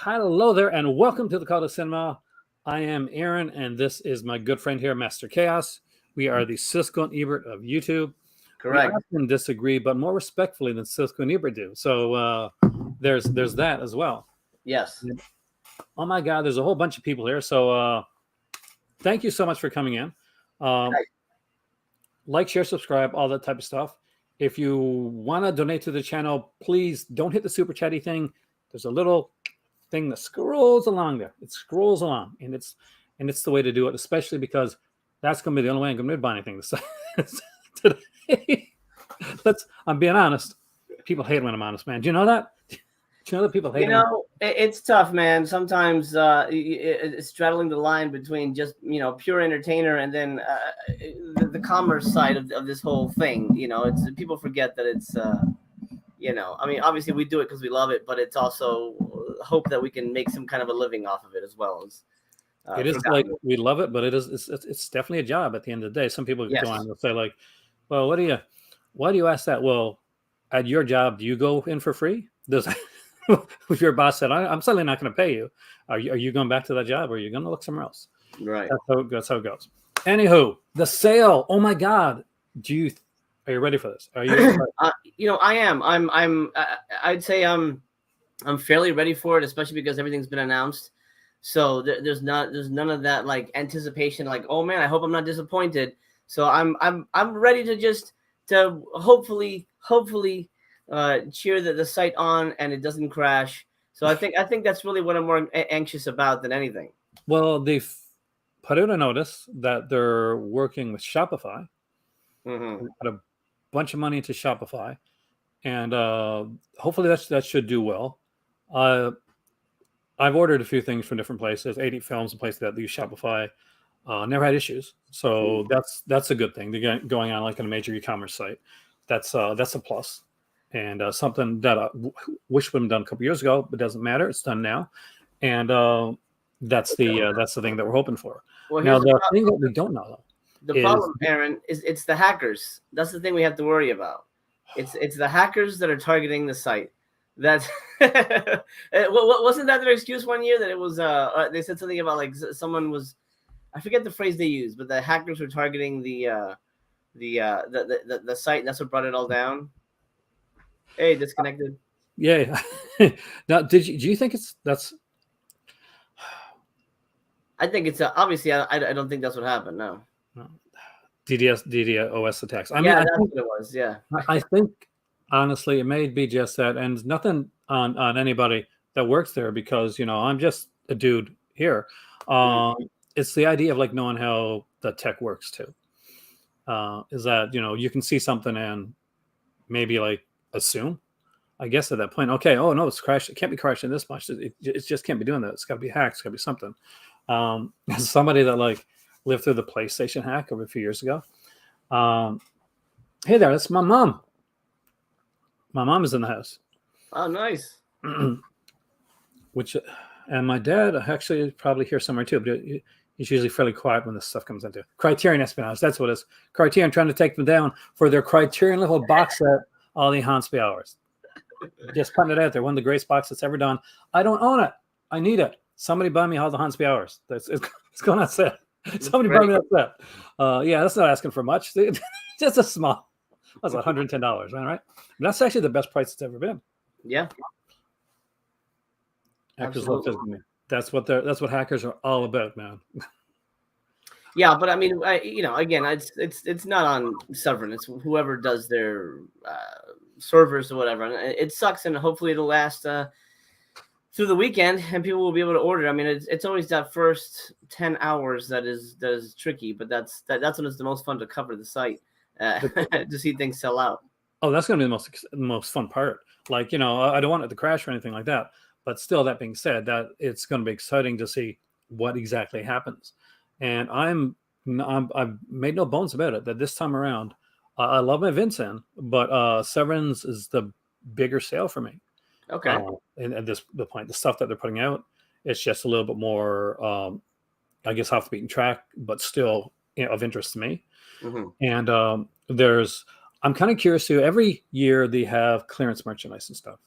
Hello there, and welcome to the Call to Cinema. I am Aaron, and this is my good friend here, Master Chaos. We are the Cisco and Ebert of YouTube. Correct. We often disagree, but more respectfully than Cisco and Ebert do. So there's that as well. Yes. Oh my God, there's a whole bunch of people here. So thank you so much for coming in. Like, share, subscribe, all that type of stuff. If you want to donate to the channel, please don't hit the super chatty thing. There's a little thing that scrolls along there. It scrolls along, and it's the way to do it, especially because that's going to be the only way I'm going to buy anything today. I'm being honest. People hate when I'm honest, man. Do you know that? Do you know that people hate? It's tough, man. Sometimes it's straddling the line between just pure entertainer and then the commerce side of this whole thing. It's people forget that it's obviously we do it because we love it, but it's also hope that we can make some kind of a living off of it as well. It is like we love it, but it's definitely a job at the end of the day. Some people go on and say like, well, why do you ask that? Well, at your job, do you go in for free? If your boss said, I'm certainly not going to pay you, are you going back to that job, or are you going to look somewhere else? Right. That's how it goes. Anywho, the sale. Oh my God. Are you ready for this? Are you? I am. I'd say I'm fairly ready for it, especially because everything's been announced. So there's none of that like anticipation, like, oh man, I hope I'm not disappointed. So I'm ready to hopefully cheer the site on and it doesn't crash. So I think that's really what I'm more anxious about than anything. Well, they've put out a notice that they're working with Shopify. Mm-hmm. Put a bunch of money into Shopify, and hopefully that should do well. I've ordered a few things from different places, 80 films, and places that use Shopify. Never had issues, so that's a good thing. They're going on like on a major e-commerce site. That's a plus, and something that I wish would have been done a couple years ago, but doesn't matter. It's done now, and that's the thing that we're hoping for. Well, now the thing that we don't know though. The problem, Aaron, is it's the hackers. That's the thing we have to worry about. It's the hackers that are targeting the site. That's wasn't that their excuse one year that it was they said something about like someone was, I forget the phrase they used, but the hackers were targeting the site, and that's what brought it all down. Hey, disconnected. Yeah. Now, do you think that's? I think it's obviously I don't think that's what happened. No. DDoS attacks. I mean, that's what it was. Yeah. I think honestly, it may be just that, and nothing on anybody that works there, because I'm just a dude here. It's the idea of like knowing how the tech works too. Is that you can see something and maybe like assume, I guess at that point, okay, oh no, it's crashed. It can't be crashing this much. It just can't be doing that. It's got to be hacked. It's got to be something. As somebody that like lived through the PlayStation hack over a few years ago. Hey there, that's my mom. My mom is in the house. Oh, nice. And my dad actually probably here somewhere too, but he's usually fairly quiet when this stuff comes into Criterion espionage. That's what it is. Criterion trying to take them down for their Criterion little box set, all the Hansby hours. Just putting it out there. One of the greatest box that's ever done. I don't own it. I need it. Somebody buy me all the Hansby hours. It's going on sale. Somebody buy me that set. Yeah, that's not asking for much. Just a small. That's $110, right? But that's actually the best price it's ever been. Yeah. Hackers love me. That's what hackers are all about, man. Yeah, but I mean, again, it's not on Severin. It's whoever does their servers or whatever. And it sucks, and hopefully it'll last through the weekend, and people will be able to order. I mean, it's always that first 10 hours that is tricky, but that's when it's the most fun to cover the site. To see things sell out. Oh, that's going to be the most fun part. Like, I don't want it to crash or anything like that. But still, that being said, that it's going to be exciting to see what exactly happens. And I've made no bones about it that this time around, I love my Vincent, but Severin's is the bigger sale for me. Okay. And at the point, the stuff that they're putting out, it's just a little bit more, I guess, off the beaten track, but still of interest to me. Mm-hmm. And I'm kind of curious too. Every year they have clearance merchandise and stuff.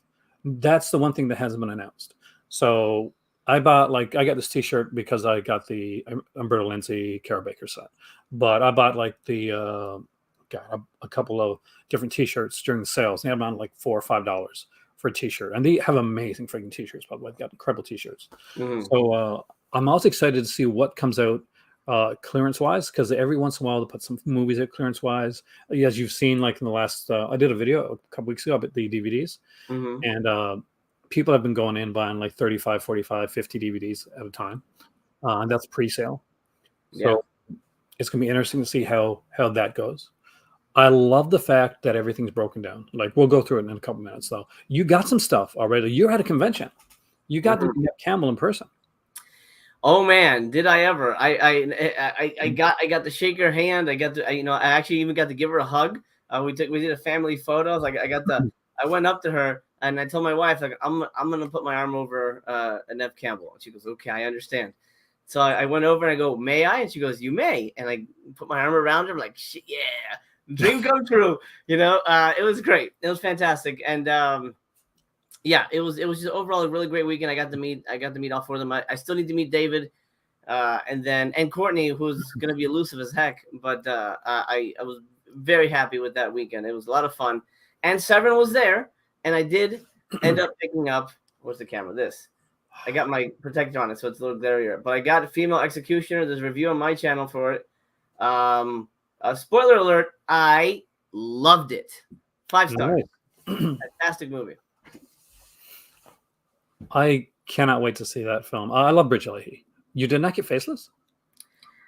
That's the one thing that hasn't been announced. So I got this T-shirt because I got the Umberto Lindsay Carol Baker set, but I bought like the a couple of different T-shirts during the sales. They have them on like $4 or $5 for a T-shirt, and they have amazing freaking T-shirts. By the way, they've got incredible T-shirts. So I'm also excited to see what comes out clearance wise, because every once in a while they put some movies out clearance wise. As you've seen, like in the last, I did a video a couple weeks ago about the DVDs, and people have been going in buying like 35, 45, 50 DVDs at a time, and that's pre-sale. So it's gonna be interesting to see how that goes. I love the fact that everything's broken down. Like, we'll go through it in a couple minutes, though. You got some stuff already. You're at a convention. You got to meet Campbell in person. Oh man, did I ever? I got to shake her hand. I got to, I actually even got to give her a hug. We did a family photo. Like, I went up to her and I told my wife, like, I'm gonna put my arm over Neve Campbell. And she goes, okay, I understand. So I went over and I go, may I? And she goes, you may. And I put my arm around her. I'm like, shit, yeah, dream come true. It was great. It was fantastic. And yeah, it was just overall a really great weekend. I got to meet all four of them. I still need to meet David, and Courtney, who's gonna be elusive as heck. But I was very happy with that weekend. It was a lot of fun, and Severin was there, and I did end up picking up. Where's the camera? This. I got my protector on it, so it's a little glarier. But I got Female Executioner. There's a review on my channel for it. Spoiler alert: I loved it. 5 stars. Nice. Fantastic movie. I cannot wait to see that film. I love Bridget Leahy. You did not get Faceless?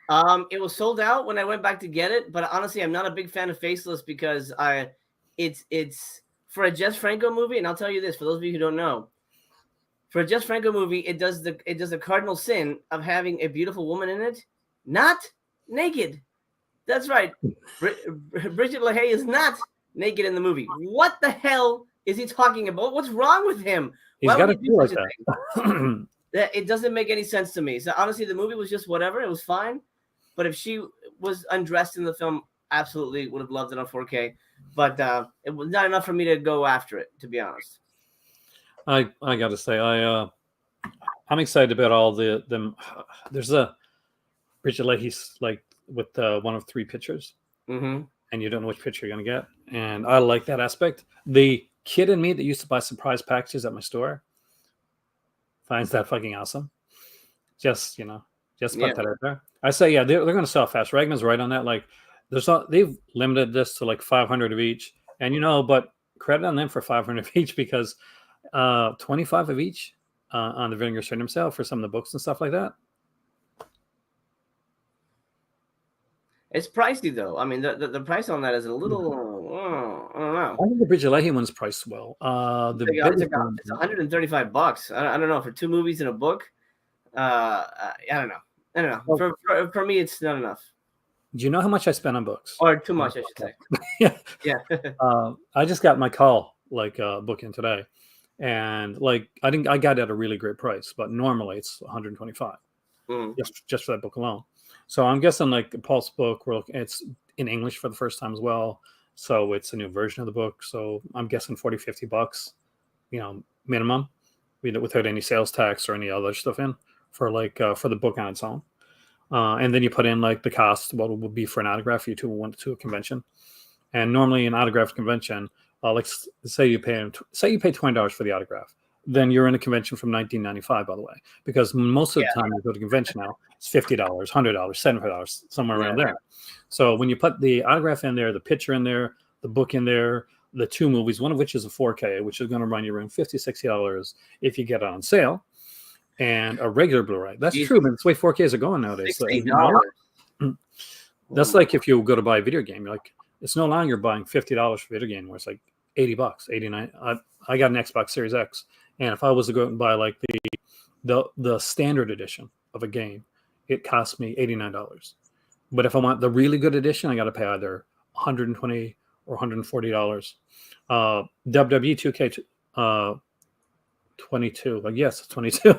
It was sold out when I went back to get it, but honestly, I'm not a big fan of Faceless because it's for a Jess Franco movie, and I'll tell you this for those of you who don't know. For a Jess Franco movie, it does the cardinal sin of having a beautiful woman in it, not naked. That's right. Bridget Leahy is not naked in the movie. What the hell is he talking about? What's wrong with him? He's got to feel like that. It doesn't make any sense to me. So honestly, the movie was just whatever. It was fine. But if she was undressed in the film, absolutely would have loved it on 4K. But it was not enough for me to go after it, to be honest. I got to say, I'm excited about all them. There's a Bridget Leahy's like with one of 3 pictures, and you don't know which picture you're gonna get. And I like that aspect. The kid in me that used to buy surprise packages at my store finds that fucking awesome. Just put that out there. I say, yeah, they're going to sell fast. Ragman's right on that. Like, they've limited this to like 500 of each, and but credit on them for 500 of each, because 25 of each on the Vinegar Syndrome sale for some of the books and stuff like that. It's pricey though. I mean, the price on that is a little. I don't know. I think the Bridget Leahy one's priced well. It's $135. I don't know, for 2 movies and a book. I don't know. Well, for me, it's not enough. Do you know how much I spent on books? Or too much, I should say. Yeah. I just got my call book in today, and I got it at a really great price, but normally it's $125 just for that book alone. So I'm guessing like Paul's book, it's in English for the first time as well. So it's a new version of the book. So I'm guessing $40-$50, minimum, without any sales tax or any other stuff in for the book on its own. And then you put in like the cost, what it would be for an autograph if you went to a convention. And normally an autograph convention, say you pay $20 for the autograph. Then you're in a convention from 1995, by the way, because most of the time you go to convention now, it's $50, $100, $75, somewhere around there. So when you put the autograph in there, the picture in there, the book in there, the 2 movies, one of which is a 4K, which is going to run you around $50, $60 if you get it on sale, and a regular Blu-ray. That's true, but it's the way 4Ks are going nowadays. So, that's like if you go to buy a video game, it's no longer buying $50 for a video game where it's like $80, $89. I got an Xbox Series X. And if I was to go out and buy like the standard edition of a game, it cost me $89. But if I want the really good edition, I got to pay either $120 or $140. WWE 2K 22, like yes, it's 22.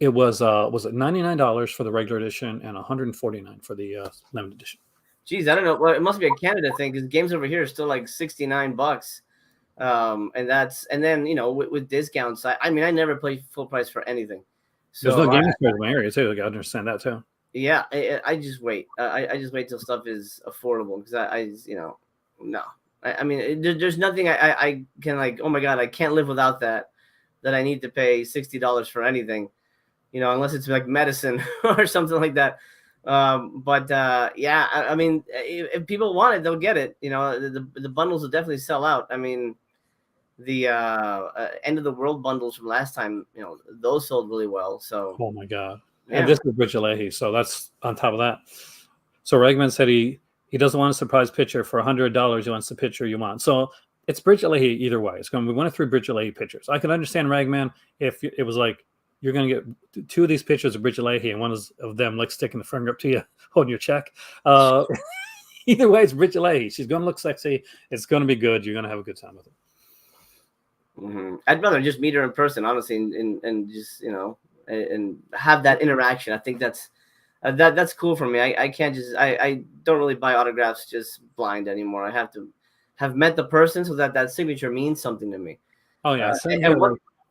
It was it $99 for the regular edition and $149 for the limited edition. Geez, I don't know. Well, it must be a Canada thing because games over here are still like $69. And then with discounts, I mean I never pay full price for anything. There's no So gaming stores in my area too. Like, I understand that too. yeah, I just wait. I just wait till stuff is affordable because no. I mean, there's nothing I can like. Oh my god, I can't live without that. That I need to pay $60 for anything, unless it's like medicine or something like that. But yeah, I mean, if people want it, they'll get it. The bundles will definitely sell out. I mean, the end of the world bundles from last time, those sold really well. So Oh my god. yeah. And this is Bridget Leahy, so that's on top of that. So Regman said he doesn't want a surprise picture for $100. He wants the picture you want. So it's Bridget Leahy either way. It's going to be 1 of 3 Bridget Leahy pictures. I can understand Ragman if it was like you're going to get 2 of these pictures of Bridget Leahy and one of them like sticking the finger up to you, holding your check. Either way, it's Bridget Leahy. She's going to look sexy. It's going to be good. You're going to have a good time with her. Mm-hmm. I'd rather just meet her in person, honestly, and just and have that interaction. I think that's cool for me. I can't just I don't really buy autographs just blind anymore. I have to have met the person so that signature means something to me. Oh yeah.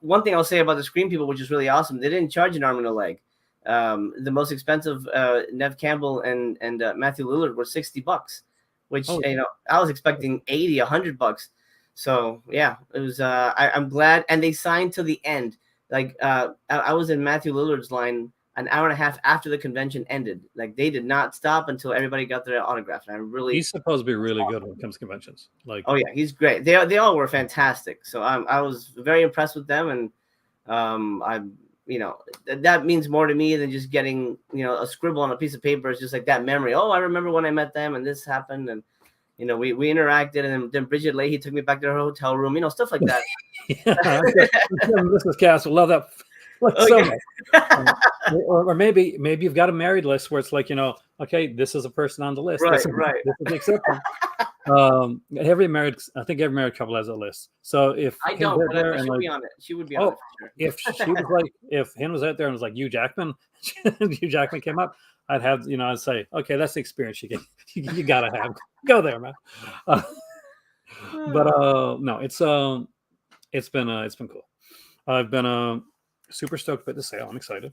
One thing I'll say about the Scream people, which is really awesome, they didn't charge an arm and a leg. The most expensive Nev Campbell and Matthew Lillard were $60, which I was expecting $80-$100. So yeah, it was. I'm glad, and they signed to the end. Like I was in Matthew Lillard's line an hour and a half after the convention ended. Like they did not stop until everybody got their autograph. And he's supposed to be really good when it comes to conventions. Like, oh yeah, he's great. They all were fantastic. So I was very impressed with them, and that means more to me than just getting a scribble on a piece of paper. It's just like that memory. Oh, I remember when I met them and this happened, and we interacted, and then Bridget Leahy took me back to her hotel room, stuff like that. Yeah, this is Cass. Love that. So much. Or maybe you've got a married list where it's like, okay, this is a person on the list. Right, this right. This is the exception. Every married couple has a list. So if I don't, but she would be on it. She would be on it for sure. If she was like, if Hen was out there and was like Hugh Jackman, Hugh Jackman came up, I'd have, I'd say, okay, that's the experience you gotta have. Go there, man. But no, it's been cool. I've been super stoked about the sale. I'm excited.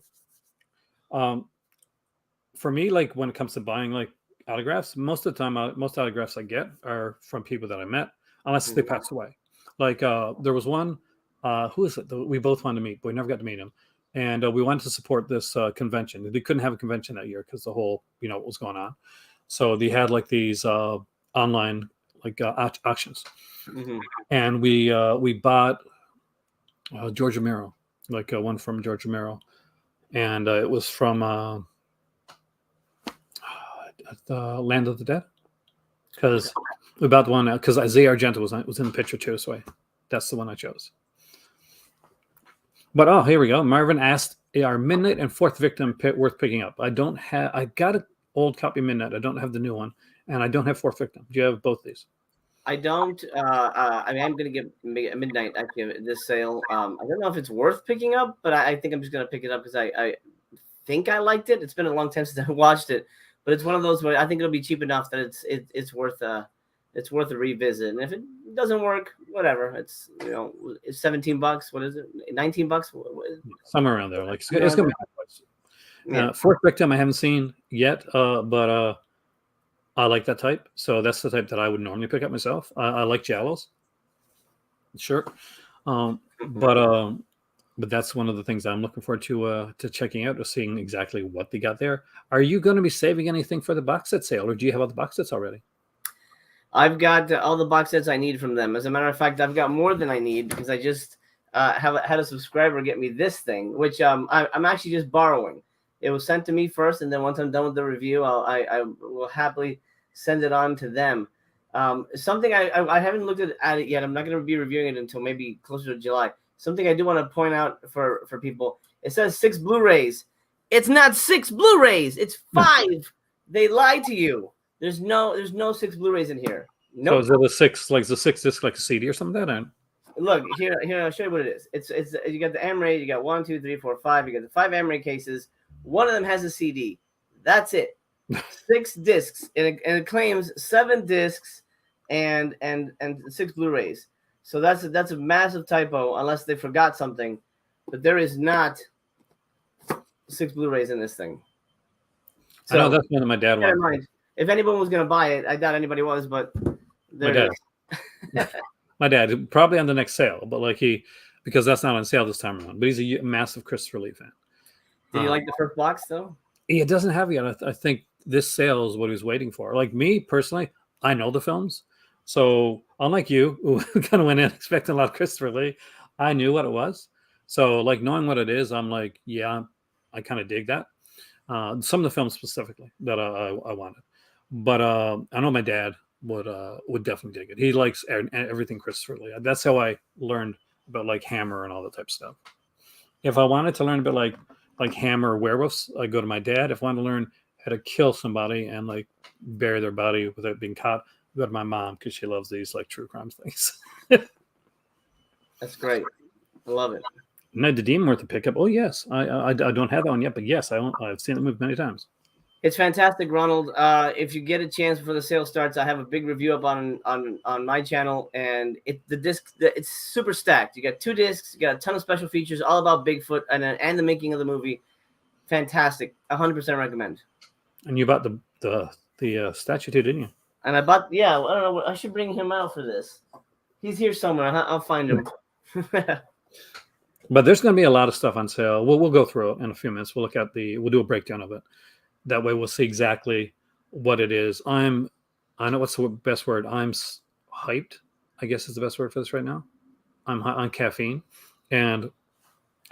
For me, like when it comes to buying like autographs, most of the time, most autographs I get are from people that I met, unless they passed away. Like there was one, who is it? We both wanted to meet, but we never got to meet him. And we wanted to support this convention. They couldn't have a convention that year because the whole, what was going on. So they had like these online like auctions, and we bought George Romero, like one from George Romero, and it was from the Land of the Dead, because we bought the one because Isaiah Argento was in the picture too, so that's the one I chose. But here we go. Marvin asked, "Are Midnight and Fourth Victim worth picking up?" I got an old copy of Midnight. I don't have the new one, and I don't have Fourth Victim. Do you have both these? I don't. I mean, I'm gonna get Midnight actually this sale. I don't know if it's worth picking up, but I think I'm just gonna pick it up because I think I liked it. It's been a long time since I watched it, but it's one of those where I think it'll be cheap enough that it's worth a revisit. And if it doesn't work, whatever. It's it's $17. What is it? $19? Somewhere around there. Like it's gonna be. Fourth Victim I haven't seen yet, but I like that type. So that's the type that I would normally pick up myself. I like giallos, sure, but that's one of the things I'm looking forward to checking out, or seeing exactly what they got there. Are you going to be saving anything for the box set sale, or do you have all the box sets already? I've got all the box sets I need from them. As a matter of fact, I've got more than I need because I just had a subscriber get me this thing, which I'm actually just borrowing. It was sent to me first, and then once I'm done with the review, I will happily send it on to them. Something I haven't looked at it yet. I'm not going to be reviewing it until maybe closer to July. Something I do want to point out for people. It says 6 Blu-rays. It's not 6 Blu-rays. It's 5. They lied to you. There's no 6 Blu-rays in here. Nope. So is it the 6 disc like a CD or something like that? Look here. I'll show you what it is. It's you got the M-Ray. You got 1, 2, 3, 4, 5. You got the 5 M-Ray cases. One of them has a CD. That's it. 6 discs, and it claims 7 discs and 6 Blu-rays. So that's a massive typo, unless they forgot something. But there is not 6 Blu-rays in this thing. I know So that's one that my dad bear in wanted. mind, if anyone was going to buy it, I doubt anybody was, but My there it dad. is. My dad, probably on the next sale, but like because that's not on sale this time around. But he's a massive Christopher Lee fan. Did you like the first box though? He doesn't have it yet. I think this sale is what he was waiting for. Like me personally, I know the films, so unlike you, who kind of went in expecting a lot of Christopher Lee, I knew what it was. So like knowing what it is, I'm like, yeah, I kind of dig that. Some of the films specifically that I wanted, but I know my dad would definitely dig it. He likes everything Christopher Lee. That's how I learned about like Hammer and all that type of stuff. If I wanted to learn about like Hammer werewolves, I go to my dad. If I want to learn how to kill somebody and like bury their body without being caught, I go to my mom because she loves these like true crime things. That's great. I love it. Night the Demon worth a pickup. Oh yes, I don't have that one yet, but yes, I've seen the movie many times. It's fantastic, Ronald. If you get a chance before the sale starts, I have a big review up on my channel, and it's super stacked. You got 2 discs, you got a ton of special features, all about Bigfoot and the making of the movie. Fantastic, 100% recommend. And you bought the statue too, didn't you? And I bought, yeah, I don't know, I should bring him out for this. He's here somewhere. I'll find him. But there's going to be a lot of stuff on sale. We'll go through it in a few minutes. We'll do a breakdown of it. That way we'll see exactly what it is. I know what's the best word. I'm hyped, I guess is the best word for this right now. I'm high on caffeine, and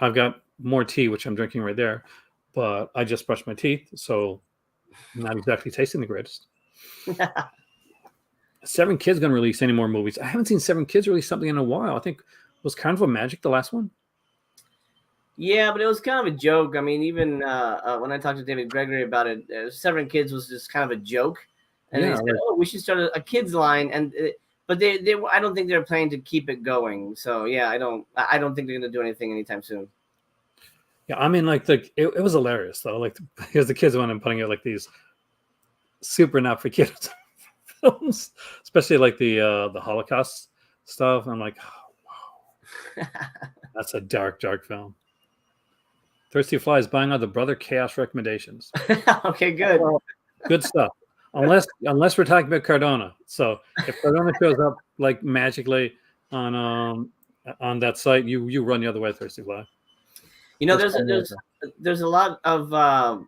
I've got more tea, which I'm drinking right there. But I just brushed my teeth, so I'm not exactly tasting the greatest. Severin Kid's going to release any more movies. I haven't seen Severin Kids release something in a while. I think was Carnival Magic the last one. Yeah, but it was kind of a joke. I mean, even when I talked to David Gregory about it, Severin Kids was just kind of a joke. And they said, "Oh, we should start a kids line." But they I don't think they're planning to keep it going. So yeah, I don't think they're going to do anything anytime soon. Yeah, I mean, like it was hilarious though. Like because the kids went and putting out like these super not for kids films, especially like the Holocaust stuff. I'm like, oh, wow, that's a dark film. Thirsty Flies buying all the Brother Chaos recommendations. Okay, good. Good stuff. Unless we're talking about Cardona. So if Cardona shows up like magically on that site, you run the other way, Thirsty Fly. You know, there's a lot of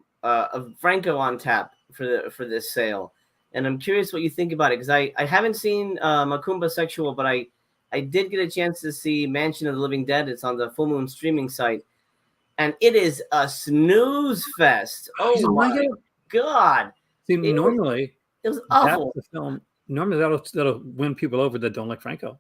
Franco on tap for this sale, and I'm curious what you think about it, because I haven't seen Macumba Sexual, but I did get a chance to see Mansion of the Living Dead. It's on the Full Moon streaming site. And it is a snooze fest. Oh my God. See, normally it was awful. That's the film. Normally that'll win people over that don't like Franco.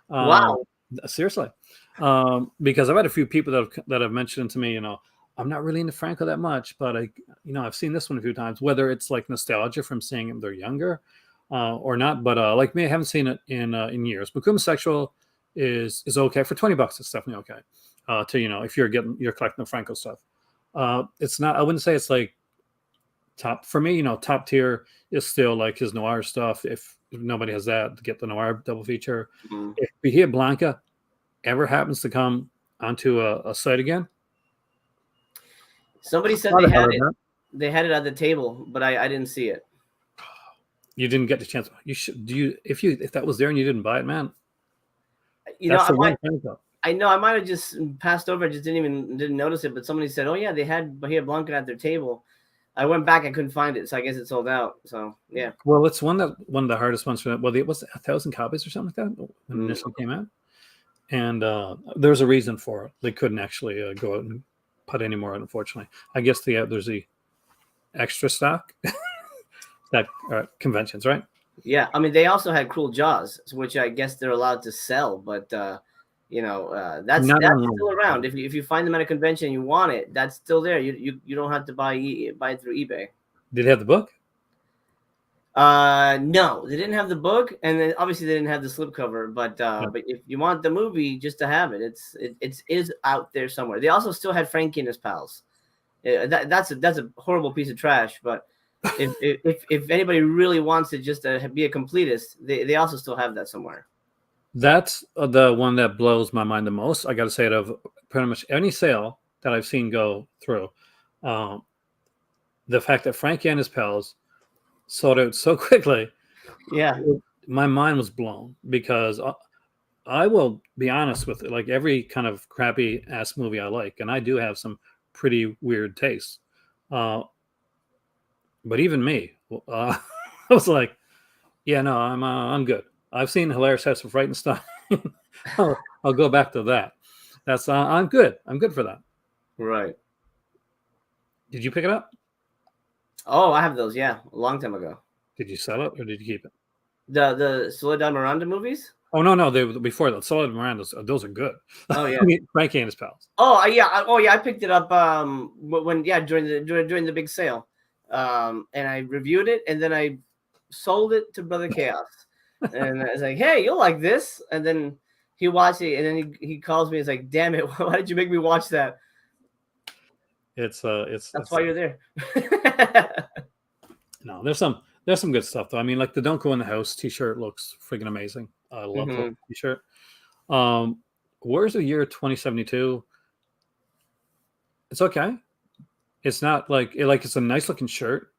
Wow. Seriously. Because I've had a few people that have mentioned to me, you know, I'm not really into Franco that much, but I've seen this one a few times, whether it's like nostalgia from seeing them they're younger or not. But like me, I haven't seen it in years. Macumba Sexual is okay for $20. It's definitely okay. If you're collecting the Franco stuff. It's not, I wouldn't say it's like top for me, top tier is still like his noir stuff. If nobody has that, to get the noir double feature. Mm-hmm. If Bahia Blanca ever happens to come onto a site again, somebody said they had it at the table, but I didn't see it. You didn't get the chance. You should. If that was there and you didn't buy it, man. I know I might have just passed over. I just didn't notice it. But somebody said, "Oh yeah, they had Bahia Blanca at their table." I went back, I couldn't find it, so I guess it sold out. So yeah. Well, it's one of the hardest ones for that. Well, it was 1,000 copies or something like that when it initially came out, and there's a reason for it. They couldn't actually go out and put any more, unfortunately. I guess there's the extra stock that conventions, right? Yeah, I mean they also had Cruel Jaws, which I guess they're allowed to sell, but that's still around. If you find them at a convention and you want it, that's still there. You don't have to buy it through eBay. Did it have the book? No, they didn't have the book, and then obviously they didn't have the slipcover. But if you want the movie just to have it, it is out there somewhere. They also still had Frankie and his pals. That's a horrible piece of trash. But if anybody really wants it just to be a completist, they also still have that somewhere. That's the one that blows my mind the most. I got to say, out of pretty much any sale that I've seen go through, um, the fact that Frankie and his pals sold out so quickly, Yeah. my mind was blown because I will be honest with it, like every kind of crappy ass movie I like, and I do have some pretty weird tastes. Uh, but even me, I was like, yeah, no, I'm good. I've seen Hilarious House of Frightenstein. I'll go back to that. That's I'm good. I'm good for that. Right. Did you pick it up? Oh, I have those. Yeah, a long time ago. Did you sell it or did you keep it? The Soledad Miranda movies. Oh no, they were before that. Solid Miranda's those are good. Oh I yeah. mean, Frankie and his pals. Oh yeah. Oh yeah. I picked it up when yeah during the big sale, and I reviewed it and then I sold it to Brother Chaos, and I was like, hey, you'll like this, and then he watched it and then he calls me. He's like, damn it, why did you make me watch that? It's That's why you're there. no, there's some good stuff though. I mean, like the "Don't Go in the House" T-shirt looks freaking amazing. I love the T-shirt. Where's the year 2072? It's okay. It's not like it's a nice looking shirt.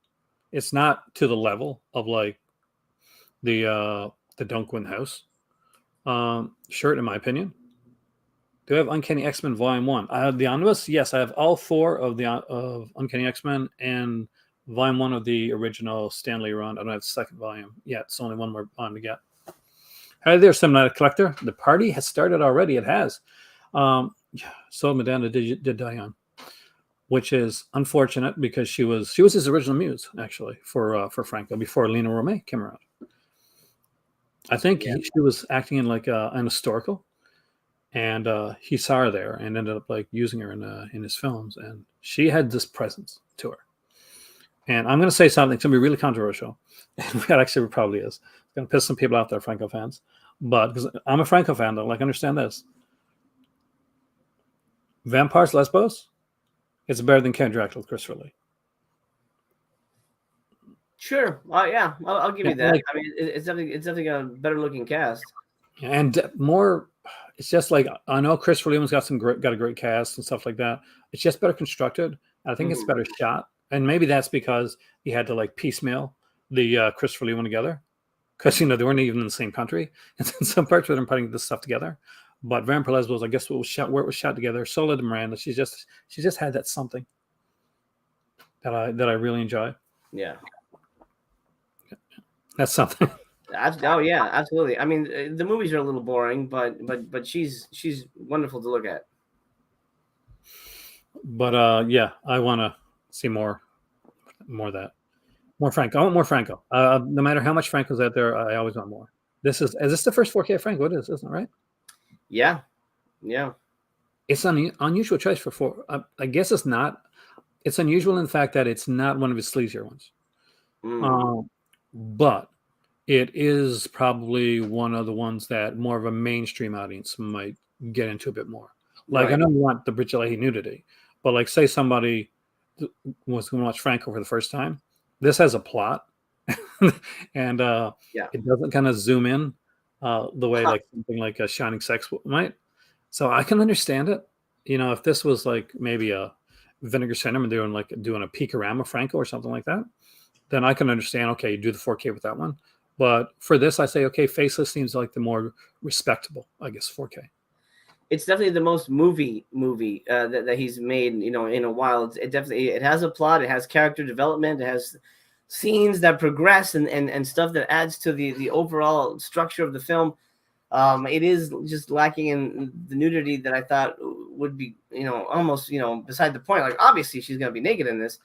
It's not to the level of like the "Don't Go in the House" shirt, in my opinion. Do I have Uncanny X-Men Volume 1? I have the omnibus. Yes, I have all four of the of Uncanny X-Men and Volume 1 of the original Stanley run. I don't have the second volume yet. It's only one more volume to get. Hi there, Cinematic Collector. The party has started already. It has. So Madonna did die young, which is unfortunate because she was his original muse actually for Franco before Lena Romay came around. I think she was acting in like an historical, and he saw her there and ended up like using her in his films, and she had this presence to her. And I'm going to say something. It's going to be really controversial. It actually probably is. It's going to piss some people out there, Franco fans. But because I'm a Franco fan, though, like understand this: Vampires Lesbos, it's better than Count Dracula with Christopher Lee. Sure. Yeah, I'll give you that. Like, I mean, it's definitely got a better looking cast and more. It's just like I know Christopher Lee got a great cast and stuff like that. It's just better constructed. I think it's better shot, and maybe that's because he had to like piecemeal the Christopher Lee one together, because they weren't even in the same country, and in some parts where they're putting this stuff together. But Vampire Lesbos, I guess, where it was shot together. Solid Miranda, she just had that something that I really enjoy. Yeah, that's something. Oh yeah, absolutely. I mean, the movies are a little boring, but she's wonderful to look at. But yeah, I want to see more of that. More Franco. I want more Franco. No matter how much Franco's out there, I always want more. Is this the first 4K Franco? It is, isn't it, right? Yeah. It's an unusual choice for 4. I guess it's not. It's unusual in the fact that it's not one of his sleazier ones. But it is probably one of the ones that more of a mainstream audience might get into a bit more. Like, right. I know you want the Bridget Leahy nudity, but like, say somebody was going to watch Franco for the first time. This has a plot, and it doesn't kind of zoom in the way like something like a Shining Sex might. So I can understand it. If this was like maybe a Vinegar Cinema doing a Peakorama Franco or something like that, then I can understand. Okay, you do the 4K with that one. But for this, I say, okay, Faceless seems like the more respectable, I guess, 4K. It's definitely the most movie that he's made, in a while. It has a plot, it has character development, it has scenes that progress and stuff that adds to the overall structure of the film. It is just lacking in the nudity that I thought would be, almost, beside the point. Like, obviously she's going to be naked in this.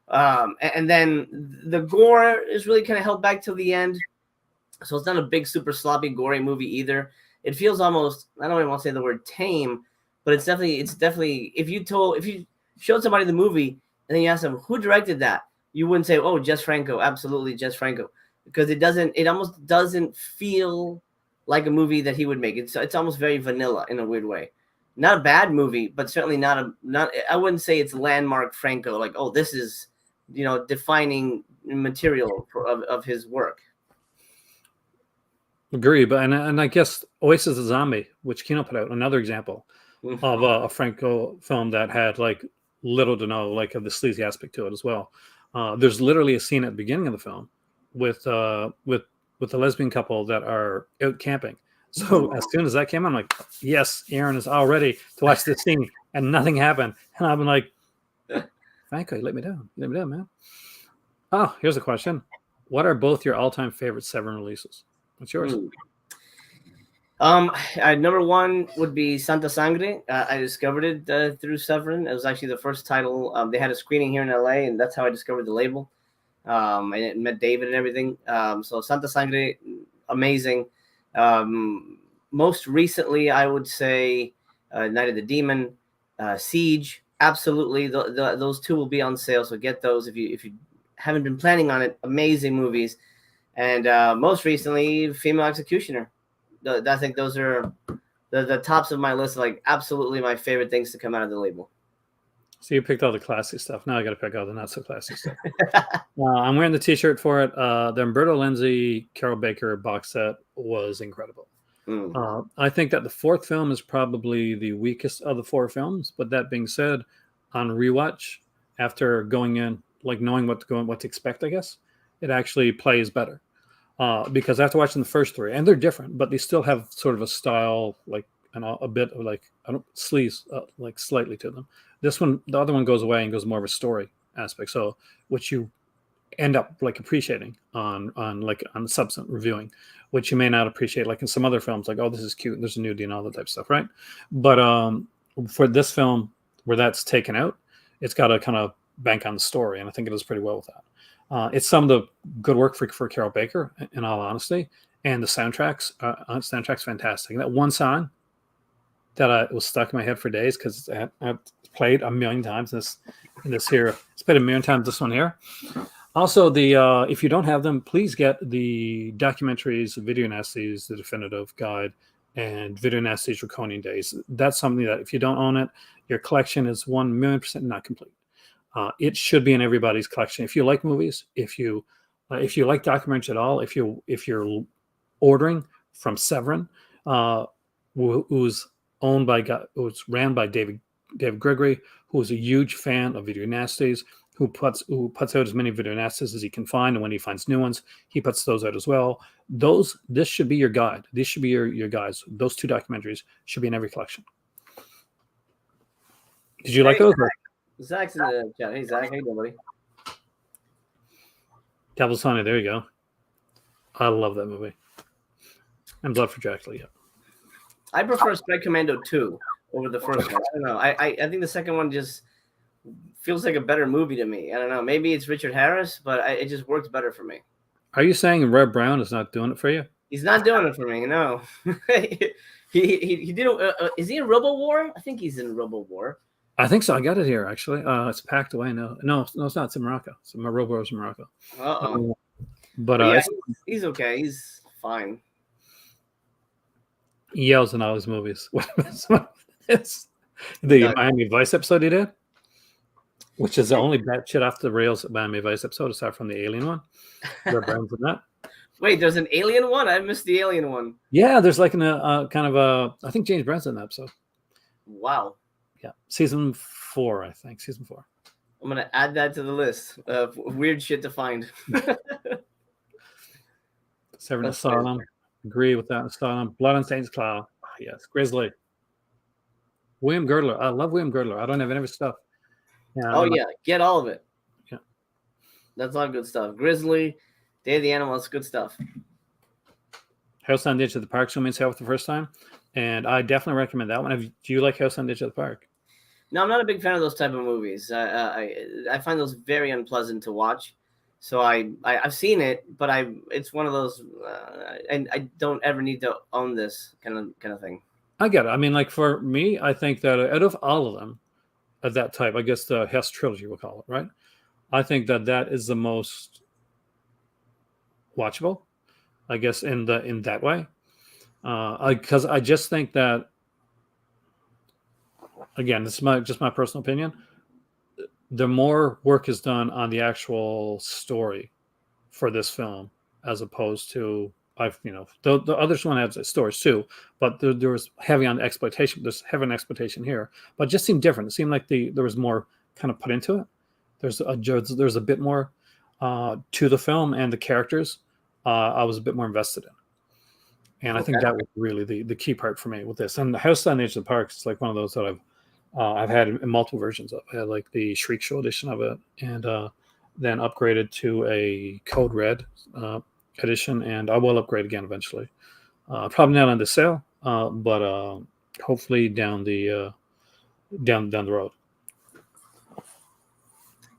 And then the gore is really kind of held back till the end. So it's not a big, super sloppy, gory movie either. It feels almost, I don't even want to say the word tame, but it's definitely, if you showed somebody the movie and then you ask them who directed that, you wouldn't say, oh, Jess Franco, absolutely Jess Franco, because it almost doesn't feel like a movie that he would make. It's almost very vanilla in a weird way. Not a bad movie, but certainly not I wouldn't say it's landmark Franco, like, oh, this is, defining material of his work. Agree, but and I guess Oasis the Zombie, which Kino put out, another example of a Franco film that had like little to no like of the sleazy aspect to it as well. There's literally a scene at the beginning of the film with with a lesbian couple that are out camping. So as soon as that came on, I'm like, yes, Aaron is all ready to watch this scene, and nothing happened. And I'm like, Franco, you let me down. You let me down, man. Oh, here's a question. What are both your all-time favorite Severin releases? What's yours? Number one would be Santa Sangre. I discovered it through Severin. It was actually the first title. They had a screening here in LA, and that's how I discovered the label. And it met David and everything. So Santa Sangre, amazing. Most recently, I would say Night of the Demon, Siege. Absolutely, those two will be on sale. So get those if you haven't been planning on it. Amazing movies. And most recently, Female Executioner. I think those are the tops of my list. Like absolutely my favorite things to come out of the label. So you picked all the classic stuff. Now I got to pick all the not so classic stuff. I'm wearing the T-shirt for it. The Umberto Lenzi Carol Baker box set was incredible. I think that the fourth film is probably the weakest of the four films. But that being said, on rewatch, after going in like knowing what to expect, I guess it actually plays better. Because after watching the first three, and they're different, but they still have sort of a style, like a bit of like sleaze, like slightly to them. This one, the other one goes away and goes more of a story aspect. So, which you end up like appreciating on subsequent reviewing, which you may not appreciate like in some other films, like, oh, this is cute, there's a nudity and all that type of stuff, right? But for this film, where that's taken out, it's got to kind of bank on the story, and I think it does pretty well with that. It's some of the good work for Carol Baker, in all honesty, and the soundtrack's fantastic. That one song that was stuck in my head for days because I've played a million times. In this here, it's played a million times. This one here. Also, the if you don't have them, please get the documentaries, Video Nasties, the definitive guide, and Video Nasties Draconian Days. That's something that if you don't own it, your collection is 1,000,000% not complete. It should be in everybody's collection. If you like movies, if you like documentaries at all, if you're ordering from Severin, who's ran by David Gregory, who is a huge fan of Video Nasties, who puts out as many Video Nasties as he can find, and when he finds new ones, he puts those out as well. This should be your guide. These should be your guides. Those two documentaries should be in every collection. Did you like those? Zach's in the chat. Hey, Zach. How you doing, buddy? Devil Sonny, there you go. I love that movie. And Blood for Dracula, yeah. I prefer Strike Commando 2 over the first one. I don't know. I think the second one just feels like a better movie to me. I don't know. Maybe it's Richard Harris, but it just works better for me. Are you saying Red Brown is not doing it for you? He's not doing it for me, no. he did. Is he in Robo War? I think he's in Robo War. I think so. I got it here, actually. It's packed away now. No, it's not. It's in Morocco. So my Robo is in Morocco. But yeah, he's okay. He's fine. He yells in all his movies. It's the Miami Vice episode he did, which is the only batshit off the rails Miami Vice episode aside from the alien one. Red Brown's in that. Wait, there's an alien one? I missed the alien one. Yeah, there's like kind of a. I think James Brown's in that episode. Wow. Yeah, season 4, I think. Season 4. I'm gonna add that to the list of weird shit to find. Severin Asylum. Agree with that. Asylum. Blood on Satan's Claw. Oh, yes. Grizzly. William Girdler. I love William Girdler. I don't have any of his stuff. Yeah, get all of it. Yeah. That's all good stuff. Grizzly, Day of the Animals, good stuff. House on the Edge of the Park, so for the first time. And I definitely recommend that one. Do you like House on the Edge of the Park? No, I'm not a big fan of those type of movies. I find those very unpleasant to watch. So I've seen it, but it's one of those, and I don't ever need to own this kind of thing. I get it. I mean, like for me, I think that out of all of them, of that type, I guess the Hess trilogy we'll call it, right? I think that is the most watchable, I guess, in that way. Because I just think that, again, this is just my personal opinion. The more work is done on the actual story for this film, as opposed to I've the other one has stores too, but there was heavy on exploitation. There's heavy on exploitation here, but it just seemed different. It seemed like there was more kind of put into it. There's a bit more to the film and the characters. I was a bit more invested in, and I think that was really the key part for me with this. And the House on the Edge of the Park is like one of those that I've had in multiple versions of. I had like the Shriek Show edition of it, and then upgraded to a Code Red edition, and I will upgrade again eventually. Probably not on the sale, but hopefully down the road.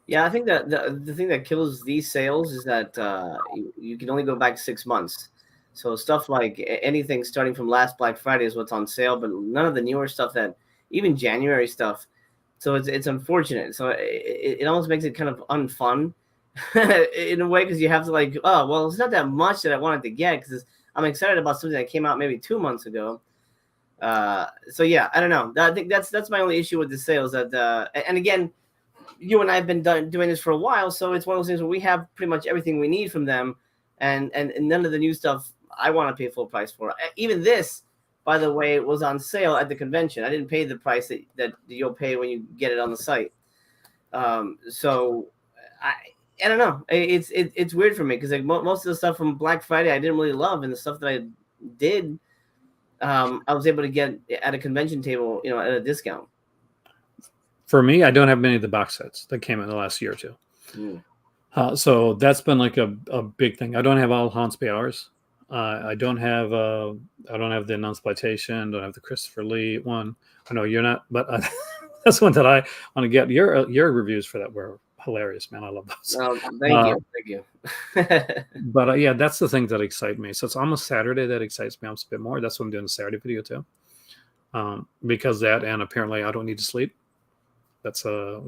Yeah, I think that the thing that kills these sales is that you can only go back 6 months. So stuff like anything starting from last Black Friday is what's on sale, but none of the newer stuff, that even January stuff. So it's unfortunate. So it almost makes it kind of unfun in a way, because you have to like, oh, well, it's not that much that I wanted to get because I'm excited about something that came out maybe 2 months ago. So yeah, I don't know. I think that's my only issue with the sales. That and again, you and I have been doing this for a while, so it's one of those things where we have pretty much everything we need from them, and none of the new stuff I want to pay full price for. Even this, by the way, was on sale at the convention. I didn't pay the price that you'll pay when you get it on the site. So I don't know. It's weird for me because like most of the stuff from Black Friday I didn't really love, and the stuff that I did, I was able to get at a convention table, at a discount. For me, I don't have many of the box sets that came in the last year or two. So that's been like a big thing. I don't have all Hans Bauers. I don't have the Nunsploitation. Don't have the Christopher Lee one. I know you're not, but that's one that I want to get. Your reviews for that were hilarious, man. I love those. Thank you. But yeah, that's the thing that excites me. So it's almost Saturday that excites me almost a bit more. That's what I'm doing the Saturday video too, because that, and apparently I don't need to sleep. That's I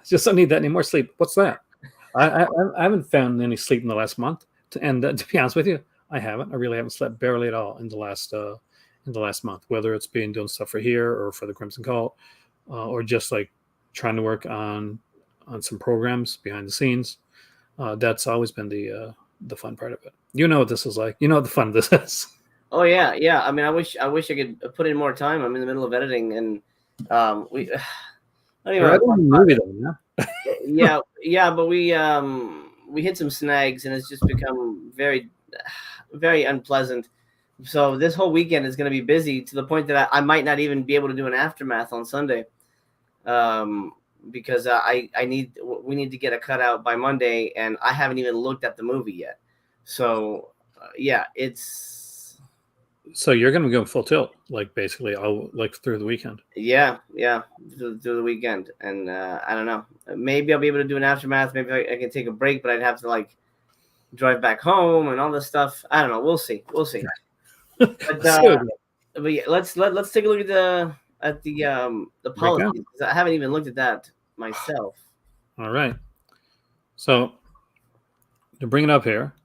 just don't need that any more sleep. What's that? I haven't found any sleep in the last month, and to be honest with you, I haven't. I really haven't slept barely at all in the last month. Whether it's been doing stuff for here or for the Crimson Cult, or just like trying to work on some programs behind the scenes. That's always been the fun part of it. You know what this is like. You know what the fun this is. Oh yeah. I mean, I wish I could put in more time. I'm in the middle of editing, and we. Movie though, yeah, but we hit some snags, and it's just become very, very unpleasant. So this whole weekend is going to be busy to the point that I might not even be able to do an aftermath on Sunday, because we need to get a cutout by Monday, and I haven't even looked at the movie yet. So yeah, it's. So you're going to go full tilt, like basically, through the weekend. Yeah, through the weekend, and I don't know. Maybe I'll be able to do an aftermath. Maybe I can take a break, but I'd have to like drive back home and all this stuff. I don't know. We'll see. But yeah, let's take a look at the policies, because I haven't even looked at that myself. All right. So to bring it up here.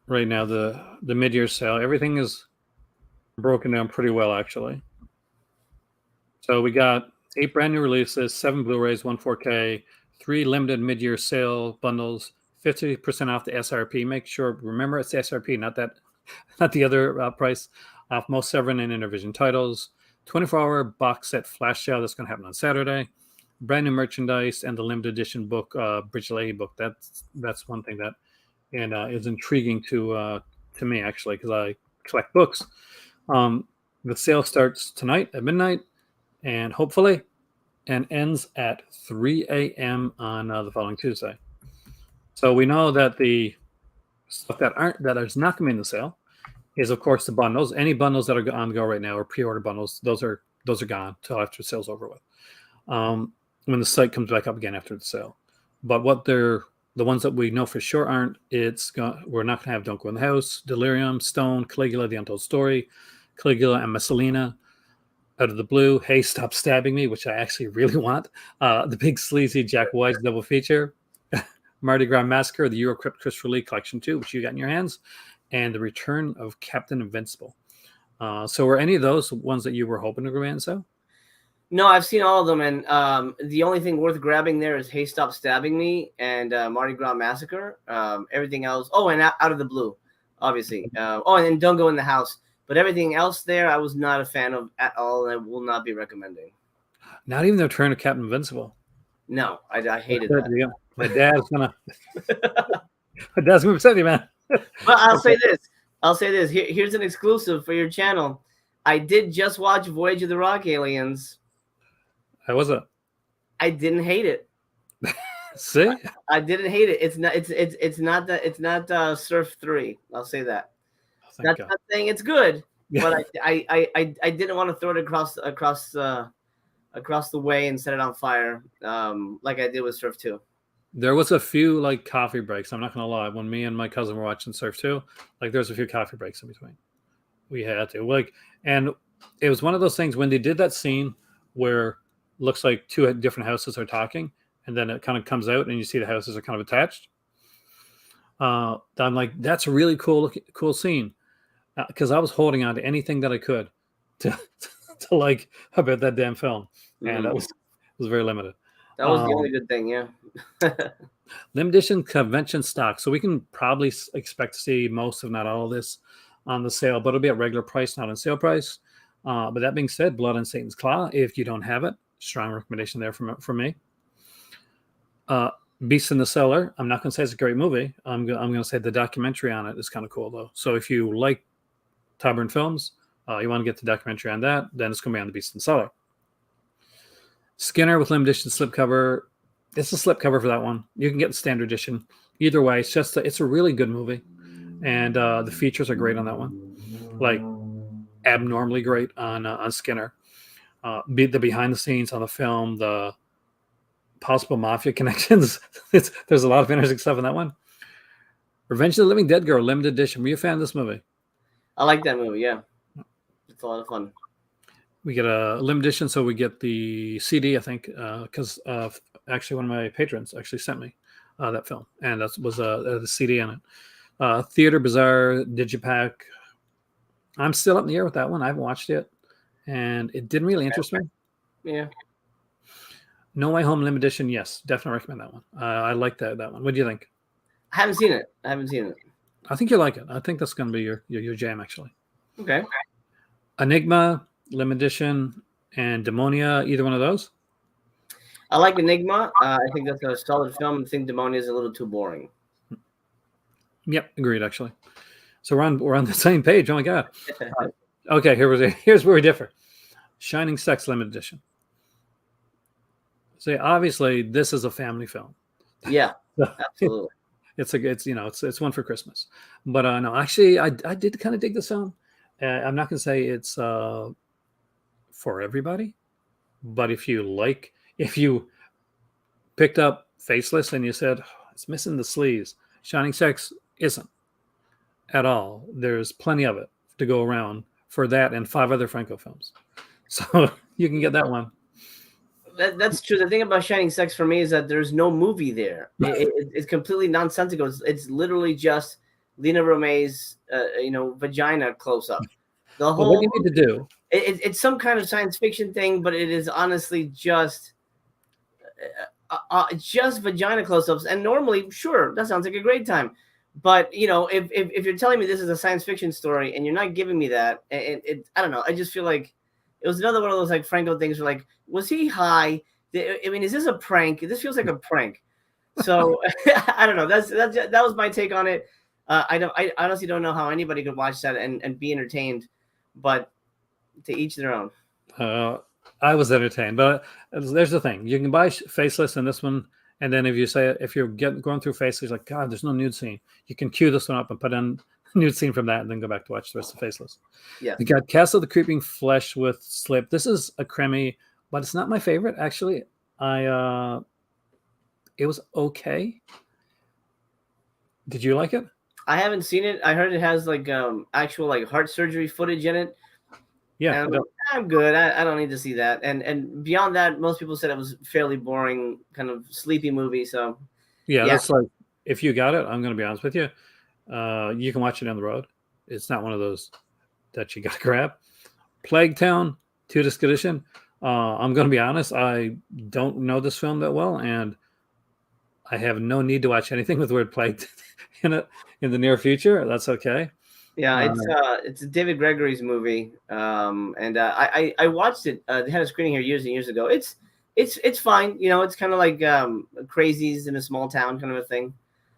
Right now, the mid-year sale, everything is broken down pretty well, actually. So we got 8 brand new releases, 7 Blu-rays, 1 4K, 3 limited mid-year sale bundles, 50% off the SRP. Remember it's the SRP, not the other price off most Severin and Intervision titles. 24-hour box set flash sale that's going to happen on Saturday. Brand new merchandise and the limited edition book, Bridge Leahy book. That's one thing that. And is intriguing to me, actually, because I collect books. The sale starts tonight at midnight, and hopefully, and ends at 3 a.m. on the following Tuesday. So we know that the stuff that is not going to be in the sale is, of course, the bundles. Any bundles that are on the go right now, or pre-order bundles, those are gone till after the sale's over with. When the site comes back up again after the sale, but the ones that we know for sure aren't, we're not going to have Don't Go in the House, Delirium, Stone, Caligula, The Untold Story, Caligula and Messalina, Out of the Blue, Hey, Stop Stabbing Me, which I actually really want, the big sleazy Jack Wise double feature, Mardi Gras Massacre, the Eurocrypt Christopher Lee Collection 2, which you got in your hands, and the return of Captain Invincible. So were any of those ones that you were hoping to go in? So? No, I've seen all of them, and the only thing worth grabbing there is Hey, Stop Stabbing Me and Mardi Gras Massacre. Everything else, and Out of the Blue. obviously. Oh, and then Don't Go in the House. But everything else there, I was not a fan of at all, and I will not be recommending. Not even the return of Captain Invincible. No, I hated that. Yeah. My dad's gonna be upset with you, man. But I'll say this. Here's an exclusive for your channel. I did just watch Voyage of the Rock Aliens. How was it? I didn't hate it. See, I didn't hate it. It's not Surf 3. I'll say that. That's not saying it's good, but I didn't want to throw it across the way and set it on fire, like I did with Surf 2. There was a few like coffee breaks. I'm not gonna lie. When me and my cousin were watching Surf 2, like there's a few coffee breaks in between. We had to and it was one of those things when they did that scene where looks like two different houses are talking, and then it kind of comes out and you see the houses are kind of attached. I'm like, that's a really cool scene, because I was holding on to anything that I could to like about that damn film, and that was very limited. That was the only good thing, yeah. Limited edition convention stock, so we can probably expect to see most, if not all, of this on the sale, but it'll be at regular price, not on sale price. But that being said, Blood on Satan's Claw, if you don't have it, strong recommendation there from me. Beast in the Cellar, I'm not going to say it's a great movie. I'm going to say the documentary on it is kind of cool, though. So if you like Tavern Films, you want to get the documentary on that, then it's going to be on the Beast in the Cellar. Skinner with limited edition slipcover. It's a slipcover for that one. You can get the standard edition. Either way, it's a really good movie. And the features are great on that one. Like, abnormally great on Skinner. The behind the scenes on the film, the possible mafia connections. There's a lot of interesting stuff in that one. Revenge of the Living Dead Girl, limited edition. Were you a fan of this movie? I like that movie, yeah. It's a lot of fun. We get a limited edition, so we get the CD, I think, because actually one of my patrons actually sent me that film, and that was the CD on it. Theater Bazaar Digipack. I'm still up in the air with that one. I haven't watched it, and it didn't really interest me. Yeah. No Way Home limited edition, yes, definitely recommend that one. I like that one. What do you think? I haven't seen it. I think you like it. I think that's going to be your jam, actually. Okay. Enigma limited edition and Demonia, either one of those? I like Enigma. I think that's a solid film. I think Demonia is a little too boring. Yep, agreed, actually. So we're on the same page. Oh my god. Okay, here's where we differ. Shining Sex limited edition. See, obviously this is a family film. Yeah, absolutely. It's one for Christmas. But no, actually I did kind of dig this film. I'm not gonna say it's for everybody, but if you picked up Faceless and you said, oh, it's missing the sleeves, Shining Sex isn't at all. There's plenty of it to go around for that and 5 other Franco films. So you can get that one. That's true. The thing about Shining Sex for me is that there's no movie there. It's completely nonsensical. It's literally just Lena Romay's vagina close up. The whole what do you need to do? It's some kind of science fiction thing, but it is honestly just vagina close-ups. And normally, sure, that sounds like a great time. But if you're telling me this is a science fiction story and you're not giving me that, I don't know. I just feel like it was another one of those like Franco things where like, was he high? I mean, is this a prank? This feels like a prank. So I don't know. That was my take on it. I honestly don't know how anybody could watch that and be entertained, but to each their own. I was entertained, but there's the thing: you can buy Faceless in this one, and then if you're going through Faceless, like God, there's no nude scene, you can queue this one up and put in a nude scene from that, and then go back to watch the rest of Faceless. Yeah, you got Castle of the Creeping Flesh with Slip. This is a creme, but it's not my favorite actually. It was okay. Did you like it? I haven't seen it. I heard it has like actual like heart surgery footage in it. Yeah, I'm good. I don't need to see that. And beyond that, most people said it was fairly boring, kind of sleepy movie. So yeah. That's like, if you got it, I'm going to be honest with you. You can watch it on the road. It's not one of those that you got to grab. Plague Town, 2-disc edition. I'm going to be honest. I don't know this film that well, and I have no need to watch anything with the word plague in it in the near future. That's okay. Yeah, Uh, it's a David Gregory's movie, and I watched it. They had a screening here years and years ago. It's fine. You know, it's kind of like Crazies in a small town kind of a thing.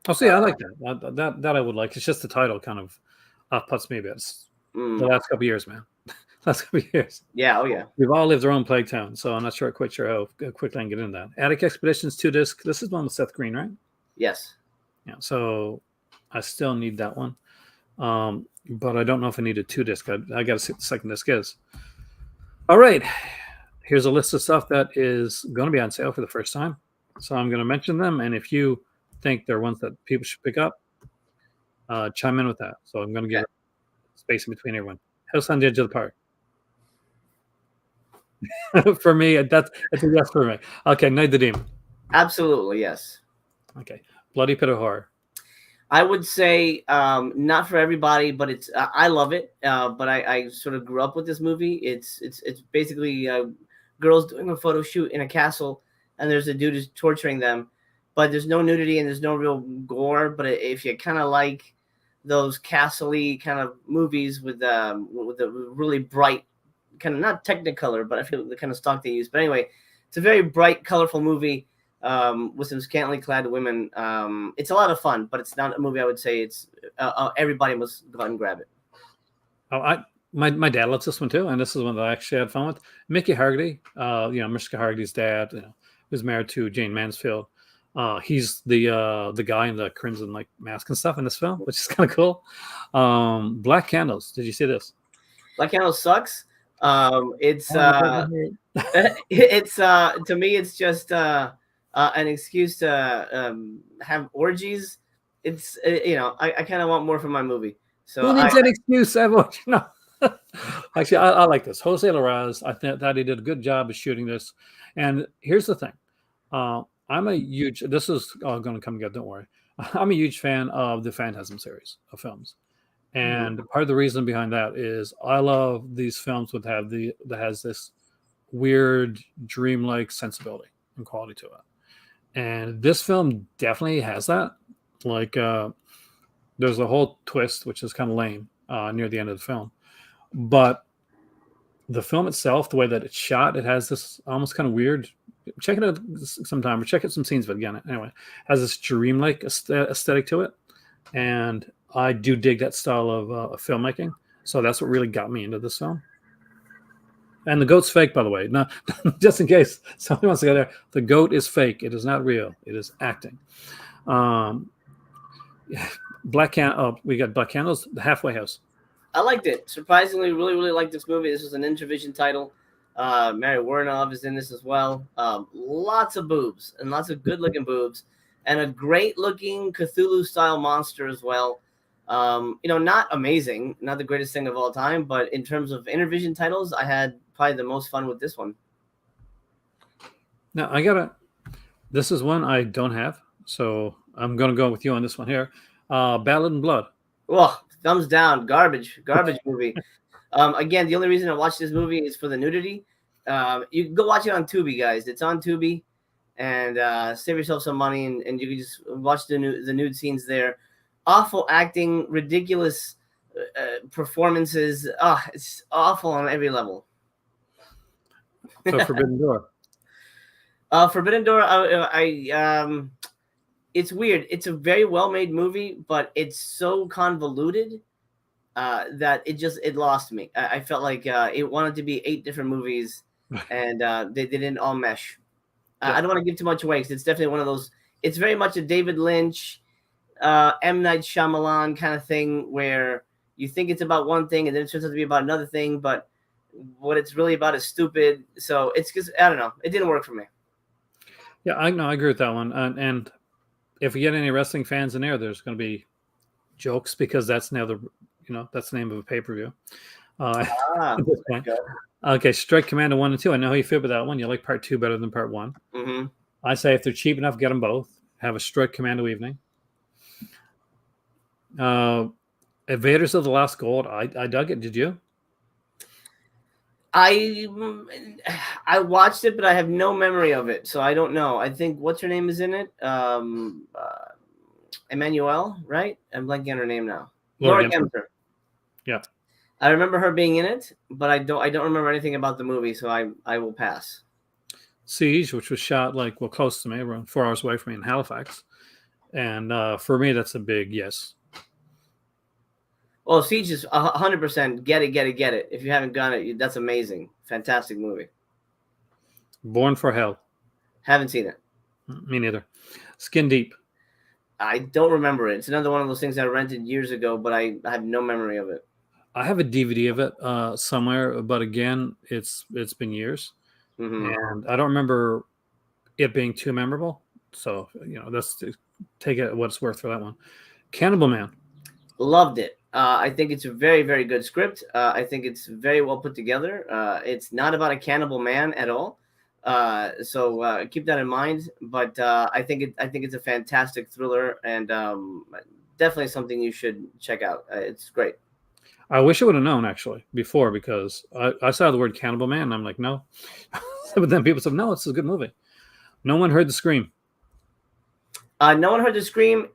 oh, see, I like that. That I would like. It's just the title kind of puts me a bit. It's the last couple of years, man. Last couple of years. Yeah. Oh yeah. We've all lived our own plague town, so I'm not quite sure how quickly I can get into that. Attic Expeditions 2 disc. This is one with Seth Green, right? Yes. Yeah. So I still need that one, but I don't know if I need a 2 disc. I got to see what the second disc is. All right. Here's a list of stuff that is going to be on sale for the first time. So I'm going to mention them, and if you think they're ones that people should pick up, chime in with that. So I'm going to give space in between everyone. House on the Edge of the Park. For me, it's a yes for me. Okay, Night the Demon. Absolutely, yes. Okay, Bloody Pit of Horror. I would say not for everybody, but it's I love it. But I sort of grew up with this movie. It's basically girls doing a photo shoot in a castle, and there's a dude who's torturing them, but there's no nudity and there's no real gore. But if you kind of like those castle-y kind of movies with the really bright kind of, not Technicolor, but I feel the kind of stock they use. But anyway, it's a very bright, colorful movie with some scantily clad women. It's a lot of fun, but it's not a movie I would say it's everybody must go out and grab it. Oh, my dad loves this one too, and this is one that I actually had fun with. Mickey Hargitay, Mr. Hargity's dad, was married to Jane Mansfield. He's the guy in the crimson like mask and stuff in this film, which is kind of cool. Black Candles. Did you see this? Black Candles sucks. It's to me it's just an excuse to have orgies. It's I kind of want more from my movie. So who needs an excuse? Everyone, Actually, I like this. Jose Larraz, I think that he did a good job of shooting this. And here's the thing. I'm a huge, this is going to come together, don't worry. I'm a huge fan of the Phantasm series of films. And part of the reason behind that is I love these films that has this weird dreamlike sensibility and quality to it. And this film definitely has that. Like there's a whole twist, which is kind of lame near the end of the film. But the film itself, the way that it's shot, it has this almost kind of weird. Check it out sometime, or check out some scenes of it again. Anyway, has this dreamlike aesthetic to it, and I do dig that style of filmmaking. So that's what really got me into this film. And the goat's fake, by the way. No, just in case somebody wants to go there, the goat is fake. It is not real. It is acting. We got Black Candles, The Halfway House. I liked it. Surprisingly, really, really liked this movie. This was an Introvision title. Mary Warnov is in this as well. Lots of boobs and lots of good-looking boobs, and a great-looking Cthulhu-style monster as well. Not amazing, not the greatest thing of all time, but in terms of Intervision titles, I had probably the most fun with this one. Now, this is one I don't have, so I'm going to go with you on this one here. Ballad and Blood. Oh, thumbs down. Garbage movie. Again, the only reason I watched this movie is for the nudity. You can go watch it on Tubi, guys. It's on Tubi, and save yourself some money, and you can just watch the nude scenes there. Awful acting, ridiculous performances. It's awful on every level. So Forbidden Door. Forbidden Door. It's weird. It's a very well-made movie, but it's so convoluted that it lost me. I felt like it wanted to be 8 different movies, and they didn't all mesh. I don't want to give too much away because it's definitely one of those. It's very much a David Lynch, M. Night Shyamalan kind of thing where you think it's about one thing and then it turns out to be about another thing, but what it's really about is stupid. So it's just, I don't know. It didn't work for me. Yeah, I agree with that one. And if we get any wrestling fans in there's going to be jokes because that's now that's the name of a pay-per-view. At this point. Okay, Strike Commando 1 and 2. I know how you feel about that one. You like part 2 better than part 1. Mm-hmm. I say if they're cheap enough, get them both. Have a Strike Commando evening. Invaders of the Lost Gold. I dug it. Did you? I watched it, but I have no memory of it, so I don't know. I think what's her name is in it. Emmanuel, right? I'm blanking on her name now. Laura Laura Gempston. Gemser. Yeah. I remember her being in it, but I don't remember anything about the movie, so I will pass. Siege, which was shot like close to me, around 4 hours away from me in Halifax, and for me that's a big yes. Well, Siege is 100% get it. If you haven't got it, that's amazing, fantastic movie. Born for Hell. Haven't seen it. Me neither. Skin Deep. I don't remember it. It's another one of those things I rented years ago, but I have no memory of it. I have a DVD of it somewhere, but again, it's been years, and I don't remember it being too memorable. So that's take it what it's worth for that one. Cannibal Man. Loved it. I think it's a very, very good script. I think it's very well put together. It's not about a cannibal man at all. So keep that in mind. But I think it's a fantastic thriller, and definitely something you should check out. It's great. I wish I would have known actually before, because I saw the word Cannibal Man and I'm like, no. But then people said, no, it's a good movie. No one heard the scream. No one heard the scream.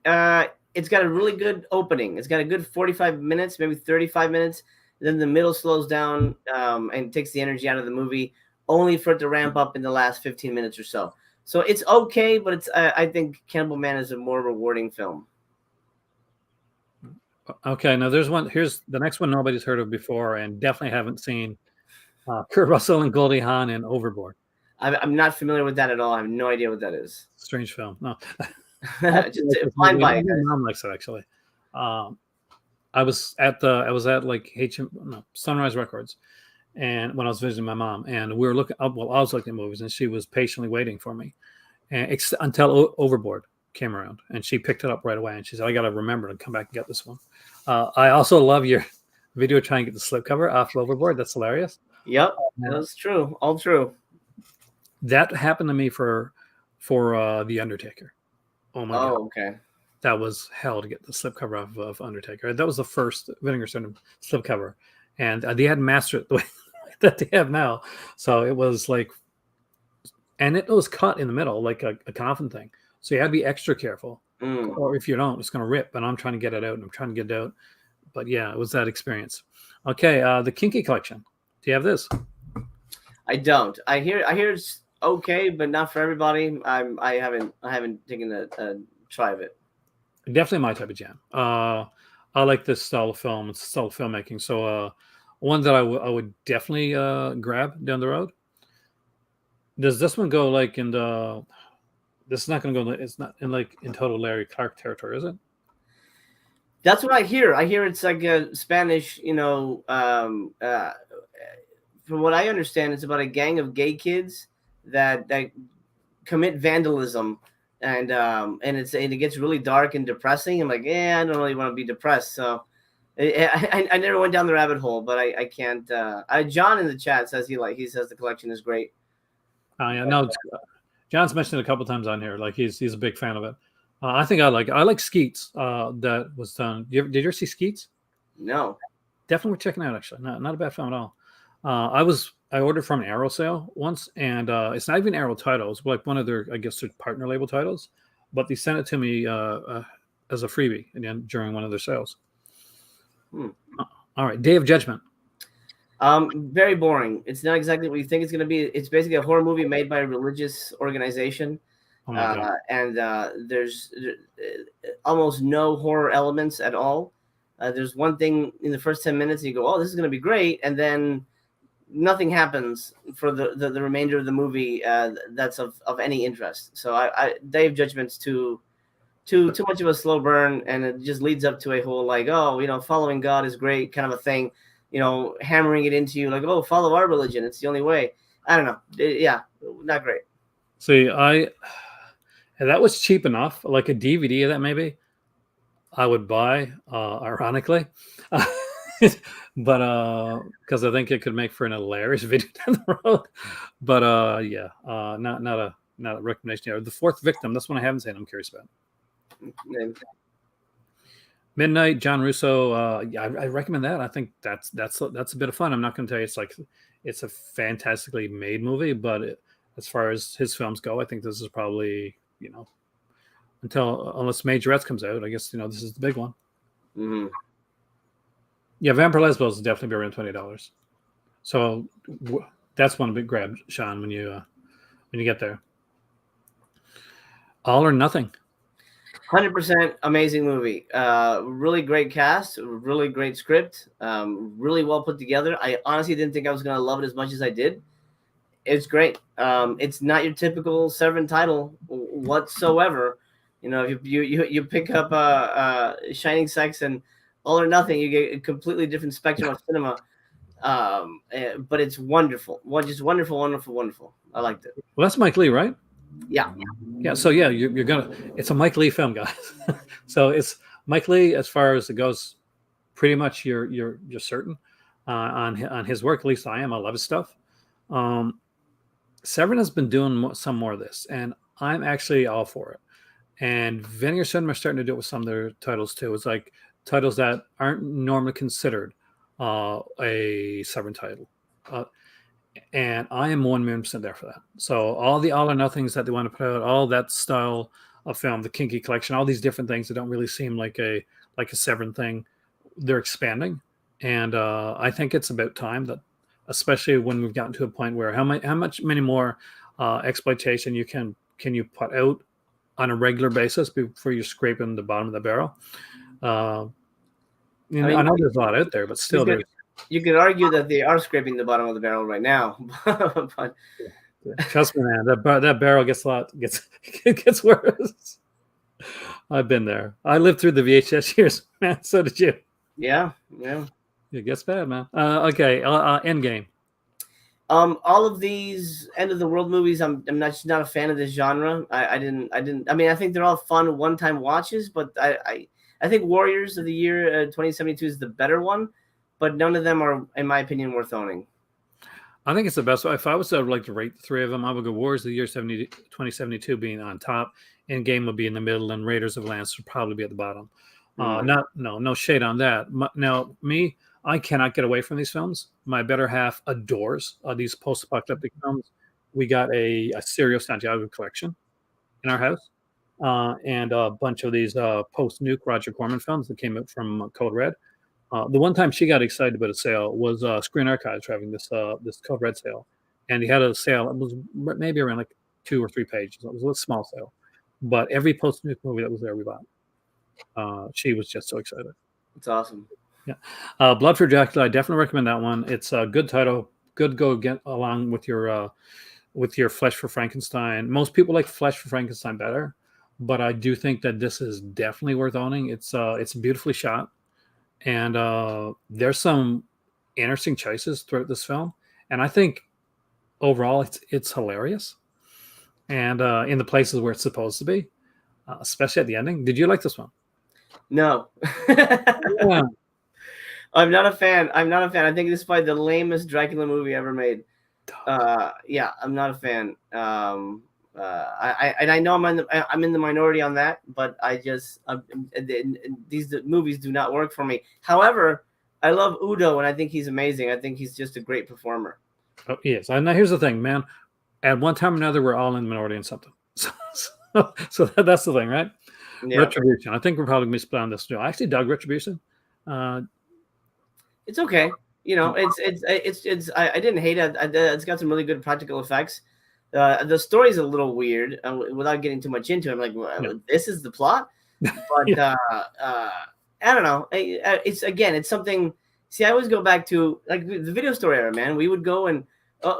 It's got a really good opening. It's got a good 45 minutes, maybe 35 minutes. Then the middle slows down and takes the energy out of the movie, only for it to ramp up in the last 15 minutes or so. So it's okay, but it's I think Cannibal Man is a more rewarding film. Okay, now there's one. Here's the next one nobody's heard of before, and definitely haven't seen. Kurt Russell and Goldie Hawn in Overboard. I'm not familiar with that at all. I have no idea what that is. Strange film. No. Just flying by it, My guys. mom likes it actually. I was at like Sunrise Records, and when I was visiting my mom, and we were looking up. Well, I was looking at movies, and she was patiently waiting for me, and until Overboard came around, and she picked it up right away, and she said, "I got to remember to come back and get this one." I also love your video trying to get the slipcover off of Overboard. That's hilarious. Yep, that's true. All true. That happened to me for The Undertaker. Oh my god! Okay. That was hell to get the slipcover of Undertaker. That was the first Vinegar Syndrome slipcover, and they hadn't mastered it the way that they have now. So it was like, and it was cut in the middle like a coffin thing. So you had to be extra careful, or if you don't, it's going to rip. And I'm trying to get it out, and I'm trying to get it out. But yeah, it was that experience. Okay, the Kinky Collection. Do you have this? I don't. I hear it's okay, but not for everybody. I haven't taken a try of it. Definitely my type of jam. I like this style of film. It's style of filmmaking. So one that I would definitely grab down the road. Does this one go like in the? This is not going to go. It's not in like in total Larry Clark territory, is it? That's what I hear. I hear it's like a Spanish. From what I understand, it's about a gang of gay kids that commit vandalism, and it gets really dark and depressing. I'm like, I don't really want to be depressed, so I never went down the rabbit hole, but I can't. John in the chat says he says the collection is great. Yeah, no, John's mentioned it a couple times on here. Like he's a big fan of it. I think I like Skeets. That was done. Did you ever see Skeets? No. Definitely worth checking out. Actually, not a bad film at all. I ordered from an Arrow sale once, and it's not even Arrow titles, but like one of their, I guess, their partner label titles. But they sent it to me as a freebie again during one of their sales. All right, Day of Judgment. Very boring. It's not exactly what you think it's going to be. It's basically a horror movie made by a religious organization. Oh my God. And there's almost no horror elements at all. There's one thing in the first 10 minutes, and you go, oh, this is going to be great. And then nothing happens for the remainder of the movie that's of any interest. So Day of Judgment's too much of a slow burn, and it just leads up to a whole like, following God is great kind of a thing, hammering it into you like, oh, follow our religion. It's the only way. I don't know. Not great. See, that was cheap enough, like a DVD of that maybe I would buy, ironically. But because I think it could make for an hilarious video down the road. But not a recommendation here. The Fourth Victim, that's one I haven't seen. I'm curious about. Midnight, John Russo. I recommend that. I think that's a bit of fun. I'm not going to tell you it's a fantastically made movie, but as far as his films go, I think this is probably unless Majorettes comes out. I guess this is the big one. Mm-hmm. Yeah, Vampire Lesbos will definitely be around $20. So that's one big grab, Sean, when you get there. All or Nothing. 100% amazing movie. Really great cast, really great script, really well put together. I honestly didn't think I was going to love it as much as I did. It's great. It's not your typical Severin title whatsoever. If you pick up Shining Sex and All or Nothing, you get a completely different spectrum of cinema. But it's wonderful. Just wonderful, wonderful, wonderful. I liked it. Well, that's Mike Lee, right? Yeah. Yeah. So yeah, you're gonna. It's a Mike Lee film, guys. So it's Mike Lee as far as it goes. Pretty much, you're certain on his work. At least I am. I love his stuff. Severin has been doing some more of this, and I'm actually all for it. And Vinegar Syndrome are starting to do it with some of their titles too. It's like titles that aren't normally considered a Severin title. And I am 1,000,000% there for that. So all the All or Nothings that they want to put out, all that style of film, the Kinky Collection, all these different things that don't really seem like a Severin thing, they're expanding. And I think it's about time that, especially when we've gotten to a point where how many more exploitation can you put out on a regular basis before you're scraping the bottom of the barrel. I know there's a lot out there, but still, you could argue that they are scraping the bottom of the barrel right now. But trust me, man, that barrel gets worse. I've been there. I lived through the VHS years, man. So did you. Yeah. It gets bad, man. Okay, Endgame. All of these end of the world movies, I'm not a fan of this genre. I mean, I think they're all fun one-time watches, but I think Warriors of the Year 2072 is the better one, but none of them are, in my opinion, worth owning. I think it's the best. If I was to to rate the three of them, I would go Warriors of the Year 2072 being on top, Endgame would be in the middle, and Raiders of Lance would probably be at the bottom. No shade on that. Now, me, I cannot get away from these films. My better half adores these post-apocalyptic films. We got a Serial Santiago collection in our house, and a bunch of these post-nuke Roger Corman films that came out from Code Red. The one time she got excited about a sale was Screen Archives having this Code Red sale, and he had a sale. It was maybe around like 2 or 3 pages. It was a small sale, but every post-nuke movie that was there we bought. She was just so excited. It's awesome. Yeah, Blood for Dracula. I definitely recommend that one. It's a good title. Good go get along with your Flesh for Frankenstein. Most people like Flesh for Frankenstein better, but I do think that this is definitely worth owning. It's beautifully shot, and there's some interesting choices throughout this film, and I think overall it's hilarious, and in the places where it's supposed to be, especially at the ending. Did you like this one? No. Yeah. I'm not a fan. I think this is probably the lamest Dracula movie ever made. Yeah, I'm not a fan. I know I'm in the minority on that, but these movies do not work for me. However, I love Udo, and I think he's amazing. I think he's just a great performer. Oh, yes. And now here's the thing, man. At one time or another, we're all in the minority in something. So that's the thing, right? Yeah. Retribution. I think we're probably going to be split on this too. I actually dug Retribution. It's okay. I didn't hate it. It's got some really good practical effects. The story's a little weird. Without getting too much into it, I'm like, well, this is the plot. But I don't know. It's something. See, I always go back to like the video store era, man. We would go and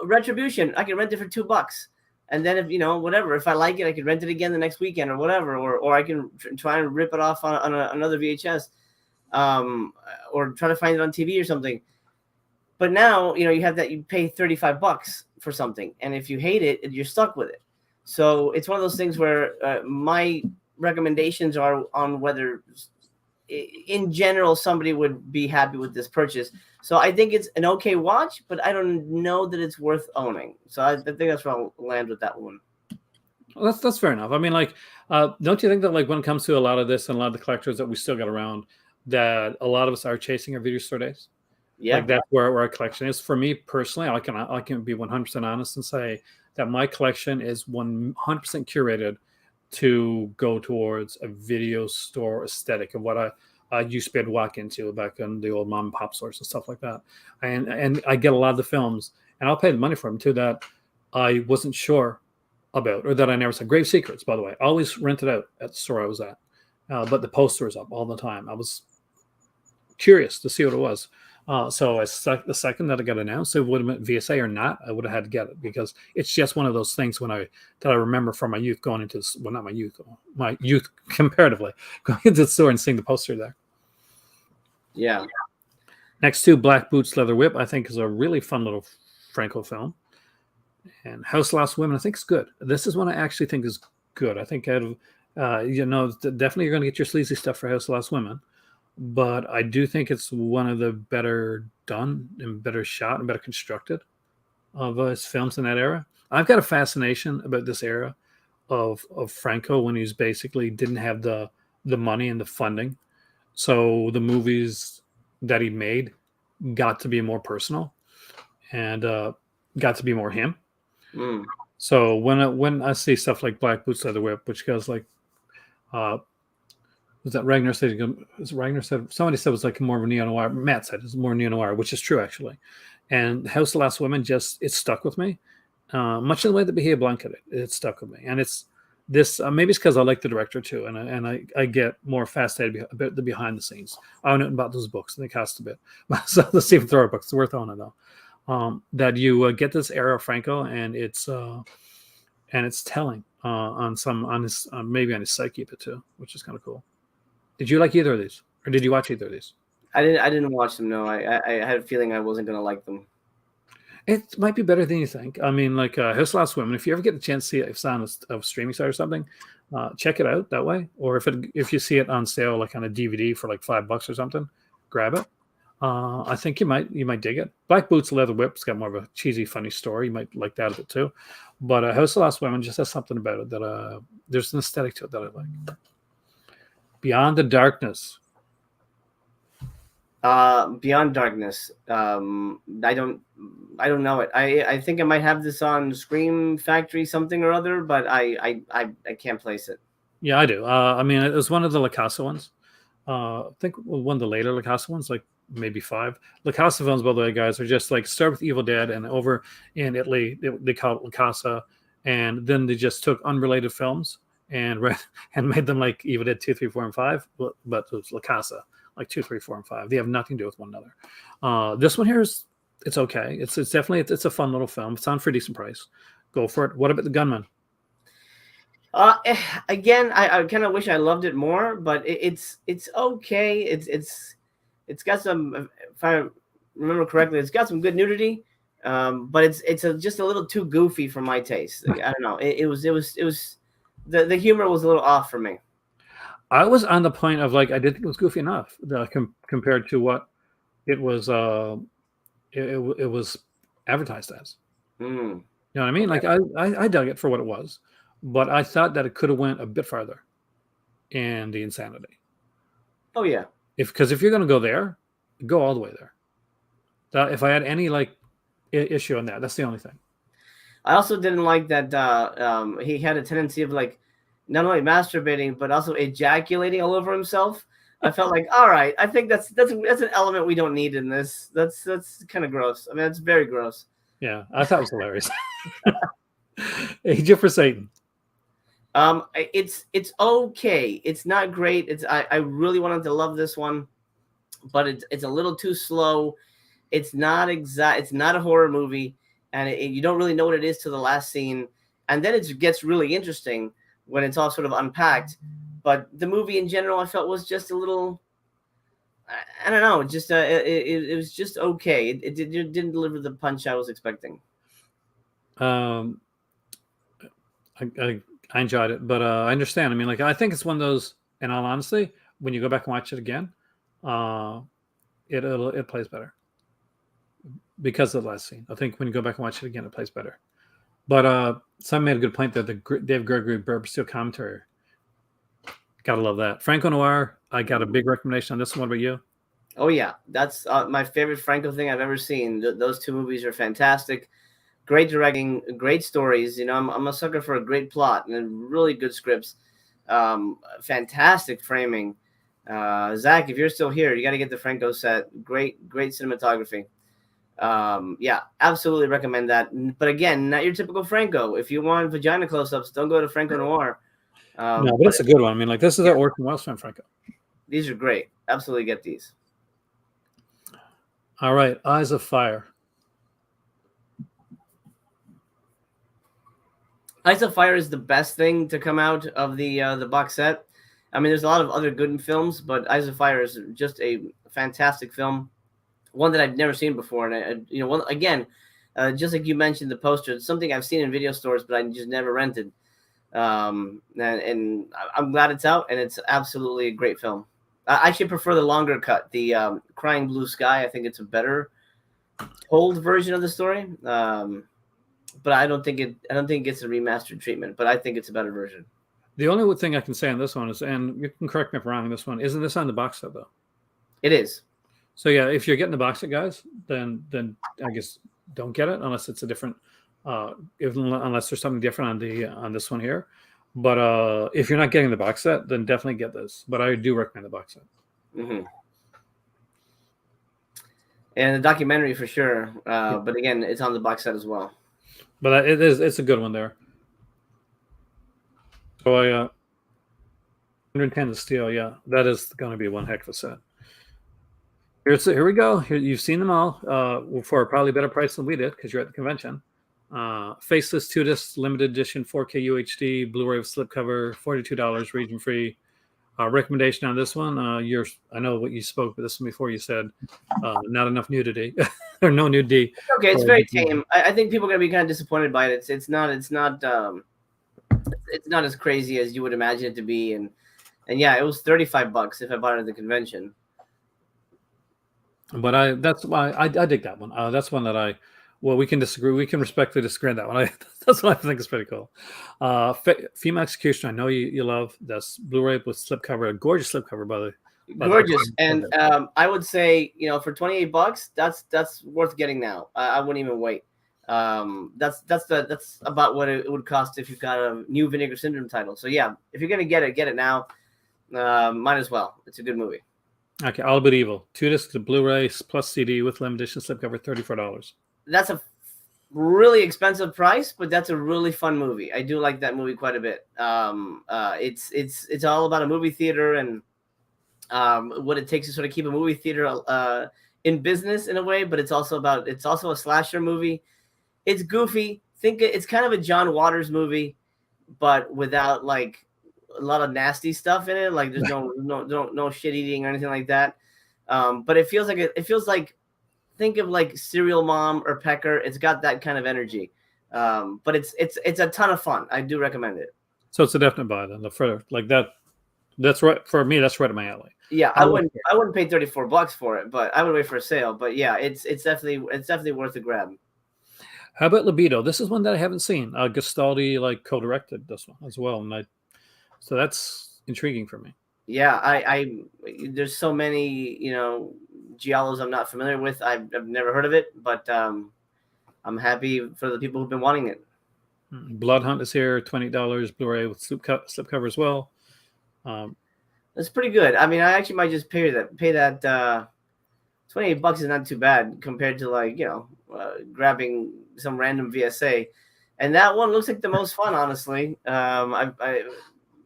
Retribution. I can rent it for $2. And then if whatever, if I like it, I can rent it again the next weekend or whatever, or I can try and rip it off on another VHS, or try to find it on TV or something. But now you have that you pay $35 for something, and if you hate it, you're stuck with it. So it's one of those things where my recommendations are on whether, in general, somebody would be happy with this purchase. So I think it's an okay watch, but I don't know that it's worth owning. So I think that's where I'll land with that one. Well, that's fair enough. I mean, like, don't you think that like when it comes to a lot of this and a lot of the collectors that we still got around, that a lot of us are chasing our video store days? Yeah, like that's where our collection is. For me personally, I can be 100% honest and say that my collection is 100% curated to go towards a video store aesthetic of what I used to be able to walk into back in the old mom and pop stores and stuff like that. And I get a lot of the films, and I'll pay the money for them too, that I wasn't sure about, or that I never saw. Grave Secrets, by the way, always rented out at the store I was at, but the poster was up all the time. I was curious to see what it was. So the second that it got announced, it would have been VSA or not, I would have had to get it, because it's just one of those things that I remember from my youth going into this, well, not my youth comparatively, going into the store and seeing the poster there. Yeah. Next to Black Boots, Leather Whip, I think is a really fun little Franco film. And House of Lost Women, I think is good. This is one I actually think is good. I think out of, definitely you're going to get your sleazy stuff for House of Lost Women. But I do think it's one of the better done and better shot and better constructed of his films in that era. I've got a fascination about this era of Franco, when he's basically didn't have the money and the funding. So the movies that he made got to be more personal and got to be more him. Mm. So when I see stuff like Black Boots, Leather Whip, which goes like, was that Ragnar said? Somebody said it was like more of a neo noir. Matt said it's more neo noir, which is true actually. And House of Last Women it stuck with me, much in the way that Bahia Blanca did. It stuck with me, and it's this. Maybe it's because I like the director too, and I get more fascinated about the behind the scenes. I know about those books, and they cost a bit. So the Stephen Thrower books, it's worth owning though. That you get this era of Franco, and it's telling on his maybe on his psyche a bit too, which is kind of cool. Did you like either of these, or did you watch either of these? I didn't watch them. No, I had a feeling I wasn't gonna like them. It might be better than you think. I mean, like House of Lost Women. If you ever get the chance to see it, if it's on a streaming site or something, check it out that way. Or if you see it on sale, like on a DVD for like $5 or something, grab it. I think you might dig it. Black Boots, Leather Whip's got more of a cheesy, funny story. You might like that a bit too. But House of Lost Women just has something about it that there's an aesthetic to it that I like. Beyond the Darkness. Beyond Darkness. I don't know it. I think I might have this on Scream Factory something or other, but I can't place it. Yeah, I do. I mean, it was one of the La Casa ones. I think one of the later La Casa ones, like maybe 5. La Casa films, by the way, guys, are just like start with Evil Dead, and over in Italy they call it La Casa, and then they just took unrelated films and made them like Evil Dead 2, 3, 4, and 5, but it was La Casa, like 2, 3, 4, and 5. They have nothing to do with one another. This one here it's okay. It's definitely it's a fun little film. It's on for a decent price. Go for it. What about The Gunman? Again, I kind of wish I loved it more, but it's okay. It's got some, if I remember correctly, it's got some good nudity, but it's just a little too goofy for my taste. Like, I don't know. It was the humor was a little off for me. I was on the point of like I didn't think it was goofy enough compared to what it was. It was advertised as. Mm. You know what I mean? Like I dug it for what it was, but I thought that it could have went a bit farther in the insanity. Oh yeah. Because if you're going to go there, go all the way there. If I had any like issue on that's the only thing. I also didn't like that he had a tendency of like not only masturbating but also ejaculating all over himself. I felt like, all right, I think that's an element we don't need in this. That's kind of gross. I mean, it's very gross. Yeah, I thought it was hilarious. Egypt for Satan. It's okay. It's not great. I really wanted to love this one, but it's a little too slow. It's not It's not a horror movie, and you don't really know what it is to the last scene, and then it gets really interesting when it's all sort of unpacked. But the movie in general, I felt was just a little. I don't know. Just it was just okay. It didn't deliver the punch I was expecting. I enjoyed it, but I understand. I mean, like I think it's one of those. In all honesty, when you go back and watch it again, it plays better because of the last scene. I think when you go back and watch it again, it plays better. But some made a good point there. The Dave Gregory Burb Steel commentary. Gotta love that. Franco Noir. I got a big recommendation on this one. What about you? Oh yeah, that's my favorite Franco thing I've ever seen. Those two movies are fantastic. great directing, great stories. You know, I'm a sucker for a great plot and really good scripts. Fantastic framing. Zach, if you're still here, you got to get the Franco set. Great cinematography. Yeah, absolutely recommend that. But again, not your typical Franco. If you want vagina close-ups, don't go to Franco Noir. No, but it's a good one. I mean, like, this is an Orson Welles film, Franco. These are great. Absolutely get these. All right, Eyes of Fire. Eyes of Fire is the best thing to come out of the box set. I mean, there's a lot of other good films, but Eyes of Fire is just a fantastic film, one that I've never seen before. And you know, again, just like you mentioned, the poster, it's something I've seen in video stores, but I just never rented. And I'm glad it's out, and it's absolutely a great film. I actually prefer the longer cut, the Crying Blue Sky. I think it's a better told version of the story. But I don't think it gets a remastered treatment. But I think it's a better version. The only thing I can say on this one is, and you can correct me if I'm wrong on this one, isn't this on the box set though? It is. So yeah, if you're getting the box set, guys, then I guess don't get it unless it's a different, unless there's something different on this one here. But if you're not getting the box set, then definitely get this. But I do recommend the box set. Mm-hmm. And the documentary for sure. But again, it's on the box set as well. But it's a good one there. So 110 to Steel, yeah, that is going to be one heck of a set. Here we go. Here, you've seen them all for a probably better price than we did because you're at the convention. Faceless 2-disc limited edition 4K UHD Blu-ray with slipcover, $42, region free. Recommendation on this one. I know what you spoke about this one before. You said not enough nudity or no nudity. Okay, it's very tame. I think people are gonna be kind of disappointed by it. It's not as crazy as you would imagine it to be. And yeah, it was $35 if I bought it at the convention. But that's why I dig that one. That's one that we can disagree. We can respectfully disagree on that one. That's what I think is pretty cool. Female Execution, I know you love. That's Blu-ray with slipcover, a gorgeous slipcover by the gorgeous. And I would say, you know, for $28, that's worth getting now. I wouldn't even wait. That's about what it would cost if you've got a new Vinegar Syndrome title. So yeah, if you're gonna get it now. Might as well. It's a good movie. Okay, All But Evil, 2-disc, Blu-ray plus CD with limited edition slipcover, $34. That's a really expensive price, but that's a really fun movie. I do like that movie quite a bit. It's all about a movie theater and what it takes to sort of keep a movie theater in business in a way, but it's also a slasher movie. It's goofy. Think it's kind of a John Waters movie, but without like a lot of nasty stuff in it. Like there's no shit eating or anything like that. But it feels like think of like Serial Mom or Pecker. It's got that kind of energy. But it's a ton of fun. I do recommend it. So it's a definite buy then. Like that. That's right for me. That's right in my alley. Yeah, I wouldn't pay $34 for it, but I would wait for a sale. But yeah, it's definitely worth a grab. How about Libido? This is one that I haven't seen. Gastaldi like co-directed this one as well, and so that's intriguing for me. Yeah, there's so many giallos I'm not familiar with. I've never heard of it, but I'm happy for the people who've been wanting it. Blood Hunt is here, $20 Blu-ray with slipcover as well. That's pretty good. I mean, I actually might just pay that. $28 is not too bad compared to grabbing some random VSA, and that one looks like the most fun, honestly.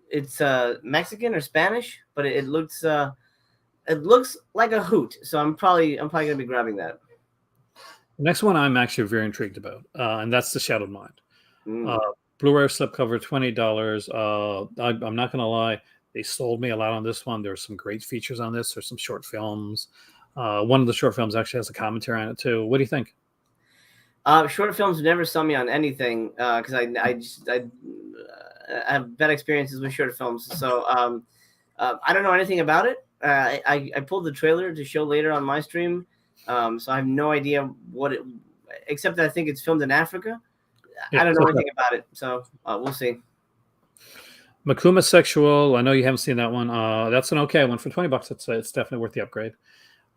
It's Mexican or Spanish, but it looks like a hoot. So I'm probably gonna be grabbing that. The next one I'm actually very intrigued about, and that's The Shadowed Mind. Blu-ray slipcover, $20. I'm not gonna lie, they sold me a lot on this one. There's some great features on this. There's some short films. One of the short films actually has a commentary on it too. What do you think? Short films never sell me on anything because I have bad experiences with short films. So I don't know anything about it. I pulled the trailer to show later on my stream, so I have no idea except that I think it's filmed in Africa. Yeah, I don't know anything about it, so we'll see. Makuma Sexual, I know you haven't seen that one. That's an okay one for $20. It's definitely worth the upgrade.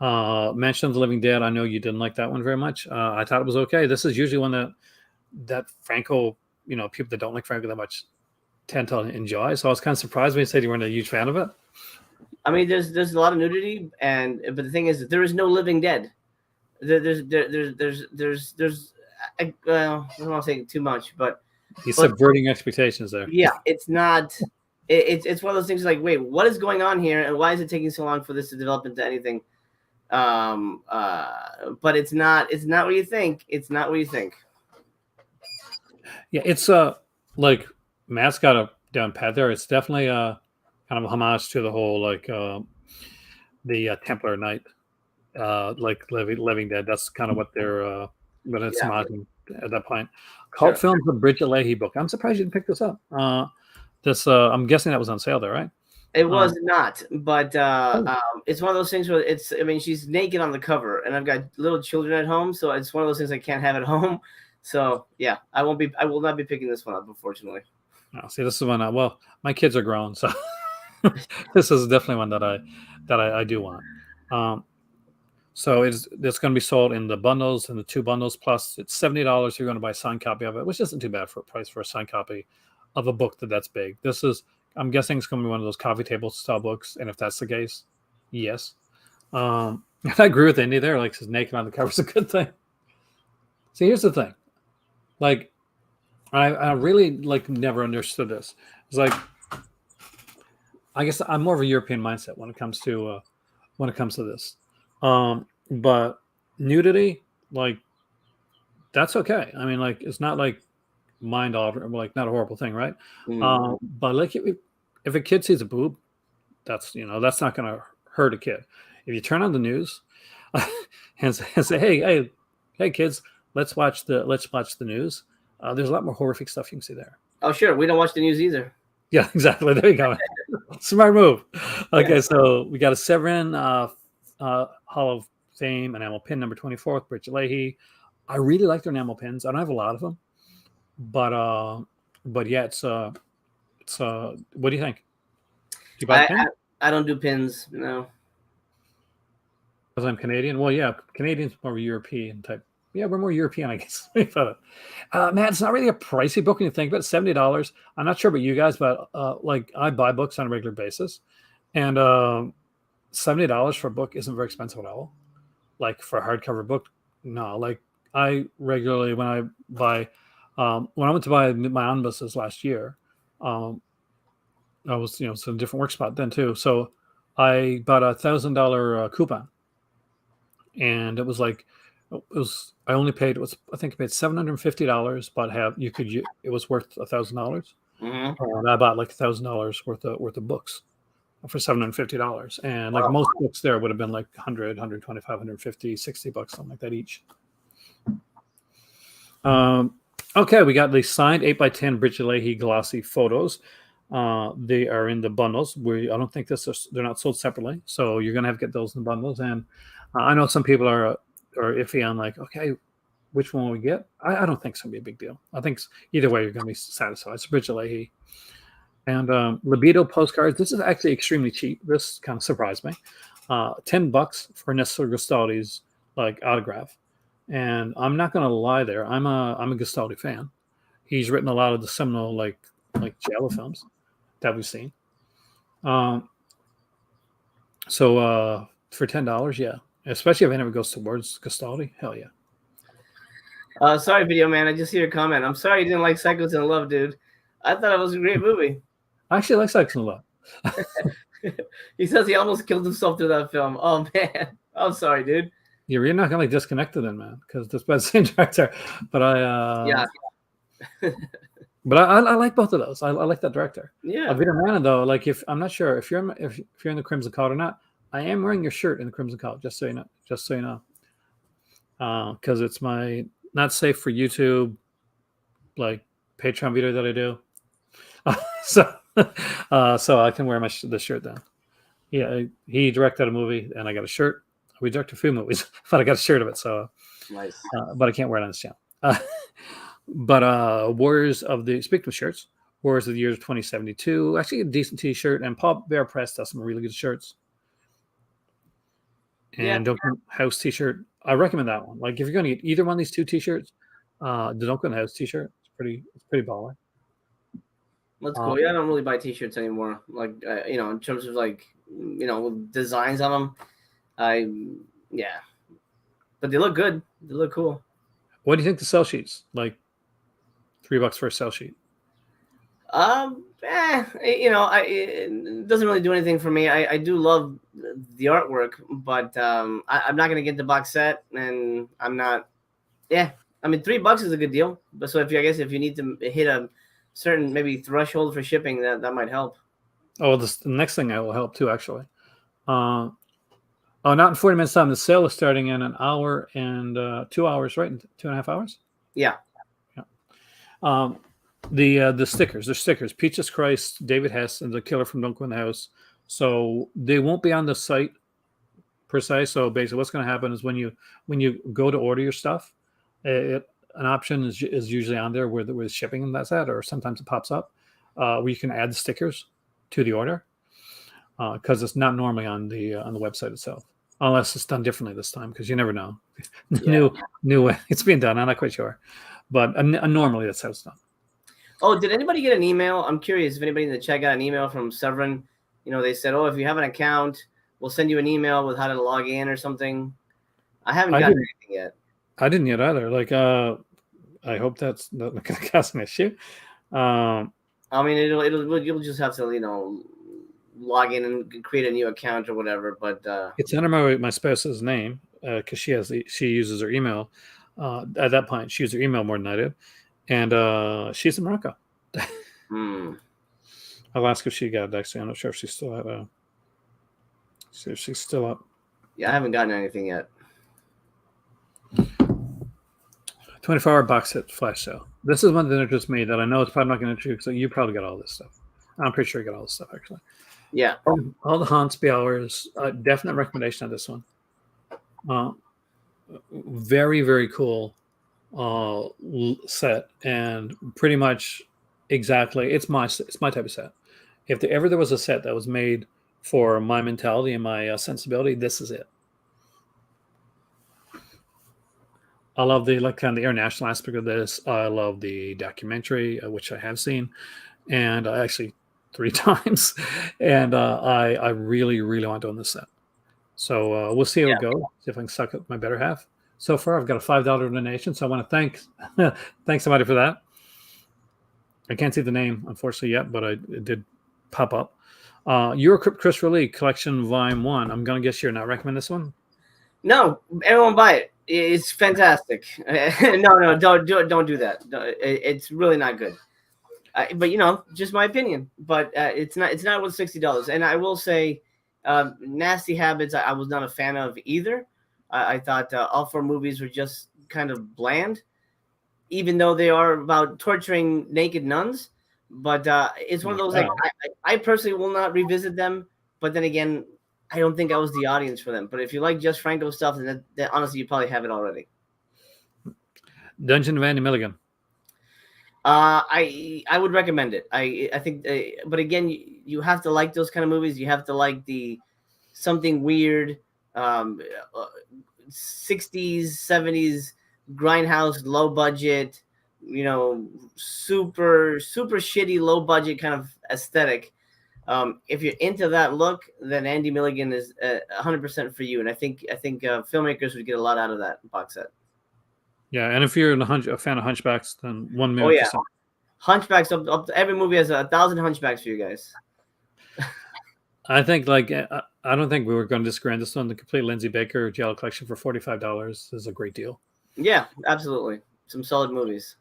Mansion of the Living Dead, I know you didn't like that one very much. I thought it was okay. This is usually one that that Franco, people that don't like Franco that much tend to enjoy. So I was kind of surprised when you said you weren't a huge fan of it. I mean, there's a lot of nudity, but the thing is, there is no living dead. There's I don't want to say too much, but He's subverting expectations there. Yeah, it's not. It's one of those things like, wait, what is going on here, and why is it taking so long for this to develop into anything? But it's not. It's not what you think. It's not what you think. Yeah, it's like Matt's got a down pat there. It's definitely a kind of a homage to the whole like the Templar Knight, like Living Dead. That's kind of what they're when it's homaging at that point. Cult Films, the Bridget Leahy book. I'm surprised you didn't pick this up. I'm guessing that was on sale there, right? It was not, but it's one of those things where it's. I mean, she's naked on the cover, and I've got little children at home, so it's one of those things I can't have at home. So yeah, I will not be picking this one up, unfortunately. Oh, see, this is one. Well, my kids are grown, so this is definitely one that I do want. So it's going to be sold in the bundles and the 2 bundles plus. It's $70 if you're going to buy a signed copy of it, which isn't too bad for a price for a signed copy of a book that's big. This is, I'm guessing, it's going to be one of those coffee table style books, and if that's the case, yes. I agree with Indy there. Like, says naked on the cover is a good thing. See, here's the thing. Like, I really never understood this. It's like, I guess I'm more of a European mindset when it comes to this. But nudity, like, that's okay. I mean, like, it's not like mind altering, like not a horrible thing, right? But like, if a kid sees a boob, that's that's not going to hurt a kid. If you turn on the news and say, hey kids, let's watch the news. There's a lot more horrific stuff you can see there. Oh sure, we don't watch the news either. Yeah, exactly. There you go. Smart move. Okay, so we got a Severin Hall of Fame enamel pin number 24 with Bridget Leahy. I really like their enamel pins. I don't have a lot of them, but yeah, it's what do you think? Do you buy a pin? I don't do pins, no. Because I'm Canadian. Well, yeah, Canadians more European type. Yeah, we're more European, I guess. Matt, it's not really a pricey book when you think about it. $70. I'm not sure about you guys, but like, I buy books on a regular basis, and $70 for a book isn't very expensive at all. Like, for a hardcover book, no. Like, I regularly, when I buy, when I went to buy my omnibuses last year, I was, it's a different work spot then too. So I bought a $1,000 coupon, and it was like, I only paid, I think I paid $750, but it was worth $1,000. And I bought like $1,000 worth of books for $750. And like, most books there would have been like 100, 125, 150, 60 bucks, something like that each. Okay, we got the signed 8x10 Bridget Leahy glossy photos. They are in the bundles. I don't think they're not sold separately, so you're gonna have to get those in the bundles. And I know some people are iffy on, like, okay, which one will we get? I don't think it's gonna be a big deal. I think either way you're gonna be satisfied. It's Bridget Leahy. And libido postcards. This is actually extremely cheap. This kind of surprised me. $10 for Nestor Gastaldi's like autograph. And I'm not gonna lie there. I'm a Gastaldi fan. He's written a lot of the seminal like giallo films that we've seen. So for $10, yeah. Especially if anyone goes towards Gastaldi, hell yeah. Sorry, Video Man. I just see your comment. I'm sorry you didn't like Cycles in Love, dude. I thought it was a great movie. I actually like Cycles in Love. He says he almost killed himself through that film. Oh man, I'm sorry, dude. You're not gonna disconnected then, man, because it's by the same director. But yeah. But I like both of those. I like that director. Yeah. Vita Manna, though, like, if I'm not sure if you're in the Crimson Cult or not, I am wearing your shirt in the Crimson Cult, just so you know. Because it's my not safe for YouTube, like, Patreon video that I do. So I can wear the shirt then. Yeah, he directed a movie, and I got a shirt. We directed a few movies, but I got a shirt of it. So nice. But I can't wear it on this channel. But speaking of shirts, Warriors of the Years of 2072, actually a decent t-shirt, and Paul Bear Press does some really good shirts. And Don't House t-shirt, I recommend that one. Like, if you're going to get either one of these 2 t-shirts, The Duncan House T-shirt. It's pretty baller. That's cool. Yeah, I don't really buy T-shirts anymore. Like in terms of like designs on them, yeah, but they look good. They look cool. What do you think the sell sheets like? $3 for a sell sheet. It doesn't really do anything for me. I do love the artwork, but I'm not gonna get the box set, and I'm not. Yeah, I mean, $3 is a good deal. But so if you need to hit a certain maybe threshold for shipping, that might help. Oh, the next thing that will help too, actually. Not in 40 minutes time. The sale is starting in an hour and 2 hours, right? In 2.5 hours. Yeah. The stickers. They're stickers. Peaches Christ, David Hess, and the Killer from Don't Go in the House. So they won't be on the site per se. So basically, what's going to happen is when you go to order your stuff, an option is usually on there where the shipping and that's at, or sometimes it pops up where you can add the stickers to the order because it's not normally on the website itself, unless it's done differently this time, because you never know. New way it's being done. I'm not quite sure, but normally that's how it's done. Oh, did anybody get an email? I'm curious if anybody in the chat got an email from Severin. They said, "Oh, if you have an account, we'll send you an email with how to log in or something." I haven't gotten anything yet. I didn't yet either. Like, I hope that's not going to cause an issue. I mean, you'll just have to log in and create a new account or whatever. But it's under my spouse's name because she uses her email. At that point, she used her email more than I did, and she's in Morocco. I'll ask if she got it. Actually, I'm not sure if she's still at. See if she's still up. Yeah, I haven't gotten anything yet. 24-hour box set flash sale. This is one that interests me that I know it's probably not going to interest you because you probably got all this stuff. I'm pretty sure you got all this stuff, actually. Yeah. All the Hansby hours. Definite recommendation on this one. Very, very cool set, and pretty much exactly it's my type of set. If there was a set that was made for my mentality and my sensibility, this is it. I love the kind of the international aspect of this. I love the documentary, which I have seen, and actually 3 times, and I really, really want to own this set. So we'll see how it goes. See if I can suck up my better half. So far, I've got a $5 donation, so I want to thank somebody for that. I can't see the name, unfortunately, yet, but it did pop up. Eurocrypt Christopher Lee Collection Volume 1. I'm going to guess you're not recommend this one? No, everyone buy it. It's fantastic. No, don't do that. It's really not good. But just my opinion. But it's not worth $60. And I will say, Nasty Habits, I was not a fan of either. I thought all 4 movies were just kind of bland, even though they are about torturing naked nuns. But it's one of those I personally will not revisit them. But then again, I don't think I was the audience for them. But if you like Jess Franco stuff, then honestly, you probably have it already. Dungeon of Andy Milligan. I would recommend it. I think, but again, you have to like those kind of movies. You have to like the something weird, 60s, 70s grindhouse, low budget, super shitty, low budget kind of aesthetic. If you're into that look, then Andy Milligan is 100% for you. And I think filmmakers would get a lot out of that box set. Yeah, and if you're a fan of Hunchbacks, then 1 million. Oh yeah, Hunchbacks up to every movie has 1,000 Hunchbacks for you guys. I think I don't think we were going to disagree on this one. The complete Lindsay Baker Giallo collection for $45 is a great deal. Yeah, absolutely. Some solid movies.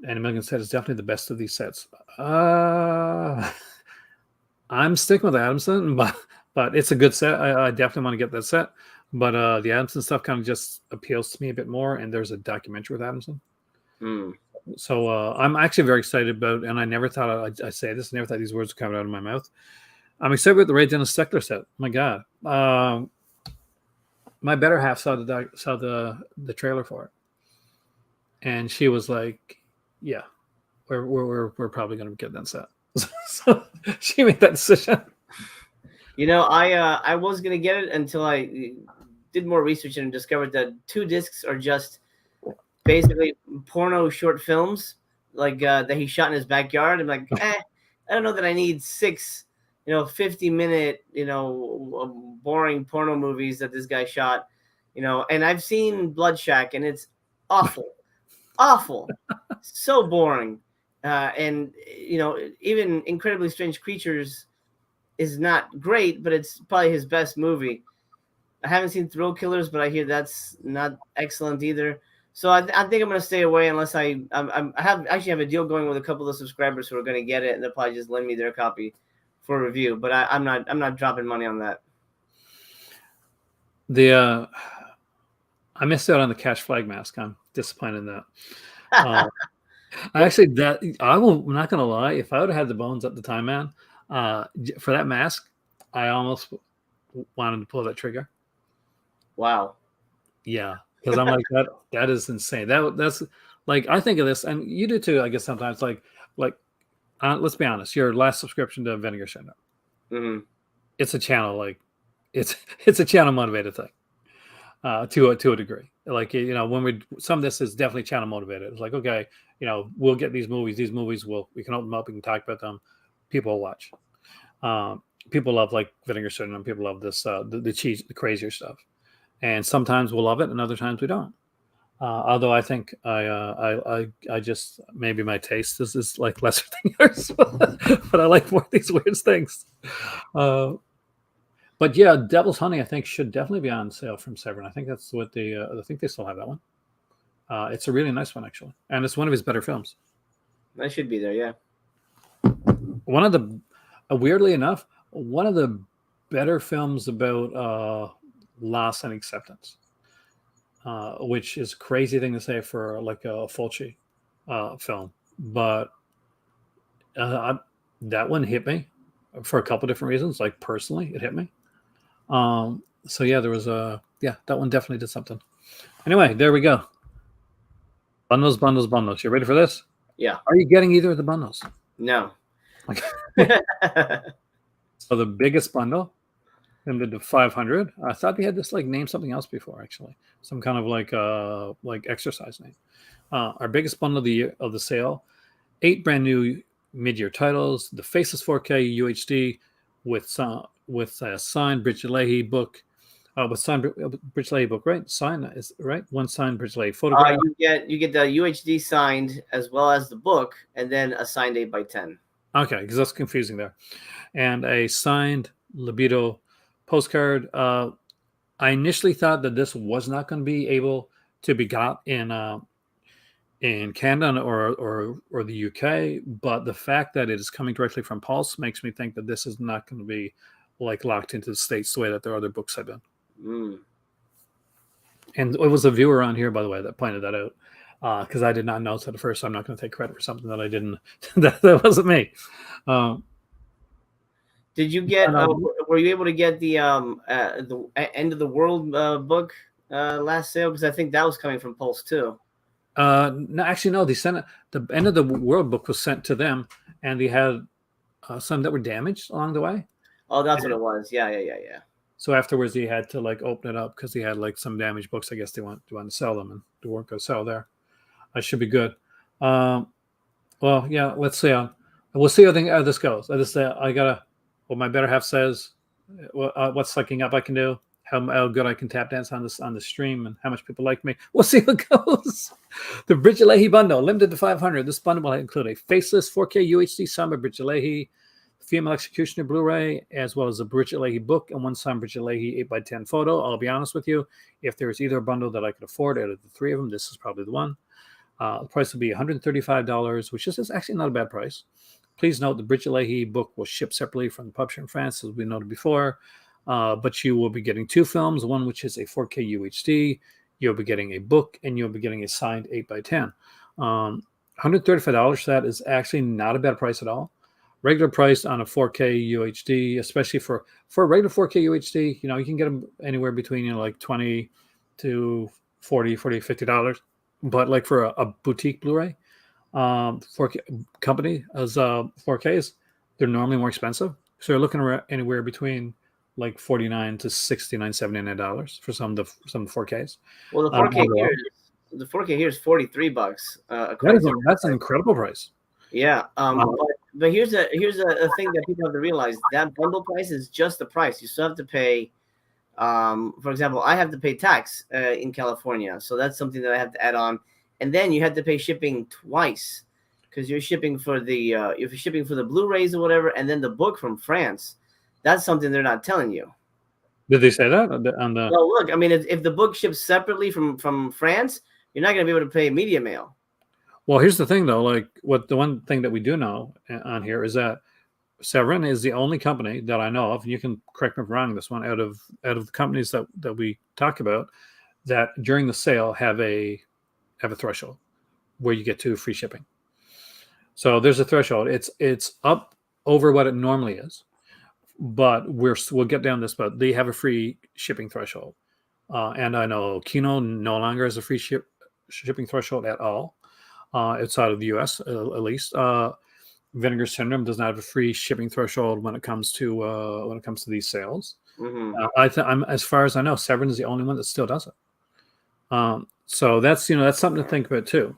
And Milligan said it's definitely the best of these sets. I'm sticking with Adamson, but it's a good set. I definitely want to get that set. But the Adamson stuff kind of just appeals to me a bit more. And there's a documentary with Adamson. So I'm actually very excited about, and I never thought I'd say this. I never thought these words were coming out of my mouth. I'm excited about the Ray Dennis Steckler set. My God, my better half saw the trailer for it, and she was like, "Yeah, we're probably going to get that set." So she made that decision. I was going to get it until I did more research and discovered that 2 discs are just basically porno short films like that he shot in his backyard. I'm like, I don't know that I need 6, 50-minute, boring porno movies that this guy shot, And I've seen Blood Shack, and it's awful, awful, so boring. And even Incredibly Strange Creatures is not great, but it's probably his best movie. I haven't seen Thrill Killers, but I hear that's not excellent either. So I think I'm going to stay away unless I actually have a deal going with a couple of subscribers who are going to get it, and they'll probably just lend me their copy for review. But I'm not dropping money on that. I missed out on the Cash Flag mask. I'm disappointed in that. I'm not gonna lie. If I would have had the bones at the time, man, for that mask, I almost wanted to pull that trigger. Wow. Yeah, because I'm like that is insane. That's like, I think of this, and you do too, I guess sometimes. Like let's be honest. Your last subscription to Vinegar Syndrome, it's a channel, like it's a channel motivated thing. To a degree, like, when some of this is definitely channel motivated. It's like, okay, we'll get these movies. We can open them up. We can talk about them. People will watch. People love like Vinegar Syndrome. People love this the cheese, the crazier stuff. And sometimes we'll love it, and other times we don't. Although I think I just, maybe my taste is like lesser than yours, but I like more of these weird things. But yeah, Devil's Honey, I think, should definitely be on sale from Severin. I think that's what I think they still have that one. It's a really nice one, actually. And it's one of his better films. That should be there, yeah. Weirdly enough, one of the better films about loss and acceptance, which is a crazy thing to say for like a Fulci film. But that one hit me for a couple different reasons. Like, personally, it hit me. So yeah, there was that one definitely did something. Anyway, there we go. Bundles. You ready for this? Yeah. Are you getting either of the bundles? No. So the biggest bundle, limited to 500. I thought they had this like name something else before, actually. Some kind of like exercise name. Our biggest bundle of the sale, 8 brand new mid-year titles, the Faceless 4K UHD with a signed Bridget Leahy book, with signed Bridget Leahy book, right? Sign is right. One signed Bridget Leahy photograph. You get the UHD signed as well as the book, and then a signed 8x10. Okay, because that's confusing there. And a signed Libido postcard. I initially thought that this was not going to be able to be got in Canada or the UK, but the fact that it is coming directly from Pulse makes me think that this is not going to be like locked into the States the way that their other books have been. And it was a viewer on here, by the way, that pointed that out, because I did not know it at first. So I'm not going to take credit for something that I didn't. that wasn't me. Did you get? Were you able to get the End of the World book last sale? Because I think that was coming from Pulse too. No, actually, no. They sent it. The End of the World book was sent to them, and they had some that were damaged along the way. Oh, that's what it was. Yeah. So afterwards, he had to like open it up because he had like some damaged books. I guess they want to sell them, and they weren't going to sell there. I should be good. Well, yeah. Let's see. We'll see how this goes. I gotta. What my better half says. What sucking up I can do. How good I can tap dance on the stream, and how much people like me. We'll see how it goes. The Bridget Leahy bundle, limited to 500. This bundle will include a Faceless 4K UHD signed by Bridget Leahy, Female Executioner Blu-ray, as well as a Bridget Leahy book and one signed Bridget Leahy 8x10 photo. I'll be honest with you, if there's either a bundle that I could afford out of the 3 of them, this is probably the one. The price will be $135, which is actually not a bad price. Please note the Bridget Leahy book will ship separately from the publisher in France, as we noted before. But you will be getting 2 films, one which is a 4K UHD. You'll be getting a book, and you'll be getting a signed 8x10. $135 for that is actually not a bad price at all. Regular price on a 4K UHD, especially for a regular 4K UHD, you can get them anywhere between like $20 to $40, $50. But like for a boutique Blu-ray 4K company as 4Ks, they're normally more expensive. So you're looking around anywhere between like $49 to $69, $79 for some of the 4Ks. Well, the 4K here The 4K here is $43. That's an incredible price. Yeah. But here's a thing that people have to realize: that bundle price is just the price. You still have to pay. For example, I have to pay tax in California, so that's something that I have to add on, and then you have to pay shipping twice because you're shipping for the if you're shipping for the Blu-rays or whatever, and then the book from France. That's something they're not telling you. Did they say that on the? Well, look, I mean, if the book ships separately from France, you're not going to be able to pay media mail. Well, here's the thing, though. Like, the one thing that we do know on here is that Severin is the only company that I know of, and you can correct me if I'm wrong. This one out of the companies that we talk about, that during the sale have a threshold where you get to free shipping. So there's a threshold. It's up over what it normally is, but we'll get down this. But they have a free shipping threshold, and I know Kino no longer has a free shipping threshold at all. Outside of the U.S., at least, Vinegar Syndrome does not have a free shipping threshold when it comes to these sales. Mm-hmm. I'm as far as I know, Severin is the only one that still does it. So that's something to think about too,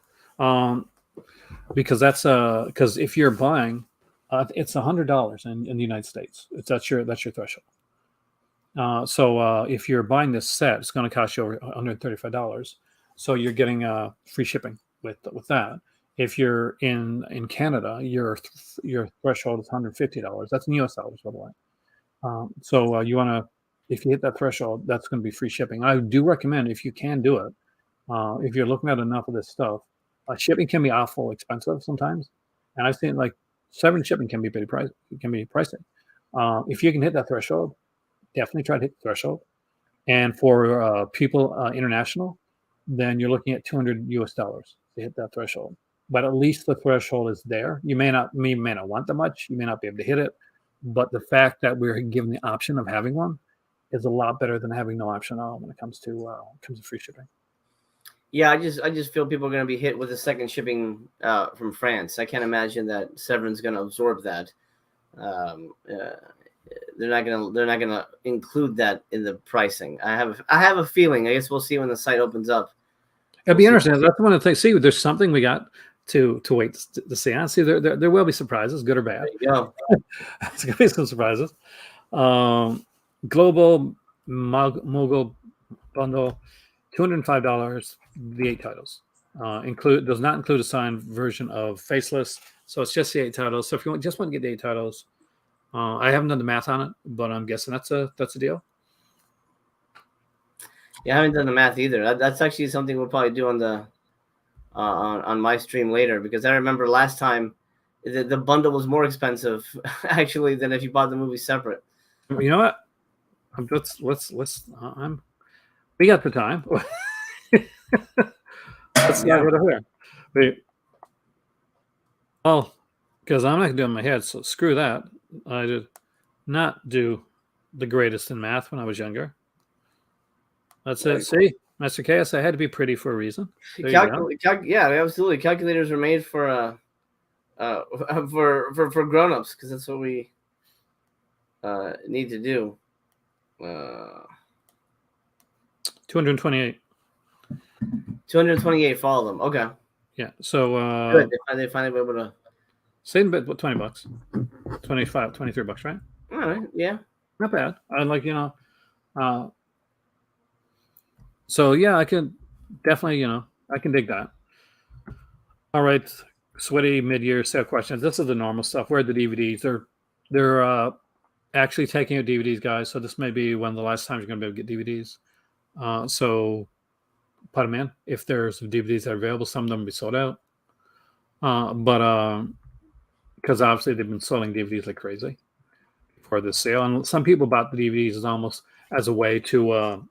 because because if you're buying, it's $100 in the United States. That's your threshold. So if you're buying this set, it's going to cost you over $135. So you're getting free shipping with that. If you're in Canada, your threshold is $150. That's in US dollars, by the way. So you want to, if you hit that threshold, that's going to be free shipping. I do recommend, if you can do it, if you're looking at enough of this stuff, shipping can be awful expensive sometimes, and I've seen like Severin shipping can be pretty pricey. It can be pricey. If you can hit that threshold, definitely try to hit the threshold. And for people international, then you're looking at $200 US to hit that threshold. But at least the threshold is there. You may not want that much. You may not be able to hit it. But the fact that we're given the option of having one is a lot better than having no option at all when it comes to free shipping. Yeah, I just feel people are going to be hit with a second shipping from France. I can't imagine that Severin's going to absorb that. They're not gonna include that in the pricing. I have a feeling. I guess we'll see when the site opens up. It'd be interesting. That's one of the things. See, there's something we got to wait to see. I see there will be surprises, good or bad. There you go. It's gonna be some surprises. Global Mogul bundle, $205. The 8 titles does not include a signed version of Faceless, so it's just the 8 titles. So if you just want to get the 8 titles, I haven't done the math on it, but I'm guessing that's a deal. Yeah, I haven't done the math either. That's actually something we'll probably do on the on my stream later, because I remember last time the bundle was more expensive actually than if you bought the movie separate. You know what? We got the time. Let's not go to here. Oh, because I'm not gonna do it in my head, so screw that. I did not do the greatest in math when I was younger. That's it. See, Master Chaos, I had to be pretty for a reason. Yeah, absolutely. Calculators are made for grown-ups, because that's what we need to do. 228. 228 for all of them. Okay. Yeah. So good. They finally were able to same bit, $20. 25, $23, right? All right. Yeah. Not bad. I like, so yeah, I can definitely, I can dig that. All right. Sweaty mid-year sale questions. This is the normal stuff. Where are the DVDs? They're actually taking out DVDs, guys. So this may be one of the last times you're going to be able to get DVDs. So put them in. If there's DVDs that are available, some of them will be sold out. But because obviously they've been selling DVDs like crazy for this sale, and some people bought the DVDs as almost as a way to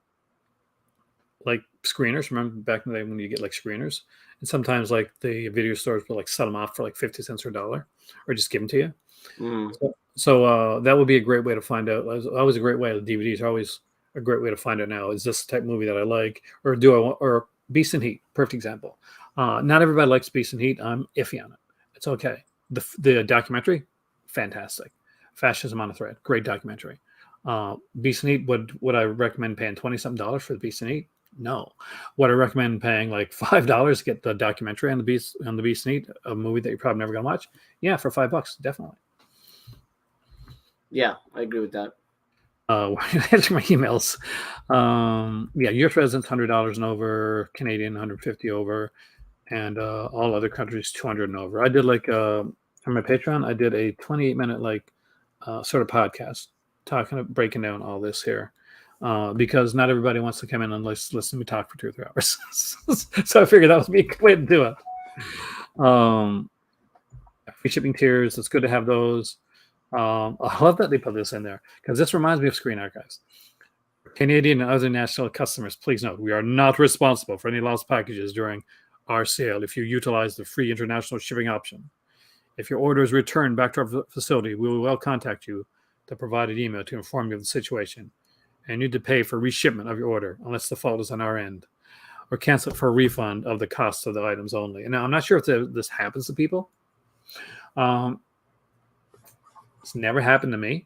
like screeners. Remember back in the day when you get like screeners, and sometimes like the video stores will like sell them off for like 50 cents or $1, or just give them to you. Mm. So that would be a great way to find out. Always a great way. The DVDs are always a great way to find out now. Is this the type of movie that I like, or do I want? Or Beast and Heat, perfect example. Not everybody likes Beast and Heat. I'm iffy on it. It's okay. The documentary, fantastic. Fascism on a Thread, great documentary. Beast and Heat, would I recommend paying $20-something for the Beast and Heat? No. Would I recommend paying like $5 to get the documentary on the Beast and Eat, a movie that you're probably never gonna watch? Yeah, for $5, definitely. Yeah, I agree with that. Answer my emails. Yeah, U.S. residents $100 and over, Canadian 150 over, and all other countries 200 and over. I did like on my Patreon, I did a 28-minute like sort of podcast breaking down all this here. Because not everybody wants to come in and listen to me talk for 2 or 3 hours. So I figured that was me way to do it. Free shipping tiers, it's good to have those. I love that they put this in there because this reminds me of Screen Archives. Canadian and other national customers, please note, we are not responsible for any lost packages during our sale if you utilize the free international shipping option. If your order is returned back to our facility, we will contact you to provide an email to inform you of the situation. And you need to pay for reshipment of your order unless the fault is on our end, or cancel it for a refund of the cost of the items only. And now I'm not sure if this happens to people. It's never happened to me,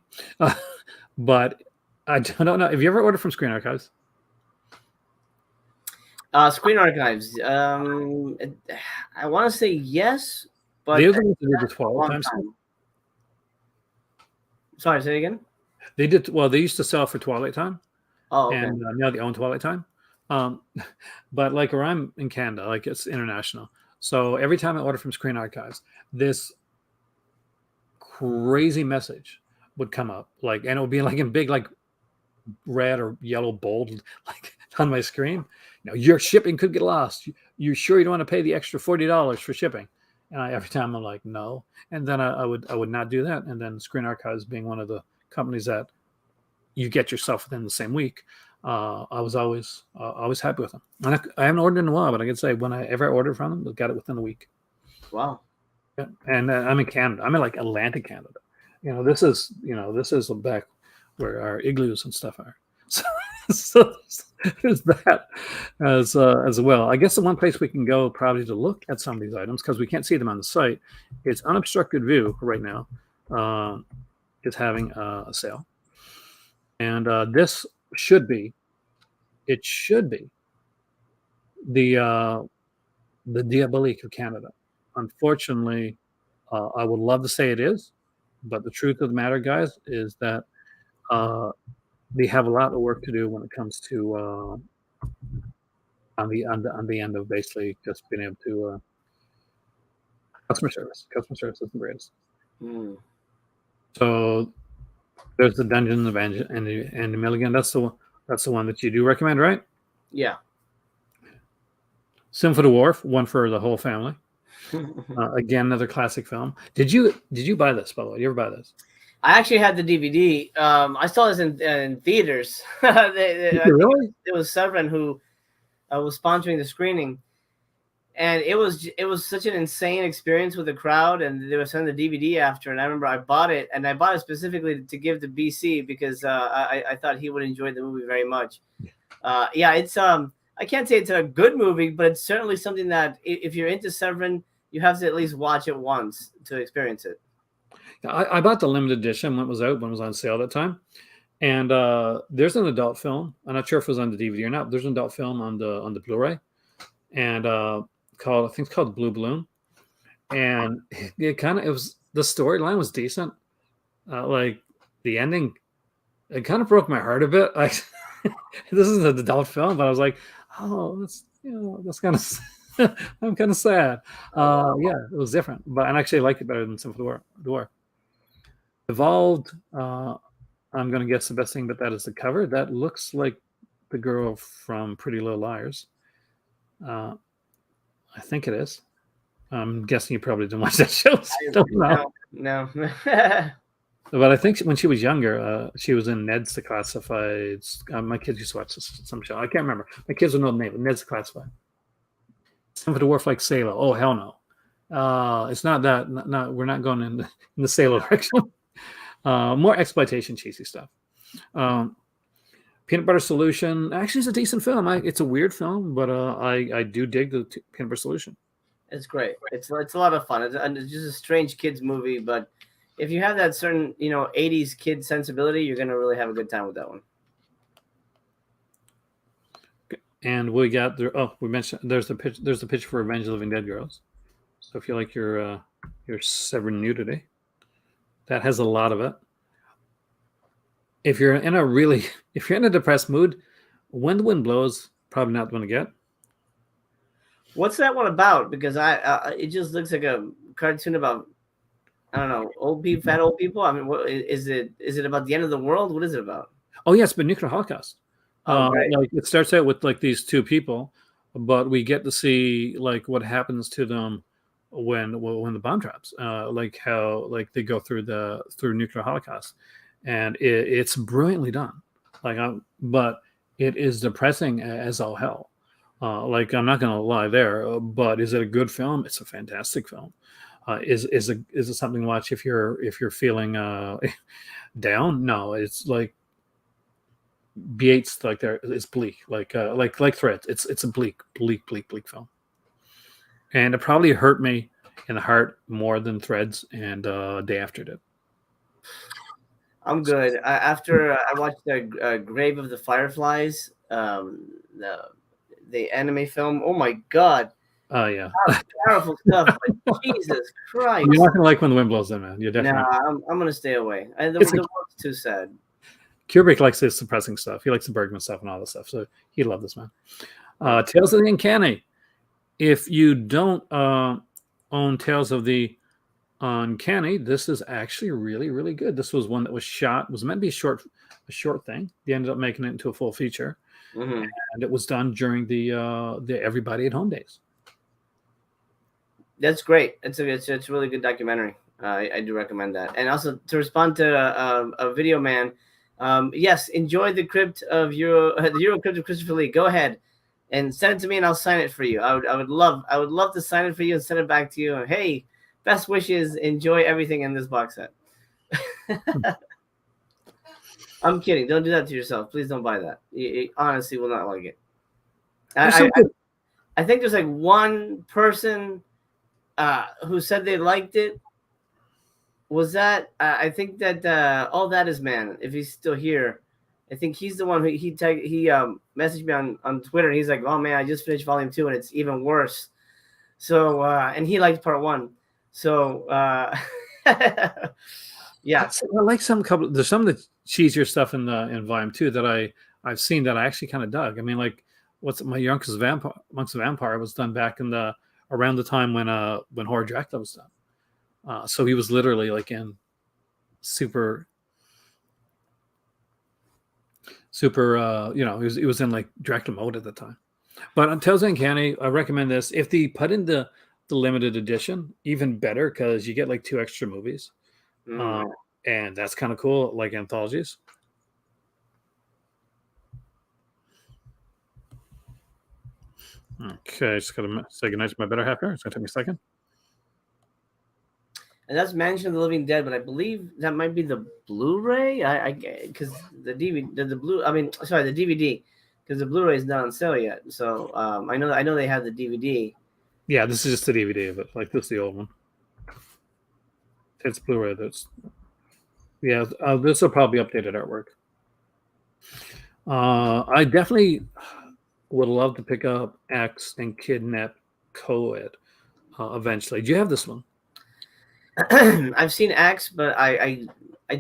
but I don't know. Have you ever ordered from Screen Archives? Screen Archives. I want to say yes, but They did the 12 times. Sorry, say it again. They did well. They used to sell for Twilight Time. Oh, okay. And now they own Twilight Time. But like where I'm in Canada, like it's international. So every time I order from Screen Archives, this crazy message would come up, like, and it would be like in big, like red or yellow bold, like on my screen. Your shipping could get lost. You sure you don't want to pay the extra $40 for shipping? And every time I'm like, no. And then I would not do that. And then Screen Archives being one of the companies that you get yourself within the same week, I was always happy with them. And I haven't ordered in a while, but I can say whenever I ordered from them, I got it within a week. Wow. Yeah. And I'm in Canada. I'm in like Atlantic Canada. This is back where our igloos and stuff are. So there's that as well. I guess the one place we can go probably to look at some of these items, because we can't see them on the site, is Unobstructed View right now. Is having a sale. And this should be the Diabolique of Canada. Unfortunately, I would love to say it is, but the truth of the matter, guys, is that they have a lot of work to do when it comes to on the end of basically just being able to customer service. Customer service is the greatest. So there's the Dungeon of Andy Milligan. That's the one that you do recommend, right? Yeah. Sin for the Wharf, one for the whole family. Again, another classic film. Did you buy this, by the way? You ever buy this? I actually had the DVD. I saw this in theaters. Really? It was Severin who was sponsoring the screening, and it was such an insane experience with the crowd. And they were sending the DVD after, and I remember I bought it, and I bought it specifically to give to BC because I thought he would enjoy the movie very much. Yeah, it's I can't say it's a good movie, but it's certainly something that if you're into Severin, you have to at least watch it once to experience it. I bought the limited edition when it was out, when it was on sale that time. And there's an adult film. I'm not sure if it was on the DVD or not, but there's an adult film on the Blu-ray, and I think it's called Blue Balloon. And the storyline was decent. Like the ending, it kind of broke my heart a bit. Like this is an adult film, but I was like, oh, that's kind of I'm kind of sad. Yeah, it was different, but I actually liked it better than Sin for the War. Evolved, I'm going to guess the best thing about that is the cover. That looks like the girl from Pretty Little Liars. I think it is. I'm guessing you probably didn't watch that show. So I don't know. No. But I think when she was younger, she was in Ned's Declassified. My kids used to watch some show. I can't remember. My kids would know the name. Ned's Declassified. Sin for the Wharf like Sailor. Oh, hell no. It's not that. We're not going in the Sailor direction. More exploitation, cheesy stuff. Peanut Butter Solution actually is a decent film. It's a weird film, but I do dig the Peanut Butter Solution. It's great. It's a lot of fun. It's just a strange kids movie, but if you have that certain 80s kid sensibility, you're gonna really have a good time with that one. And we got there. Oh, we mentioned there's the pitch. There's the pitch for Revenge of the Living Dead girls. So if you like your Severin nudity, that has a lot of it. If you're in a really, if you're in a depressed mood, When the Wind Blows, probably not the one to get. What's that one about? Because it just looks like a cartoon about, I don't know, fat old people. I mean, what is it? Is it about the end of the world? What is it about? Oh yes, but nuclear holocaust. Oh, right. Like it starts out with like these two people, but we get to see like what happens to them when the bomb drops. Like how like they go through nuclear holocaust, and it's brilliantly done. Like, but it is depressing as all hell. Like I'm not gonna lie there, but is it a good film? It's a fantastic film. Is it something to watch if you're feeling down? No, it's like B8's like there. It's bleak, like Threads. It's a bleak film, and it probably hurt me in the heart more than Threads and Day After did. I'm good. After I watched the Grave of the Fireflies, the anime film. Oh my god, Oh yeah, powerful stuff. But Jesus Christ! you're not gonna like When the Wind Blows, then, man. You're definitely. Nah, I'm gonna stay away. The world's too sad. Kubrick likes this suppressing stuff. He likes the Bergman stuff and all this stuff. So he loved this, man. Tales of the Uncanny. If you don't own Tales of the Uncanny, this is actually really, really good. This was one that was shot, was meant to be a short thing. They ended up making it into a full feature. Mm-hmm. And it was done during the Everybody at Home days. That's great. It's a really good documentary. I do recommend that. And also to respond to a video man, yes, enjoy the crypt of the Euro Crypt of Christopher Lee. Go ahead and send it to me, and I'll sign it for you. I would love to sign it for you and send it back to you. Hey, best wishes. Enjoy everything in this box set. I'm kidding. Don't do that to yourself. Please don't buy that. You honestly will not like it. I think there's like one person who said they liked it. Was that I think that All That Is Man, if he's still here, I think he's the one who he messaged me on Twitter, and he's like, oh man, I just finished volume 2 and it's even worse. So and he liked part 1. So yeah, I like there's some of the cheesier stuff in volume 2 that I've seen that I actually kind of dug. I mean, like what's my Monks of Vampire was done back in around the time when Horror Dracula was done. So he was literally like in super he was in like Dracula mode at the time. But on Tales of the Uncanny, I recommend this. If they put in the limited edition, even better, because you get like 2 extra movies. And that's kind of cool, like anthologies. Okay, just gotta say goodnight to my better half here. It's gonna take me a second. And that's Mansion of the Living Dead, but I believe that might be the Blu-ray. Because the DVD, the DVD, because the Blu-ray is not on sale yet. So I know they have the DVD. Yeah, this is just the DVD of it. Like this is the old one. It's Blu-ray. This will probably updated artwork. I definitely would love to pick up X and Kidnap Coed eventually. Do you have this one? I've seen X, but I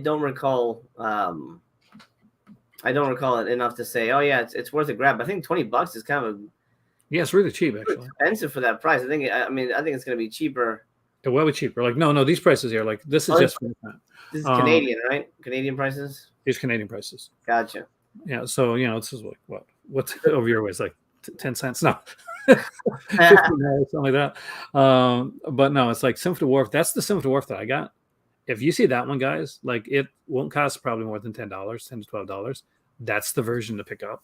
don't recall. I don't recall it enough to say, oh yeah, it's worth a grab. I think $20 is kind of it's really cheap actually. Expensive for that price. I think it's going to be cheaper. Well, cheaper. Like no, these prices here. Like this is just. This is Canadian, right? Canadian prices. These Canadian prices. Gotcha. Yeah, so this is what's over your way? It's like 10 cents. No. $15, something like that. But no, it's like Symphony Wharf. That's the Symphony Wharf that I got. If you see that one, guys, like it won't cost probably more than $10, $10 to $12. That's the version to pick up.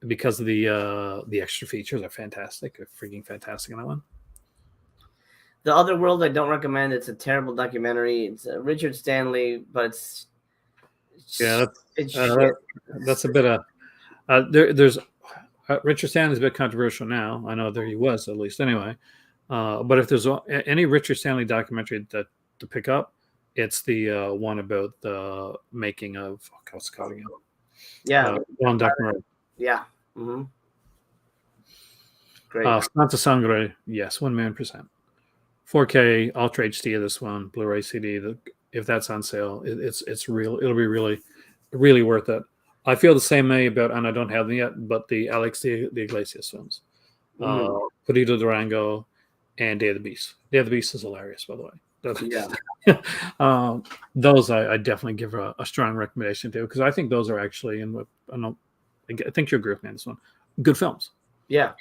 Because of the extra features are fantastic. They're freaking fantastic in that one. The Other World, I don't recommend. It's a terrible documentary. It's Richard Stanley, but it's that's a bit of there's Richard Stanley's a bit controversial now. I know there he was, at least anyway. But if there's any Richard Stanley documentary that to pick up, it's the one about the making of what's it called again? Yeah, on Duck Road. Yeah, Mm-hmm. Great. Santa Sangre, yes, 1,000,000%. 4K Ultra HD of this one, Blu-ray CD. If that's on sale, it's real. It'll be really worth it. I feel the same way about, and I don't have them yet, but the Alex de Iglesias films, Mm-hmm. Perdido Durango, and Day of the Beast. Day of the Beast is hilarious, by the way. Yeah. Those I definitely give a strong recommendation to, because I think those are actually, and I think you agree with me on this one, good films. Yeah.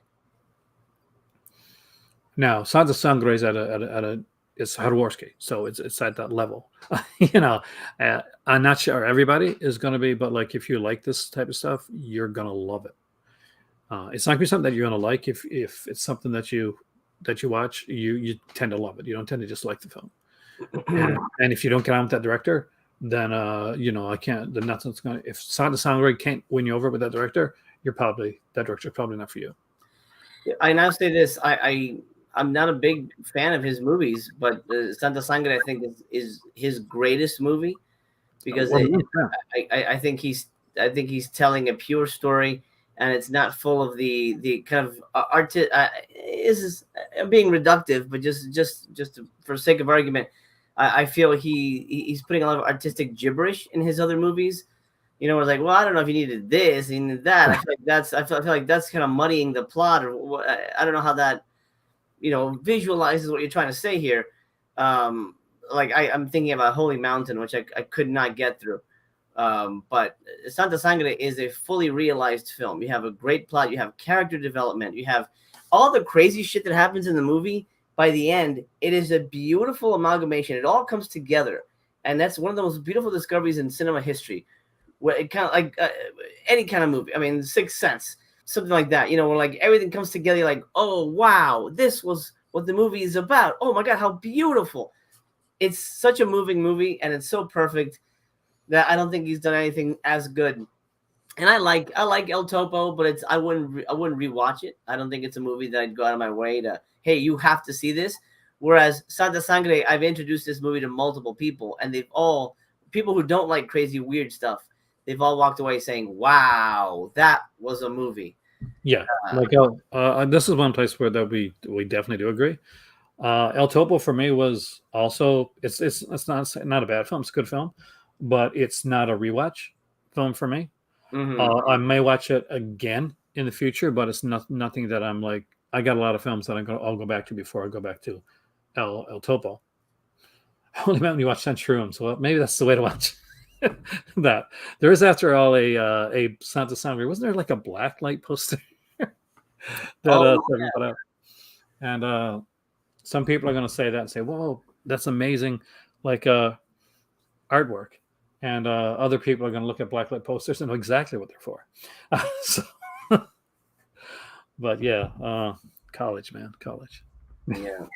Now, Santa Sangre is at a it's Haruorski, so it's at that level. I'm not sure everybody is going to be, but like if you like this type of stuff, you're going to love it. It's not going to be something that you're going to like if it's something that you watch, you tend to love it. You don't tend to just like the film. And if you don't get on with that director, then I can't. Then nothing's going to. If Santa Sangre can't win you over with that director, that director's probably not for you. I now say this: I'm not a big fan of his movies, but Santa Sangre I think is his greatest movie because I think he's telling a pure story, and it's not full of the kind of I'm being reductive, but just for sake of argument, I feel he's putting a lot of artistic gibberish in his other movies. We're like, well, I don't know if you needed this, you needed that. I feel like that's kind of muddying the plot, or I don't know how that visualizes what you're trying to say here. Like I'm thinking about Holy Mountain, which I could not get through. But Santa Sangre is a fully realized film. You have a great plot, you have character development, you have all the crazy shit that happens in the movie. By the end, it is a beautiful amalgamation. It all comes together, and that's one of the most beautiful discoveries in cinema history. Where it kind of like any kind of movie. I mean, Sixth Sense, something like that. Where like everything comes together. You're like, oh wow, this was what the movie is about. Oh my god, how beautiful! It's such a moving movie, and it's so perfect that I don't think he's done anything as good. And I like El Topo, but I wouldn't rewatch it. I don't think it's a movie that I'd go out of my way to. Hey, you have to see this. Whereas Santa Sangre, I've introduced this movie to multiple people, and they've all people who don't like crazy weird stuff. They've all walked away saying, "Wow, that was a movie." Yeah, this is one place where that we definitely do agree. El Topo for me was also it's not a bad film. It's a good film, but it's not a rewatch film for me. Mm-hmm. I may watch it again in the future, but it's nothing that I'm like. I got a lot of films that I'll go back to before I go back to El Topo. I only meant when you watch Centurion, so maybe that's the way to watch that. There is, after all, a Santa Sangre. Wasn't there like a black light poster that Severin put out? And some people are going to say that and say, "Whoa, that's amazing!" Like artwork. And other people are going to look at blacklight posters and know exactly what they're for. But yeah, college, man, college. Yeah.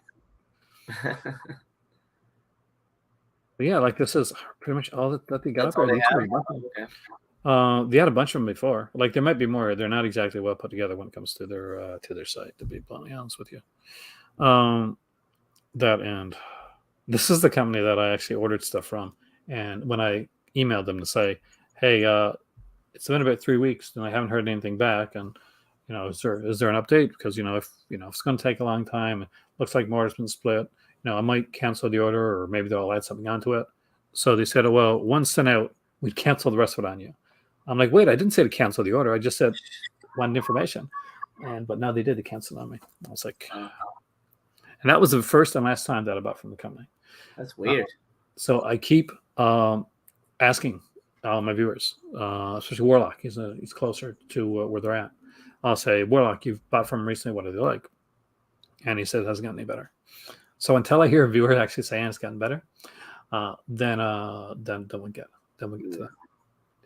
But yeah, like this is pretty much all that they got That's up there. Okay. They had a bunch of them before. Like there might be more. They're not exactly well put together when it comes to their site, to be bluntly honest with you. That and this is the company that I actually ordered stuff from. And when I emailed them to say, "Hey, it's been about 3 weeks and I haven't heard anything back, and is there an update? Because if it's going to take a long time, it looks like more has been split. I might cancel the order, or maybe they'll add something onto it." So they said, "Well, once sent out, we'd cancel the rest of it on you." I'm like, "Wait, I didn't say to cancel the order. I just said wanted information." But now they did cancel on me. I was like, and that was the first and last time that I bought from the company. That's weird. So I keep asking my viewers, especially Warlock. He's closer to where they're at. I'll say, "Warlock, you've bought from him recently. What are they like?" And he says it hasn't gotten any better. So until I hear a viewer actually saying it's gotten better, then we get to that.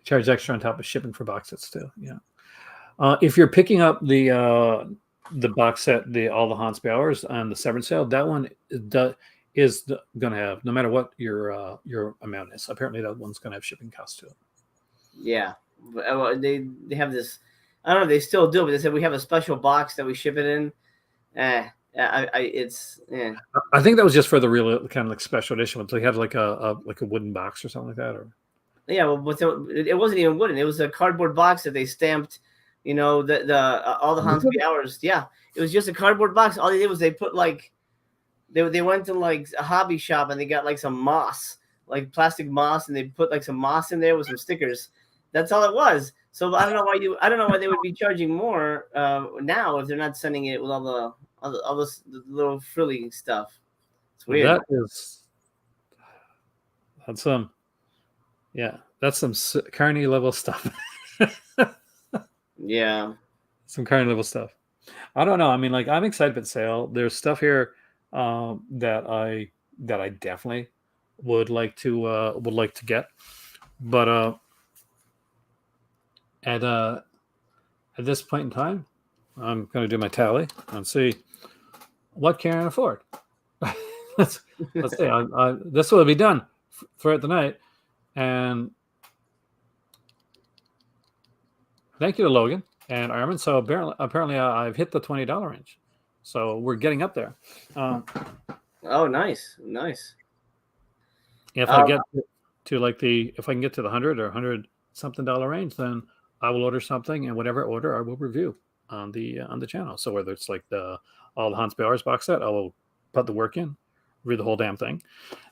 Charge extra on top of shipping for box sets too. Yeah. If you're picking up the box set, all the Hans Bauers on the Severin sale, that one is going to have, no matter what your amount is. Apparently, that one's going to have shipping costs to it. Yeah, they have this. I don't know if they still do, but they said we have a special box that we ship it in. I think that was just for the real kind of like special edition. So they had like a wooden box or something like that, or yeah, well, but it wasn't even wooden. It was a cardboard box that they stamped You know, the all the Hansby hours. Yeah, it was just a cardboard box. All they did was they put like they went to like a hobby shop and they got like some moss, like plastic moss, and they put like some moss in there with some stickers. That's all it was. So I don't know why they would be charging more now if they're not sending it with all this the little frilly stuff. It's weird. That's yeah, that's some Carney level stuff. Yeah. Some Carney level stuff. I don't know. I mean, like, I'm excited for the sale. There's stuff here that I definitely would like to get, but at this point in time, I'm going to do my tally and see what can I afford. let's see. This will be done for the night, and thank you to Logan and Armin. So apparently I've hit the $20 range. So we're getting up there. Oh, nice. If I get to like if I can get to the 100 or 100 something dollar range, then I will order something, and whatever order I will review on the channel. So whether it's like all the Hans Bauer's box set, I will put the work in, read the whole damn thing,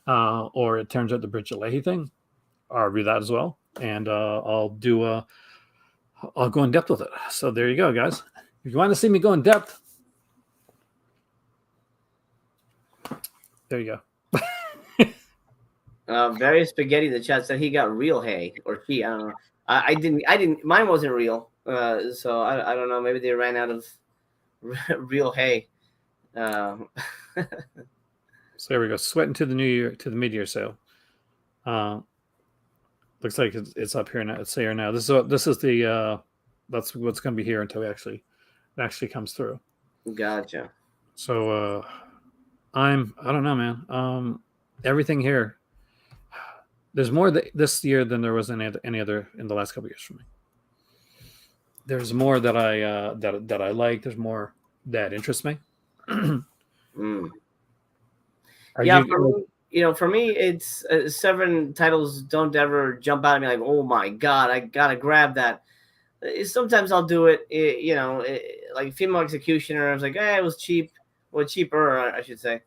or it turns out the Bridget Leahy thing, I'll read that as well, and I'll go in depth with it. So there you go, guys. If you want to see me go in depth, there you go. Very spaghetti in the chat said he got real hay, or she. I don't know. I didn't. Mine wasn't real. So I don't know. Maybe they ran out of real hay. So there we go. Sweating to the mid-year sale. Looks like it's up here now. It's here now. This is the that's what's going to be here until it actually comes through. Gotcha. So I don't know, man. Everything here. There's more this year than there was any other in the last couple of years for me. There's more that I like. There's more that interests me. Yeah, for me, it's Severin titles don't ever jump out at me like, oh my god, I gotta grab that. Sometimes I'll do it, like Female Executioner. I was like, it was cheap, cheaper, I should say.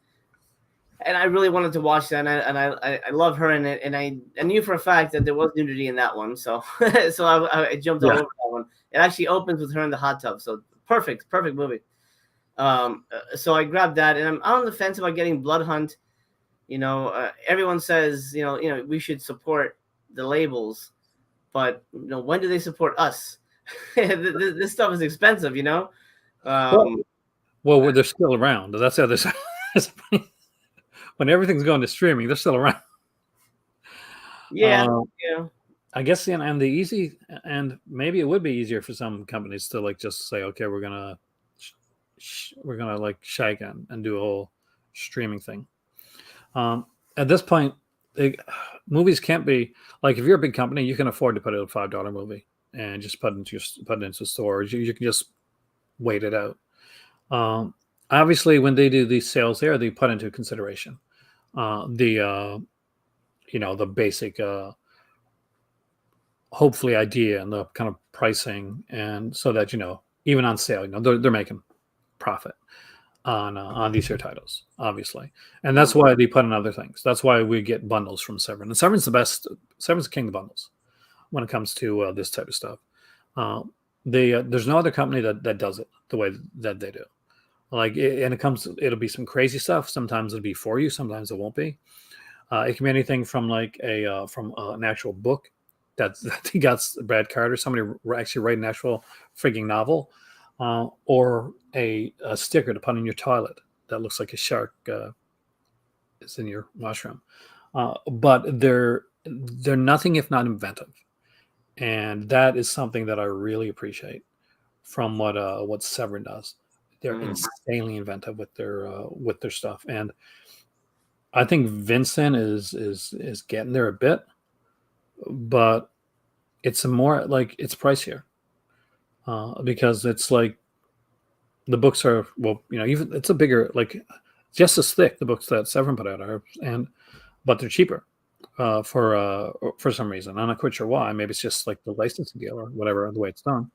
And I really wanted to watch that, and I love her in it, and I knew for a fact that there was nudity in that one, so I jumped all over that one. It actually opens with her in the hot tub, so perfect movie. So I grabbed that, and I'm on the fence about getting Blood Hunt. Everyone says we should support the labels, but when do they support us? This stuff is expensive, Well, they're still around. That's the other side. When everything's going to streaming, they're still around. Yeah. I guess, and the easy, and maybe it would be easier for some companies to like just say, okay, we're gonna like shag and do a whole streaming thing. At this point, movies can't be like, if you're a big company, you can afford to put out a $5 movie and just put it into stores. You can just wait it out. Obviously, when they do these sales there, they put into consideration the basic hopefully idea and the kind of pricing, and so that even on sale, they're making profit on these here titles, obviously, and that's why they put in other things. That's why we get bundles from Severin, and Severin's the best. Severin's the king of bundles when it comes to this type of stuff. There's no other company that does it the way that they do. Like, it'll be some crazy stuff. Sometimes it'll be for you. Sometimes it won't be. It can be anything from like from an actual book that he got Brad Carter, somebody actually write an actual frigging novel, or a sticker to put in your toilet that looks like a shark is in your washroom. But they're nothing if not inventive, and that is something that I really appreciate from what Severin does. They're insanely inventive with their stuff, and I think Vincent is getting there a bit, but it's more like it's pricier because it's like the books are even it's a bigger, like just as thick, the books that Severin put out are, but they're cheaper for some reason. I'm not quite sure why. Maybe it's just like the licensing deal or whatever, the way it's done.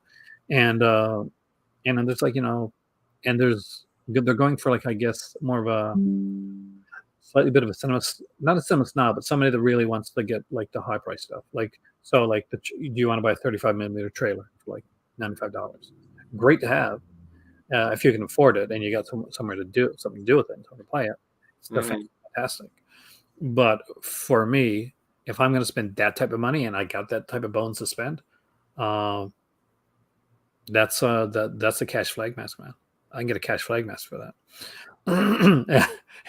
and then there's like and they're going for like I guess more of a slightly bit of a cinema, not a cinema snob, but somebody that really wants to get like the high price stuff. Like so, like do you want to buy a 35 millimeter trailer for like $95? Great to have if you can afford it and you got somewhere to do something to do with it and somewhere to play it. It's definitely fantastic. But for me, if I'm going to spend that type of money and I got that type of bones to spend, uh, that's a cash flag mask, man. I can get a cash flag mask for that.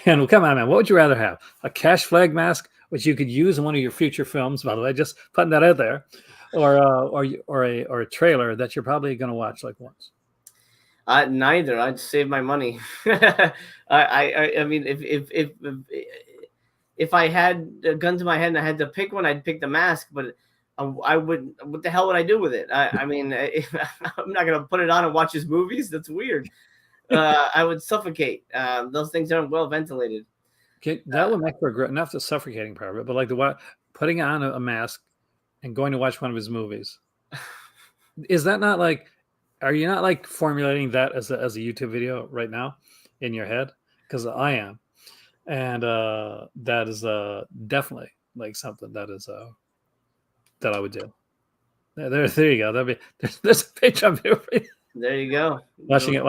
And come on, man, what would you rather have? A cash flag mask, which you could use in one of your future films, by the way, just putting that out there, or a trailer that you're probably going to watch like once. Neither. I'd save my money. I mean, if I had a gun to my head and I had to pick one, I'd pick the mask. But I would. What the hell would I do with it? I mean, I'm not gonna put it on and watch his movies. That's weird. I would suffocate. Those things aren't well ventilated. Okay, that would make for a great, not the suffocating part of it, but like putting on a mask and going to watch one of his movies. Is that not like? Are you not like formulating that as a YouTube video right now in your head? Because I am, and that is definitely like something that is that I would do. There you go. There's a page on view for you. There you go. Watching it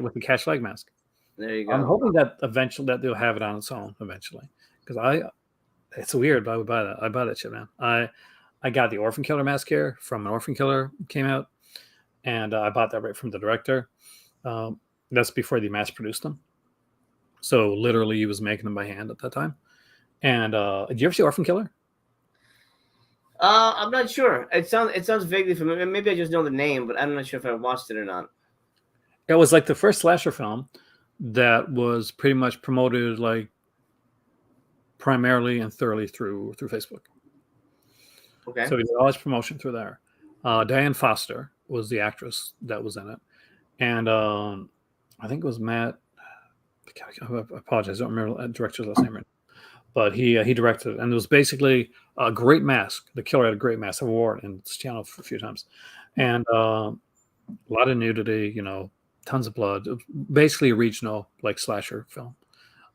with the cash flag mask. There you go. I'm hoping that eventually that they'll have it on its own eventually. Because it's weird, but I would buy that. I buy that shit, man. I got the Orphan Killer mask here from an Orphan Killer came out, and I bought that right from the director. That's before they mass produced them. So literally, he was making them by hand at that time. And did you ever see Orphan Killer? I'm not sure. It sounds vaguely familiar. Maybe I just know the name, but I'm not sure if I watched it or not. It was like the first slasher film that was pretty much promoted like primarily and thoroughly through Facebook. Okay. So we did all his promotion through there. Diane Foster was the actress that was in it, and I think it was Matt. I apologize, I don't remember the director's last name right now, but he directed it, and it was basically a great mask. The killer had a great mask. I wore it in this channel a few times, and a lot of nudity, tons of blood. Basically, a regional like slasher film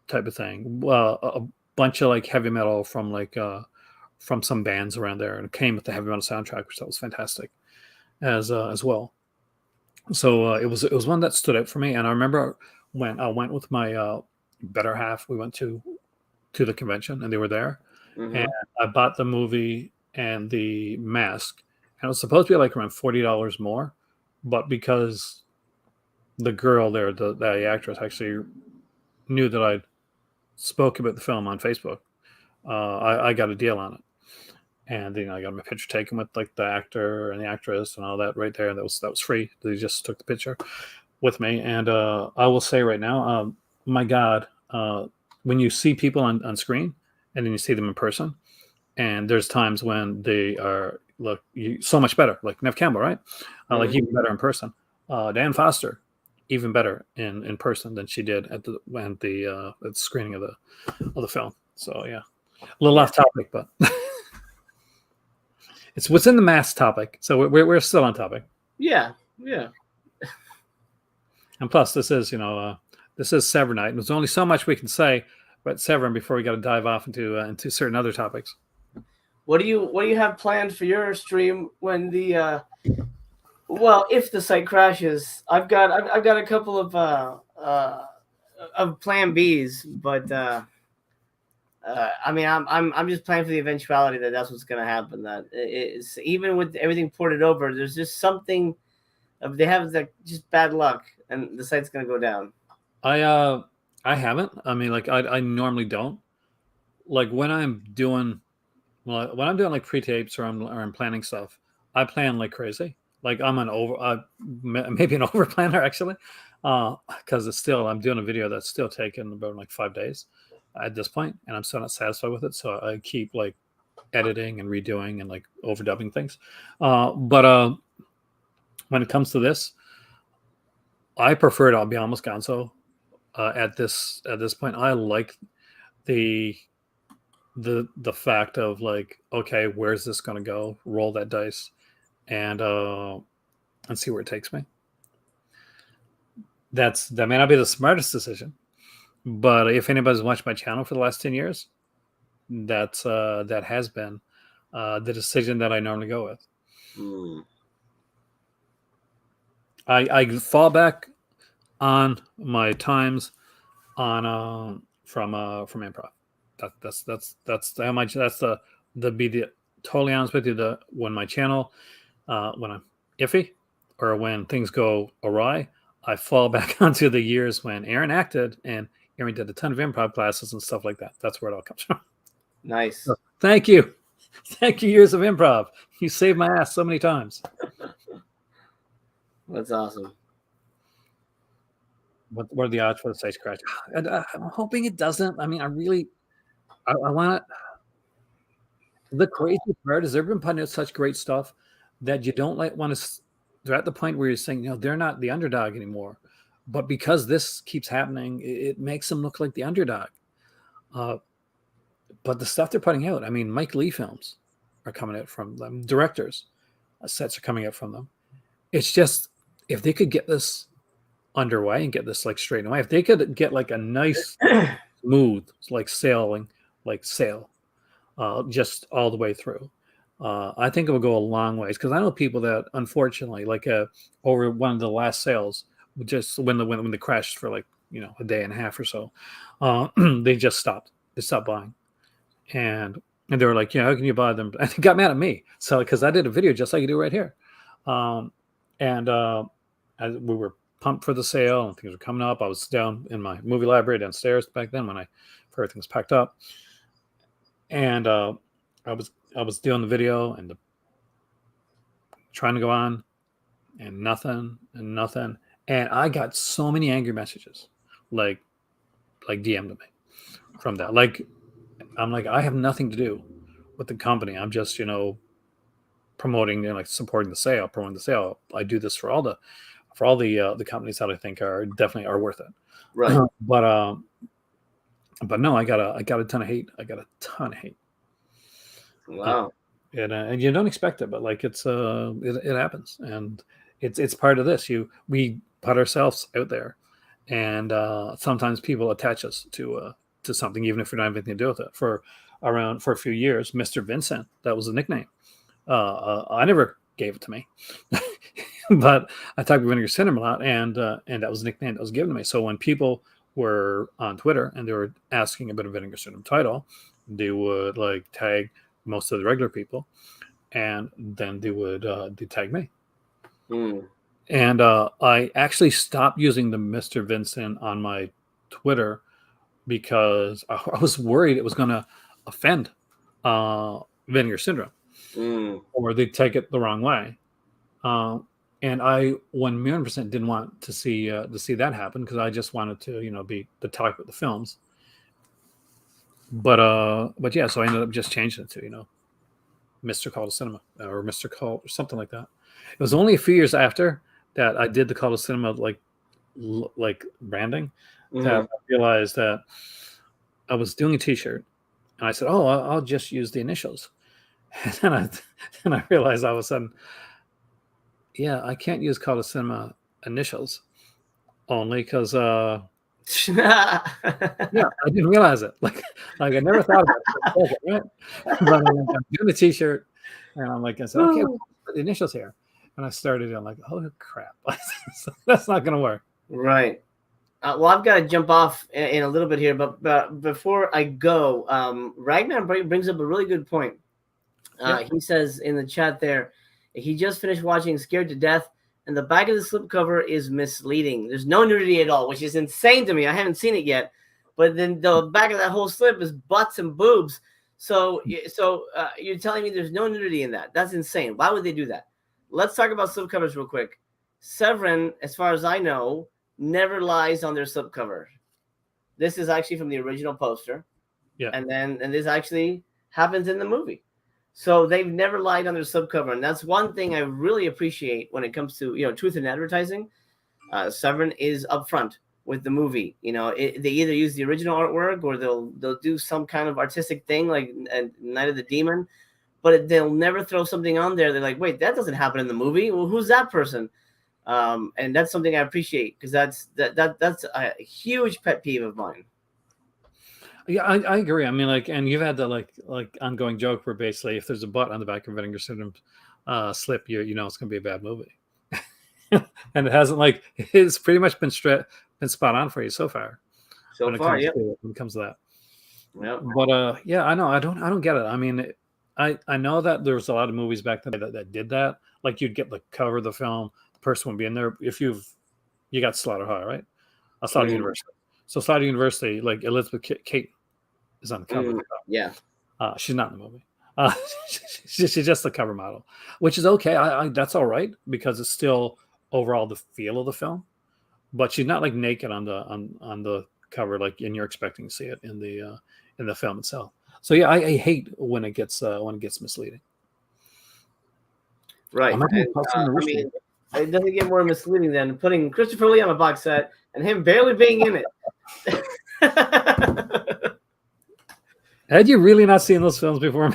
type of thing. A bunch of like heavy metal from some bands around there, and it came with the heavy metal soundtrack, which that was fantastic as well. So it was one that stood out for me, and I remember when I went with my better half, we went to the convention, and they were there, and I bought the movie and the mask, and it was supposed to be like around $40 more, but because the girl there, the actress, actually knew that I spoke about the film on Facebook, I got a deal on it. And I got my picture taken with like the actor and the actress and all that right there. That was free. They just took the picture with me. And I will say right now, my God, when you see people on screen and then you see them in person, and there's times when they are so much better, like Nev Campbell, right? Like even better in person. Dan Foster, even better in person than she did at the screening of the film. So yeah, a little off topic, but. It's what's in the mask topic, so we're still on topic. Yeah. And plus, this is Severin night, and there's only so much we can say about Severin before we got to dive off into certain other topics. What do you have planned for your stream when the if the site crashes? I've got a couple of plan Bs, but. I mean, I'm just planning for the eventuality that that's what's going to happen. That it's even with everything ported over, there's just something. They have just bad luck, and the site's going to go down. I haven't. I mean, like I normally don't. Like when I'm doing like pre-tapes or I'm planning stuff, I plan like crazy. Like I'm maybe an over planner actually, because I'm doing a video that's still taking about like 5 days at this point, and I'm still not satisfied with it. So I keep like editing and redoing and like overdubbing things. But when it comes to this, I prefer it. I'll be almost gonzo at this point. I like the fact of like, okay, where's this going to go? Roll that dice, and and see where it takes me. That may not be the smartest decision, but if anybody's watched my channel for the last 10 years, that has been the decision that I normally go with. I fall back on my times on from improv. That's how much. That's the be the totally honest with you. When my channel when I'm iffy or when things go awry, I fall back onto the years when Aaron acted and Aaron did a ton of improv classes and stuff like that. That's where it all comes from. Nice. So, thank you. Thank you, years of improv. You saved my ass so many times. That's awesome. What are the odds for the stage crash? And, I'm hoping it doesn't. I mean, I want to. The crazy part is they've been putting out such great stuff that you don't want to. They're at the point where you're saying, they're not the underdog anymore. But because this keeps happening, it makes them look like the underdog. But the stuff they're putting out, I mean, Mike Lee films are coming out from them. Directors' sets are coming out from them. It's just, if they could get this underway and get this like straightened away, if they could get like a nice, smooth, like sail, just all the way through, I think it will go a long ways. Because I know people that, unfortunately, like over one of the last sales, just when the crashed for like a day and a half or so, they just stopped. They stopped buying, and they were like, how can you buy them? And they got mad at me. So because I did a video just like you do right here, and as we were pumped for the sale and things were coming up. I was down in my movie library downstairs back then when everything was packed up, and I was doing the video and trying to go on, and nothing, and I got so many angry messages, like DM'd me from that. Like, I'm like, I have nothing to do with the company. I'm just promoting, supporting the sale, promoting the sale. I do this for all the companies that I think are definitely worth it. Right. But no, I got a ton of hate. Wow. And you don't expect it, but like it happens, and it's part of this. We put ourselves out there, and sometimes people attach us to something, even if we don't have anything to do with it. For a few years, Mr. Vincent, that was a nickname. I never gave it to me, but I talked with Vinegar Syndrome a lot, and that was a nickname that was given to me. So when people were on Twitter and they were asking about a Vinegar Syndrome title, they would like tag most of the regular people, and then they would tag me. And I actually stopped using the Mr. Vincent on my Twitter because I was worried it was going to offend Vinegar Syndrome, or they'd take it the wrong way. And I 100% didn't want to see that happen, because I just wanted to be the talk with the films. But yeah, so I ended up just changing it to Mr. Call to Cinema, or Mr. Call, or something like that. It was only a few years after that I did the Call to Cinema like branding that I realized that I was doing a T-shirt, and I said, "Oh, I'll just use the initials," and then I realized all of a sudden, yeah, I can't use Call to Cinema initials only because yeah, I didn't realize it. Like I never thought about it. Right? But I'm doing the T-shirt, and I'm like, I said, okay, we'll put the initials here, and I started, and I'm like, oh crap, that's not gonna work. Right. Well, I've got to jump off in a little bit here, but before I go, Ragnar brings up a really good point. He says in the chat there, he just finished watching Scared to Death, and the back of the slipcover is misleading. There's no nudity at all, which is insane to me. I haven't seen it yet, but then the back of that whole slip is butts and boobs. So you're telling me there's no nudity in that? That's insane. Why would they do that? Let's talk about slipcovers real quick. Severin, as far as I know, never lies on their slipcover. This is actually from the original poster. Yeah. And this actually happens in the movie. So they've never lied on their slipcover, and that's one thing I really appreciate when it comes to truth in advertising. Severin is upfront with the movie. They either use the original artwork or they'll do some kind of artistic thing like Night of the Demon, they'll never throw something on there. They're like, wait, that doesn't happen in the movie. Well, who's that person? And that's something I appreciate, because that's a huge pet peeve of mine. Yeah, I agree. I mean, like, and you've had the like ongoing joke where basically if there's a butt on the back of Vinegar Syndrome slip, you know it's going to be a bad movie, and it hasn't. Like, it's pretty much been spot on for you so far. So far, yeah. When it comes to that. Yep. But yeah, I know. I don't get it. I mean, I know that there's a lot of movies back then that did that. Like, you'd get the cover of the film, the person would be in there. If you got Slaughter High, right? Slaughter University. So Slaughter University, like Elizabeth Kate is on the cover. Yeah. She's not in the movie. She's just the cover model, which is okay. That's all right, because it's still overall the feel of the film. But she's not like naked on the cover, like, and you're expecting to see it in the film itself. So yeah, I hate when it gets misleading. Right. And, I mean, it doesn't get more misleading than putting Christopher Lee on a box set and him barely being in it. Had you really not seen those films before?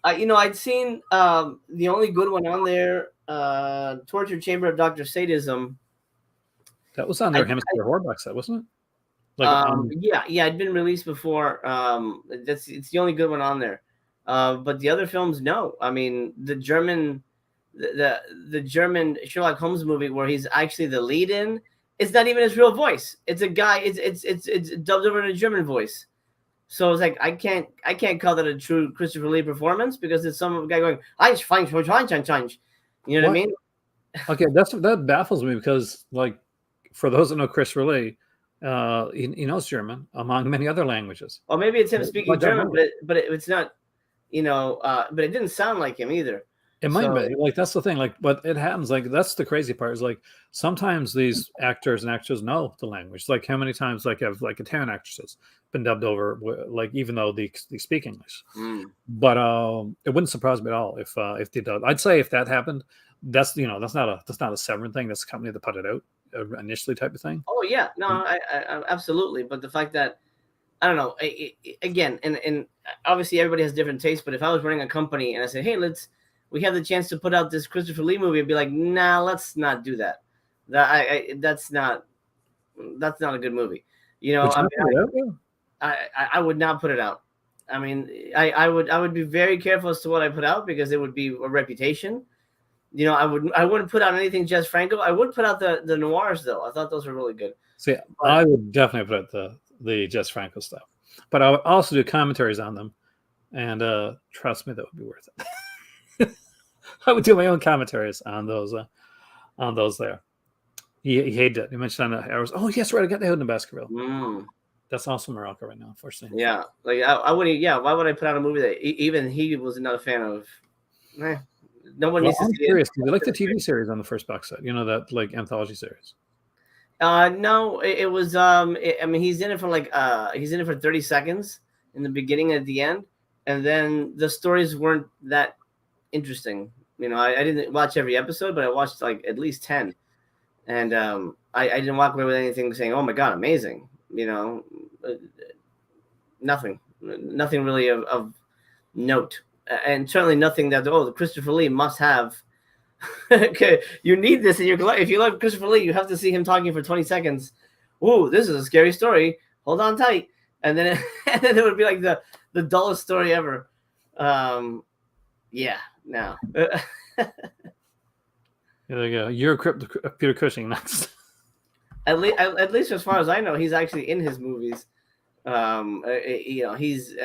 I'd seen the only good one on there, Torture Chamber of Dr. Sadism. That was on their Hemisphere Horror box set, wasn't it? Like, yeah, it'd been released before. It's the only good one on there. But the other films, no. I mean, the German Sherlock Holmes movie where he's actually the lead in, it's not even his real voice. It's a guy. It's dubbed over in a German voice. So it's like I can't call that a true Christopher Lee performance, because it's some guy going, you know what I mean? Okay, that baffles me, because, like, for those that know Christopher Lee, he knows German among many other languages. Or maybe it's him speaking German, but it's not, but it didn't sound like him either. It might be, like, that's the thing, like, but it happens. Like, that's the crazy part, is like sometimes these actors and actresses know the language. Like, how many times, like, have like Italian actresses been dubbed over, like, even though they speak English. But it wouldn't surprise me at all if they did. I'd say if that happened, that's not a Severin thing. That's the company that put it out initially, type of thing. Oh yeah, no, I absolutely. But the fact that, I don't know, again, and obviously everybody has different tastes. But if I was running a company and I said, hey, we have the chance to put out this Christopher Lee movie, I'd be like, nah, let's not do that. That's not a good movie. I would not put it out. I mean, I would be very careful as to what I put out, because it would be a reputation. I wouldn't put out anything Jess Franco. I would put out the noirs though. I thought those were really good. See, I would definitely put out the Jess Franco stuff, but I would also do commentaries on them, and trust me, that would be worth it. I would do my own commentaries on those there. He hated it. He mentioned on the hours. Oh yes, right. I got the hood in the Baskerville. That's also Morocco right now, unfortunately. Yeah, like I wouldn't. Yeah, why would I put out a movie that even he was not a fan of? No one needs to see it. I'm curious. Do you like the TV series on the first box set? You know, that like anthology series. No, it was. I mean, he's in it for 30 seconds in the beginning and at the end, and then the stories weren't that interesting. I didn't watch every episode, but I watched like at least 10, and I didn't walk away with anything saying, "Oh my god, amazing!" Nothing really of note, and certainly nothing that the Christopher Lee must have. Okay, you need this in your life. If you love Christopher Lee, you have to see him talking for 20 seconds. Ooh, this is a scary story. Hold on tight, and then it would be like the dullest story ever. Yeah, no. There you go. You're Peter Cushing next. At least as far as I know, he's actually in his movies. He's.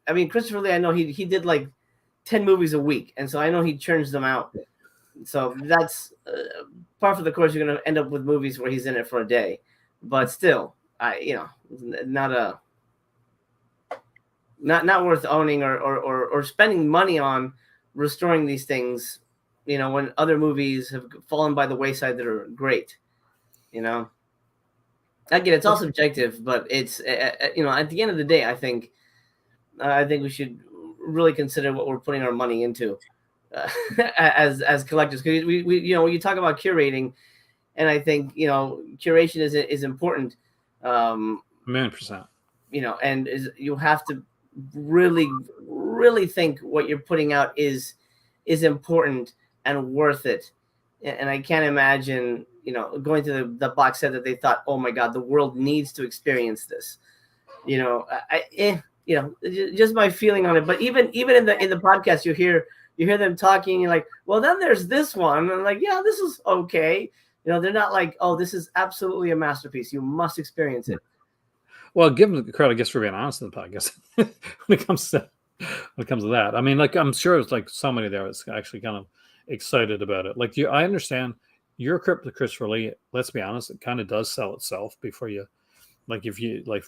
I mean, Christopher Lee, I know he did like 10 movies a week, and so I know he churns them out. So that's part of the course. You're going to end up with movies where he's in it for a day, but still, not worth owning or spending money on restoring these things. When other movies have fallen by the wayside that are great. Again, it's all subjective, but it's at the end of the day, I think we should really consider what we're putting our money into as collectors, because we when you talk about curating, and I think curation is important. 1,000,000%. And you have to really really think what you're putting out is important and worth it. And I can't imagine, going to the box set that they thought, oh my God, the world needs to experience this. Just my feeling on it. But even in the podcast, you hear them talking. You're like, well, then there's this one. And I'm like, yeah, this is okay. They're not like, oh, this is absolutely a masterpiece. You must experience it. Well, give them the credit, I guess, for being honest in the podcast when it comes to that. I mean, like, I'm sure it's like somebody there that's actually kind of excited about it. Like, I understand your crypt to Christopher Lee. Let's be honest, it kind of does sell itself before you, like, if you like,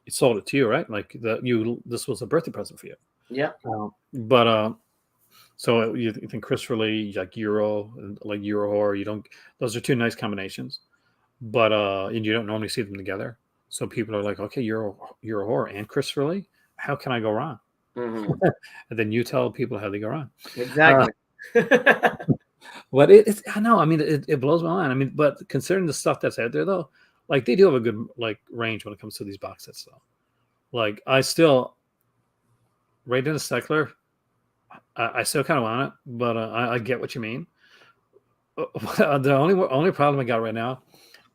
it sold it to you, right? Like this was a birthday present for you. Yeah. So you think Christopher Lee, like Euro horror, those are two nice combinations, but and you don't normally see them together. So people are like, okay, Euro horror and Christopher Lee, how can I go wrong? Mm-hmm. And then you tell people how they go wrong. Exactly. But it's, I know, I mean, it blows my mind. I mean, but considering the stuff that's out there, though, like, they do have a good, like, range when it comes to these box sets, though. Like, I still, Ray Dennis Steckler, I still kind of want it, but I get what you mean. The only problem I got right now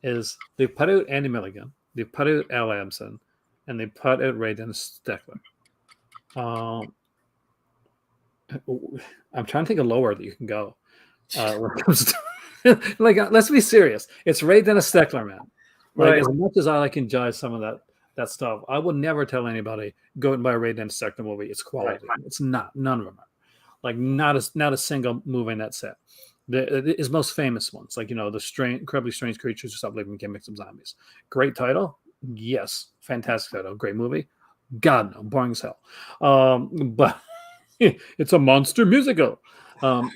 is they put out Andy Milligan, they put out Al Abson, and they put out Ray Dennis Steckler. I'm trying to think of lower that you can go when it comes to like, let's be serious. It's Ray Dennis Steckler, man. Like, as much as I like enjoy some of that stuff, I would never tell anybody go and buy a Ray Dennis Steckler movie. It's quality. Right. It's not. None of them are. Like, not a single movie in that set. His most famous ones, like, the incredibly strange creatures who stop living gimmicks of zombies. Great title, yes. Fantastic title. Great movie. God no, boring as hell. But it's a monster musical. But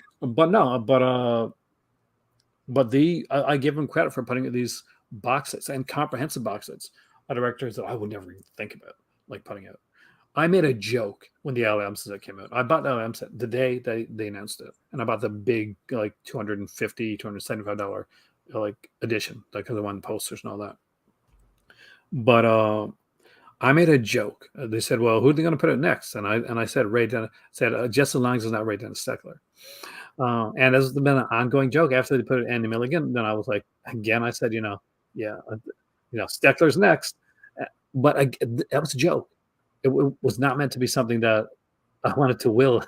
I give him credit for putting these box sets and comprehensive box sets of directors that I would never even think about, like, putting out. I made a joke when the LM set came out. I bought the LM set the day they announced it, and I bought the big, like, $250, $275 like edition, like, because I wanted posters and all that. But I made a joke. They said, "Well, who are they going to put it next?" And I said, Ray Dennis. Said just as long as it's not Ray Dennis Steckler. And as been an ongoing joke after they put it Andy Milligan, then I was like, again, I said, Steckler's next. But that was a joke. It was not meant to be something that I wanted to will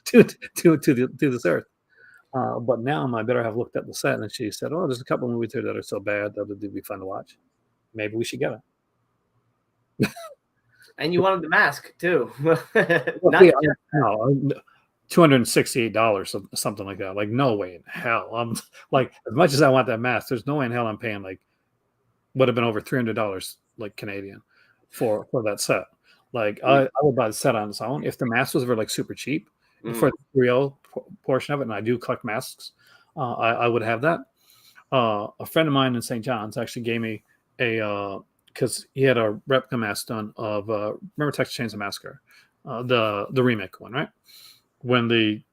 to this earth. But now my better half looked at the set and she said, "Oh, there's a couple of movies here that are so bad that would be fun to watch. Maybe we should get it." And you wanted the mask too. $268, something like that. Like, no way in hell. I'm like, as much as I want that mask, there's no way in hell I'm paying, like, would have been over $300, like, Canadian for that set. Like, I would buy the set on its own. If the mask was ever, like, super cheap for the real portion of it, and I do collect masks, I would have that. A friend of mine in St. John's actually gave me a because he had a replica mask done of remember Texas Chainsaw Massacre, the remake one, right? When he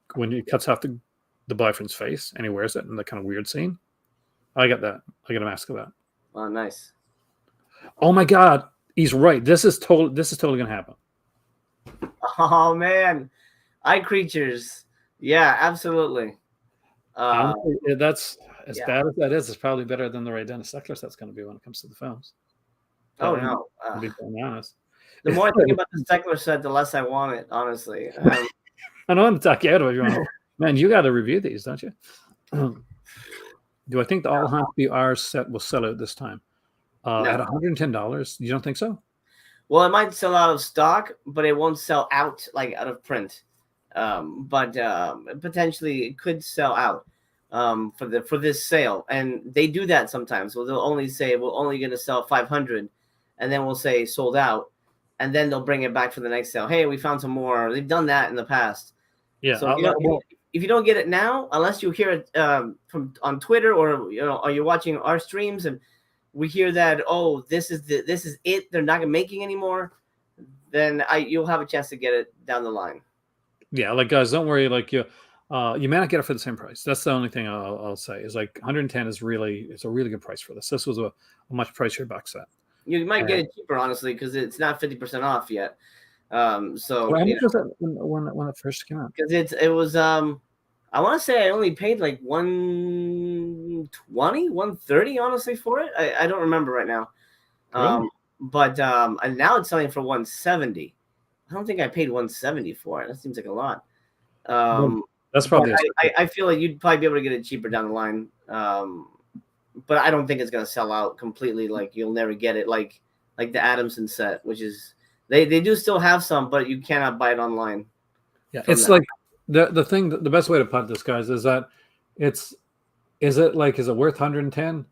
cuts off the boyfriend's face and he wears it in the kind of weird scene. I got that. I got a mask of that. Oh, nice. Oh my God, he's right. This is totally gonna happen. Oh man, eye creatures. Yeah, absolutely. Honestly, that's as bad as that is. It's probably better than the Ray Dennis Steckler set's going to be when it comes to the films. Oh no! To be honest, the more I think about the Steckler set, the less I want it. Honestly, I don't want to talk you out of it. You want, man, you got to review these, don't you? Do I think the All Haunts Be Ours set will sell out this time at $110? You don't think so? Well, it might sell out of stock, but it won't sell out, like, out of print. But potentially it could sell out for this sale, and they do that sometimes. Well, they'll only say we're only going to sell 500, and then we'll say sold out, and then they'll bring it back for the next sale. Hey, we found some more. They've done that in the past. Yeah. So if you don't get it now, unless you hear it from on Twitter or you're watching our streams and we hear that, oh, this is it, they're not making anymore, then you'll have a chance to get it down the line. Yeah, like, guys, don't worry. Like, you may not get it for the same price. That's the only thing I'll say is, like, 110 is it's a really good price for this. This was a much pricier box set. You might get it cheaper, honestly, because it's not 50% off yet. So Well, how much was that when it first came out? because it was I want to say I only paid like 120, 130 honestly for it. I don't remember right now. Really? But and now it's selling for 170. I don't think I paid 170 for it. That seems like a lot. That's But probably I feel like you'd probably be able to get it cheaper down the line. But I don't think it's gonna sell out completely. Like you'll never get it like the Adamson set, which is they do still have some, but you cannot buy it online. yeah. From It's that. like the thing. The best way to put this, guys, is that is it worth 110?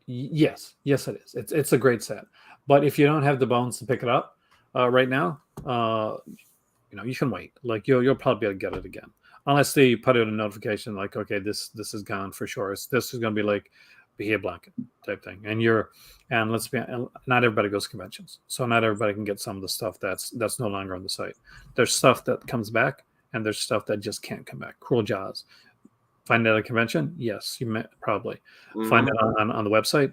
Yes, yes, it is. It's a great set, but if you don't have the bones to pick it up right now, you can wait. Like you'll probably be able to get it again, unless they put out a notification like, okay, this is gone for sure. This is going to be like Bahia Blanket type thing, and let's be, not everybody goes to conventions, so not everybody can get some of the stuff that's no longer on the site. There's stuff that comes back, and there's stuff that just can't come back. Cruel Jaws. Find it at a convention? Yes, you may probably find it on the website.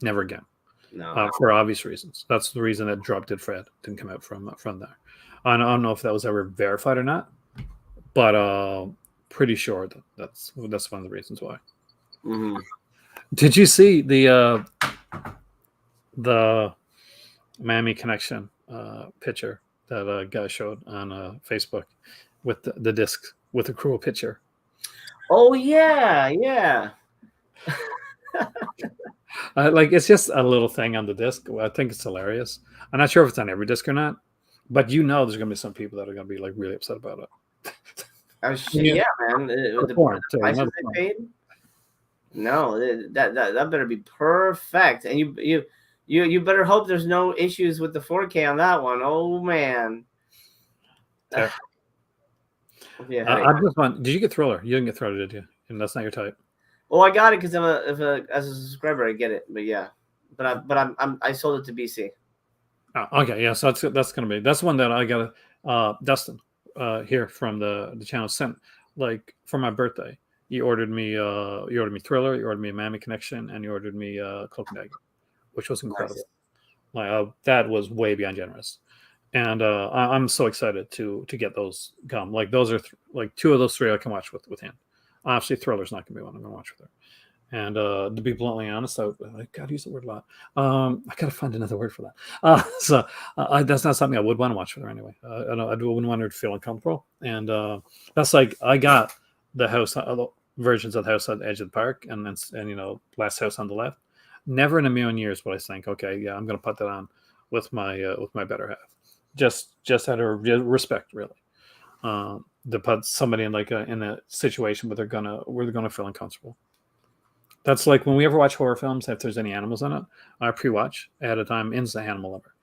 Never again. No. For obvious reasons. That's the reason that Drop Dead Fred didn't come out from there. I don't know if that was ever verified or not, but pretty sure that's one of the reasons why. Mm-hmm. Did you see the Miami Connection picture that a guy showed on Facebook with the disc with a cruel picture? Oh yeah. Like it's just a little thing on the disc. I think it's hilarious. I'm not sure if it's on every disc or not, but there's gonna be some people that are gonna be like really upset about it. Yeah, man. The prices they paid. No, that better be perfect, and you better hope there's no issues with the 4K on that one. Oh man. Yeah. I just want. Did you get Thriller? You didn't get Thriller, did you? And that's not your type. Oh, I got it because as a subscriber, I get it. But yeah, I sold it to BC. Oh, okay, yeah. So that's gonna be one that I got. Dustin here from the channel sent like for my birthday. He ordered me Thriller. He ordered me a Miami Connection, and he ordered me Cloak and Dagger, which was incredible. Nice. Like that was way beyond generous. And I'm so excited to get those come. Like those are like two of those three I can watch with him. Obviously, Thriller's not going to be one I'm going to watch with her. And to be bluntly honest, I gotta use the word a lot. I gotta find another word for that. So that's not something I would want to watch with her anyway. I wouldn't want her to feel uncomfortable. And that's like I got the house versions of the house at the edge of the park, and last house on the left. Never in a million years would I think, okay, yeah, I'm going to put that on with my better half. Just out of respect, really. To put somebody in in a situation where they're gonna feel uncomfortable. That's like when we ever watch horror films. If there's any animals in it, I pre-watch ahead of time. In's the animal lover,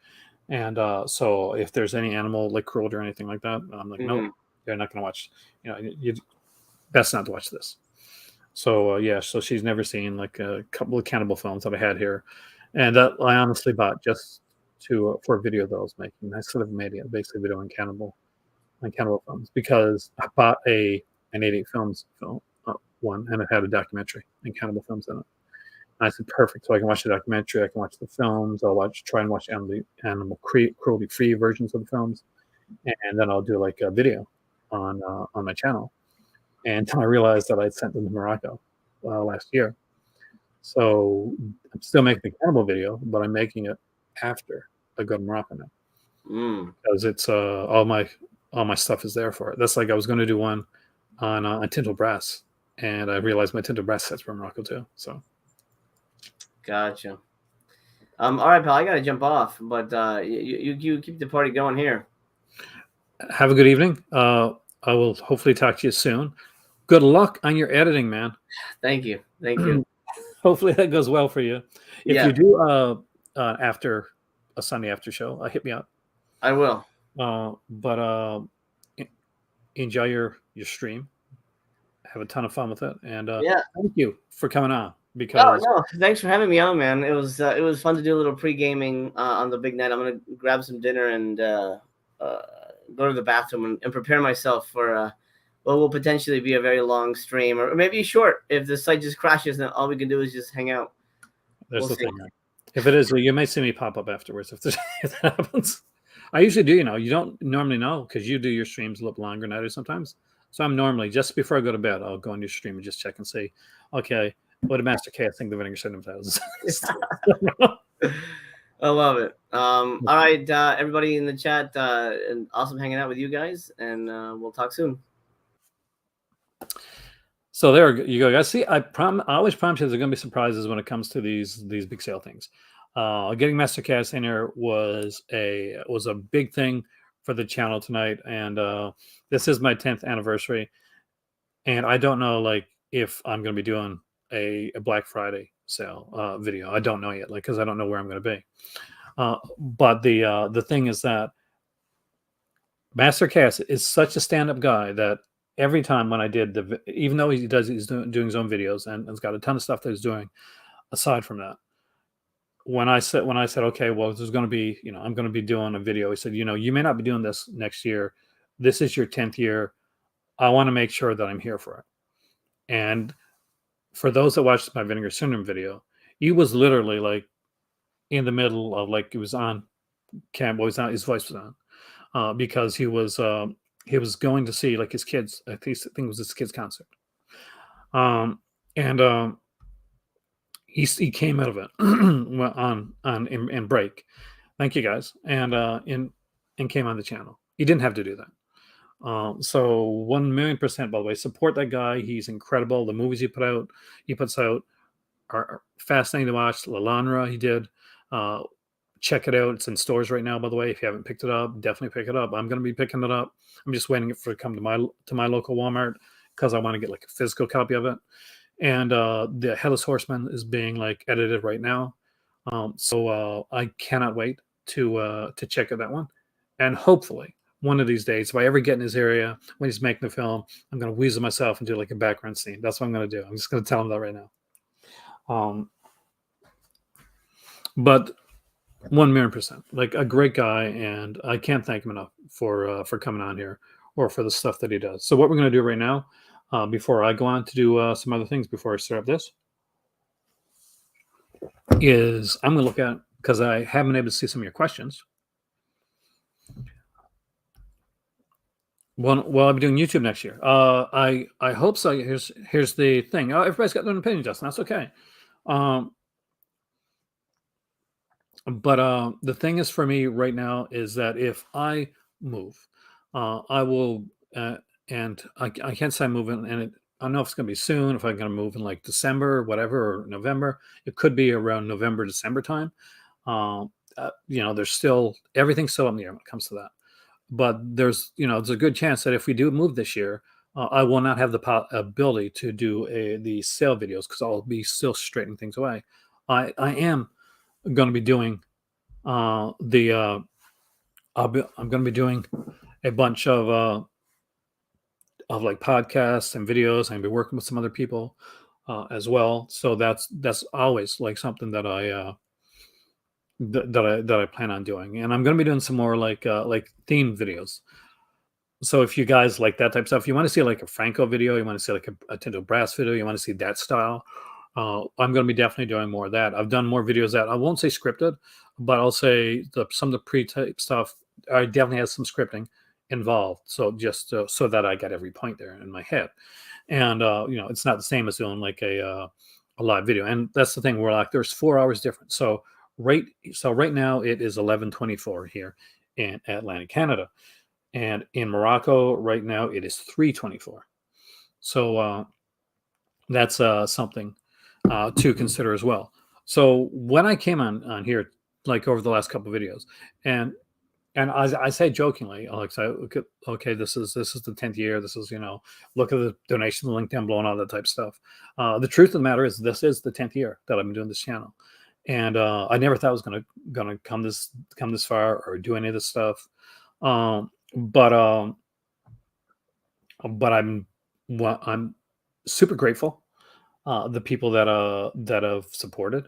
and so if there's any animal like cruelty or anything like that, I'm like, no, you're not gonna watch. You best not to watch this. So yeah, so she's never seen like a couple of cannibal films that I had here, and that I honestly bought just for a video that I was making. I sort of made it basically a video on cannibal films because I bought an 88 films film one, and it had a documentary and cannibal films in it. And I said, perfect. So I can watch the documentary, I can watch the films, try and watch animal cruelty free versions of the films, and then I'll do like a video on my channel. And until I realized that I'd sent them to Morocco last year. So I'm still making the cannibal video, but I'm making it after I go to Morocco now. Because it's all my stuff is there for it. That's like I was going to do one on Tinto Brass, and I realized my Tinto Brass sets from Morocco too. So, gotcha. All right, pal. I got to jump off, but you keep the party going here. Have a good evening. I will hopefully talk to you soon. Good luck on your editing, man. Thank you. Hopefully that goes well for you. If you do after a Sunday after show, hit me up. I will. But enjoy your stream. Have a ton of fun with it, and thank you for coming on. Because no, thanks for having me on, man. It was fun to do a little pre-gaming on the big night. I'm gonna grab some dinner and go to the bathroom and prepare myself for what will potentially be a very long stream, or maybe short. If the site just crashes, then all we can do is just hang out. There's the thing. Right? If it is, you may see me pop up afterwards if that happens. I usually do. You don't normally know because you do your streams a little longer than I do sometimes. So I'm normally just before I go to bed, I'll go on your stream and just check and see. Okay, what did Master Chaos think the Vinegar Syndrome has? I love it. All right, everybody in the chat, and awesome hanging out with you guys, and we'll talk soon. So there you go, guys. See, I always promise you there's going to be surprises when it comes to these big sale things. Getting MasterCast in here was a big thing for the channel tonight, and this is my 10th anniversary, and I don't know like if I'm going to be doing a Black Friday sale video. I don't know yet, like because I don't know where I'm going to be. But the thing is that MasterCast is such a stand-up guy that every time when I did even though he's doing his own videos and has got a ton of stuff that he's doing aside from that, when I said okay, well, there's going to be I'm going to be doing a video, he said, you may not be doing this next year. This is your 10th year. I want to make sure that I'm here for it. And for those that watched my Vinegar Syndrome video, he was literally like in the middle of like it was on cam, well, his voice was on because he was going to see like his kids. I think it was his kids concert, and he came out of it on in break. Thank you guys, and came on the channel. He didn't have to do that. So 1,000,000%, by the way, support that guy. He's incredible. The movies he puts out are fascinating to watch. Lalanra, he did. Check it out. It's in stores right now, by the way. If you haven't picked it up, definitely pick it up. I'm going to be picking it up. I'm just waiting for it to come to my local Walmart because I want to get like a physical copy of it. And the Headless Horseman is being like edited right now. So I cannot wait to check out that one. And hopefully one of these days, if I ever get in his area when he's making the film, I'm going to weasel myself and do like a background scene. That's what I'm going to do. I'm just going to tell him that right now. But 1,000,000%, like a great guy, and I can't thank him enough for coming on here or for the stuff that he does. So what we're going to do right now, before I go on to do some other things before I start up this, is I'm going to look at, because I haven't been able to see some of your questions. Well, I'll be doing YouTube next year. I hope so. Here's the thing. Oh, everybody's got their own opinion, Justin. That's okay. But the thing is for me right now is that if I move, I will, and I can't say I'm moving, and I don't know if it's going to be soon, if I'm going to move in like December or whatever, or November. It could be around November, December time. There's still, everything's still up in the air when it comes to that. But there's a good chance that if we do move this year, I will not have the ability to do the sale videos because I'll be still straightening things away. I am going to be doing I'm going to be doing a bunch of like podcasts and videos. I'm going to be working with some other people as well. So that's always like something that I plan on doing, and I'm going to be doing some more like themed videos. So if you guys like that type of stuff, you want to see like a Franco video, you want to see like a Tinto Brass video, you want to see that style, I'm going to be definitely doing more of that. I've done more videos that I won't say scripted, but I'll say some of the pre-tape stuff, I definitely have some scripting involved. So just so that I got every point there in my head. And, it's not the same as doing like a live video. And that's the thing, we're like, there's 4 hours difference. So right now it is 11:24 here in Atlantic, Canada. And in Morocco right now it is 3:24. So that's something to consider as well. So when I came on here, like over the last couple of videos, and I say jokingly, like, okay, this is the 10th year. This is, look at the donation, the link down below, and all that type of stuff. The truth of the matter is, this is the 10th year that I've been doing this channel, and I never thought I was gonna come this far or do any of this stuff. But I'm super grateful. The people that have supported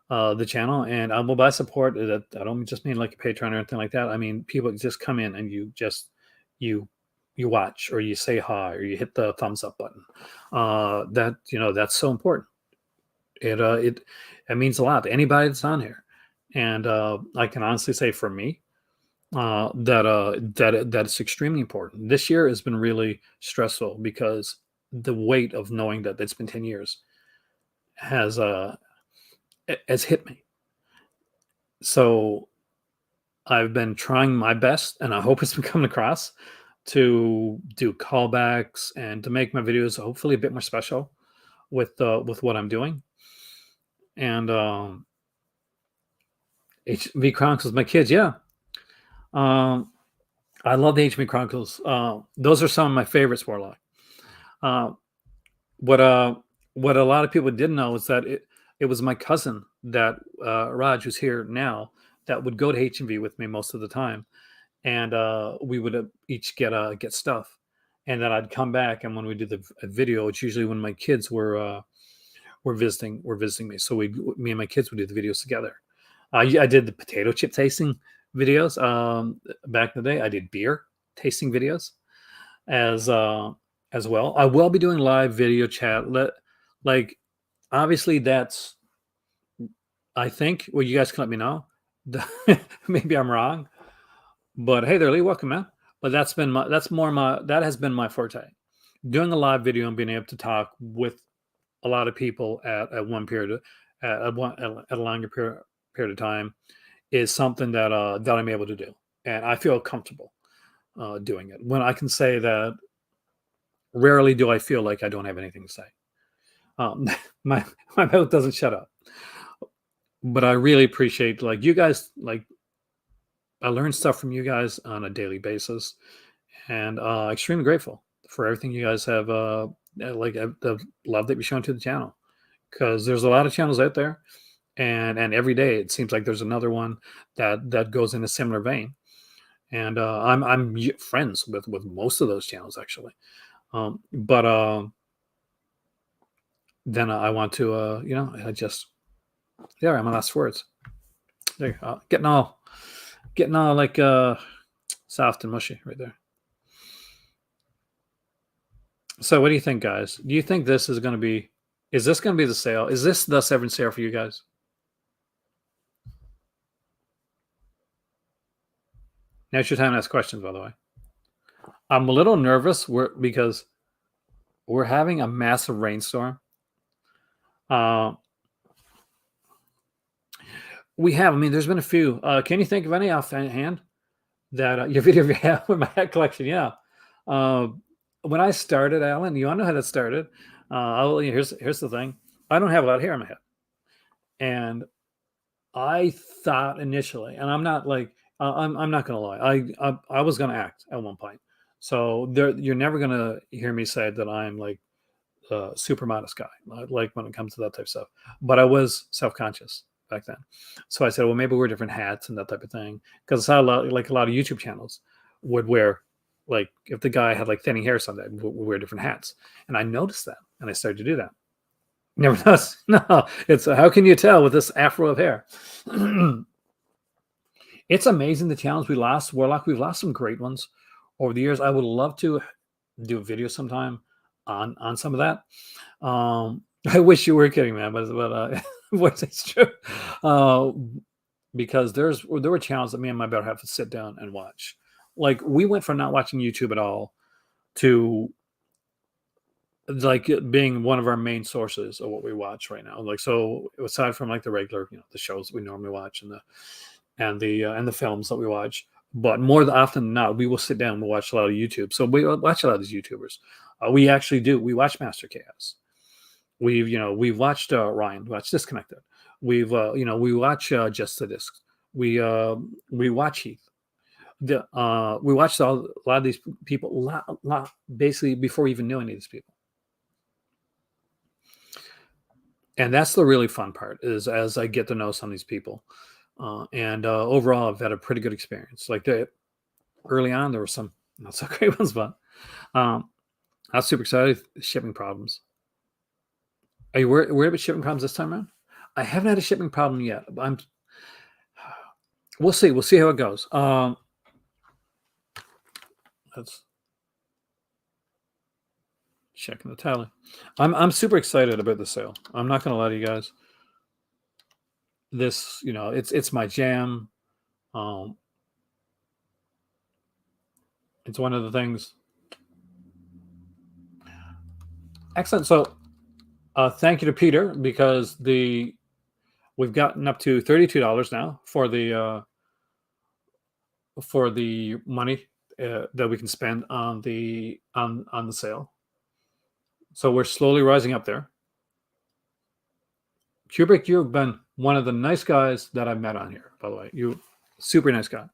the channel, and by support that I don't just mean like a Patreon or anything like that. I mean people just come in and you watch, or you say hi, or you hit the thumbs up button. That's so important. It means a lot to anybody that's on here, and I can honestly say for me, that it's extremely important. This year has been really stressful because the weight of knowing that it's been 10 years has has hit me. So I've been trying my best, and I hope it's been coming across, to do callbacks and to make my videos hopefully a bit more special with what I'm doing. And HB Chronicles, my kids, yeah. I love the HB Chronicles. Those are some of my favorites, Warlock. Uh, what what a lot of people didn't know is that it was my cousin that Raj, who's here now, that would go to HMV with me most of the time, and we would each get stuff, and then I'd come back, and when we do the video, it's usually when my kids were visiting me, so me and my kids would do the videos together. I did the potato chip tasting videos back in the day. I did beer tasting videos as well. I will be doing live video chat. Like obviously that's, I think, well, you guys can let me know. Maybe I'm wrong, but hey there, Lee, welcome, man. But that has been my forte. Doing a live video and being able to talk with a lot of people at one period, at a longer period of time, is something that I'm able to do, and I feel comfortable doing it. When I can say that, rarely do I feel like I don't have anything to say. My mouth doesn't shut up. But I really appreciate, like, you guys. Like, I learn stuff from you guys on a daily basis, and extremely grateful for everything you guys have. Like the love that you're showing to the channel, because there's a lot of channels out there, and every day it seems like there's another one that goes in a similar vein. And I'm friends with most of those channels, actually. But then I want to, I just, there are my last words. There, getting all like soft and mushy right there. So what do you think, guys? Do you think this is going to be? Is this going to be the sale? Is this the Severin sale for you guys? Now's your time to ask questions, by the way. I'm a little nervous because we're having a massive rainstorm. We have. I mean, there's been a few. Can you think of any offhand that your video you have with my hat collection? Yeah. When I started, Alan, you want to know how that started? Here's the thing. I don't have a lot of hair on my head, and I thought initially, and I'm not like I'm not gonna lie. I was gonna act at one point, so you're never gonna hear me say that I'm like a super modest guy, like when it comes to that type of stuff. But I was self-conscious back then, so I said, well, maybe wear different hats and that type of thing, because I saw a lot of YouTube channels would wear, like, if the guy had like thinning hair, something would wear different hats, and I noticed that, and I started to do that. Never does. No, it's how can you tell with this afro of hair? It's amazing the challenge we lost, Warlock. We've lost some great ones over the years. I would love to do a video sometime on some of that. I wish you were kidding, man, but it's true. Because there were challenges that me and my better half to sit down and watch. Like, we went from not watching YouTube at all to like it being one of our main sources of what we watch right now. Like, so aside from like the regular, the shows that we normally watch and the films that we watch, but more often than not, we will sit down and we'll watch a lot of YouTube. So we watch a lot of these YouTubers. We actually do. We watch Master Chaos. We've watched Ryan. We watched Disconnected. We watch Just the Disc. We watch Heath. We watched a lot of these people basically before we even knew any of these people. And that's the really fun part, is as I get to know some of these people. And overall, I've had a pretty good experience. Like, early on, there were some not so great ones, but I was super excited. Shipping problems. Are you worried about shipping problems this time around? I haven't had a shipping problem yet. But we'll see. We'll see how it goes. Let's checking the tally. I'm super excited about the sale. I'm not gonna lie to you guys. This, it's my jam. It's one of the things. Excellent. So thank you to Peter, because we've gotten up to $32 now for the money that we can spend on the sale. So we're slowly rising up there. Kubrick, you've been one of the nice guys that I've met on here, by the way. You super nice guy.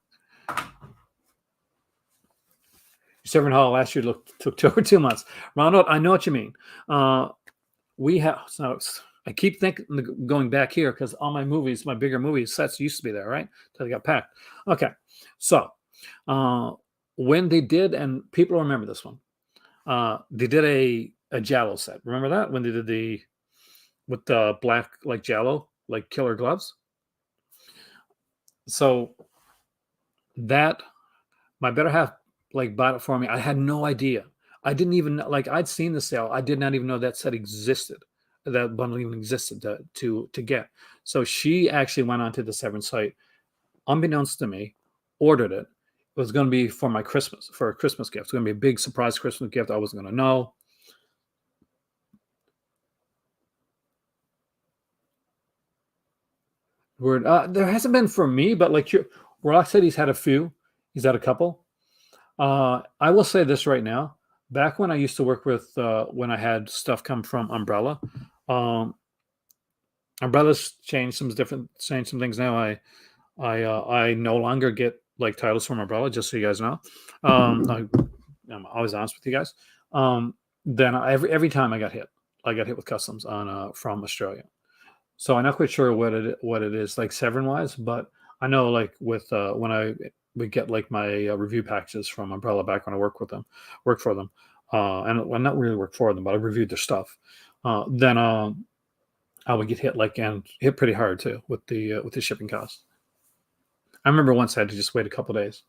Severin Hall last year took over 2 months. Ronald, I know what you mean. We have, so I keep thinking, going back here, because all my movies, my bigger movie sets used to be there, right? Until they got packed. Okay. So when they did, and people remember this one, they did a Giallo set. Remember that? When they did with the black, like Giallo, like killer gloves. So that, my better half like bought it for me. I had no idea. I didn't even, like, I'd seen the sale. I did not even know that set existed. That bundle even existed to get. So she actually went onto the Severin site, unbeknownst to me, ordered it. It was going to be for my Christmas, for a Christmas gift. It's going to be a big surprise Christmas gift. I wasn't going to know. Word. There hasn't been for me, but like Rock said, he's had a few. He's had a couple. I will say this right now. Back when I used to work with, when I had stuff come from Umbrella, Umbrella's changed some things now. I no longer get like titles from Umbrella, just so you guys know. I'm always honest with you guys. Then every time I got hit with customs on from Australia. So I'm not quite sure what it is like Severin wise, but I know like with when we get like my review packages from Umbrella back when I worked for them, and well, not really work for them, but I reviewed their stuff. Then I would get hit pretty hard too with the shipping costs. I remember once I had to just wait a couple days.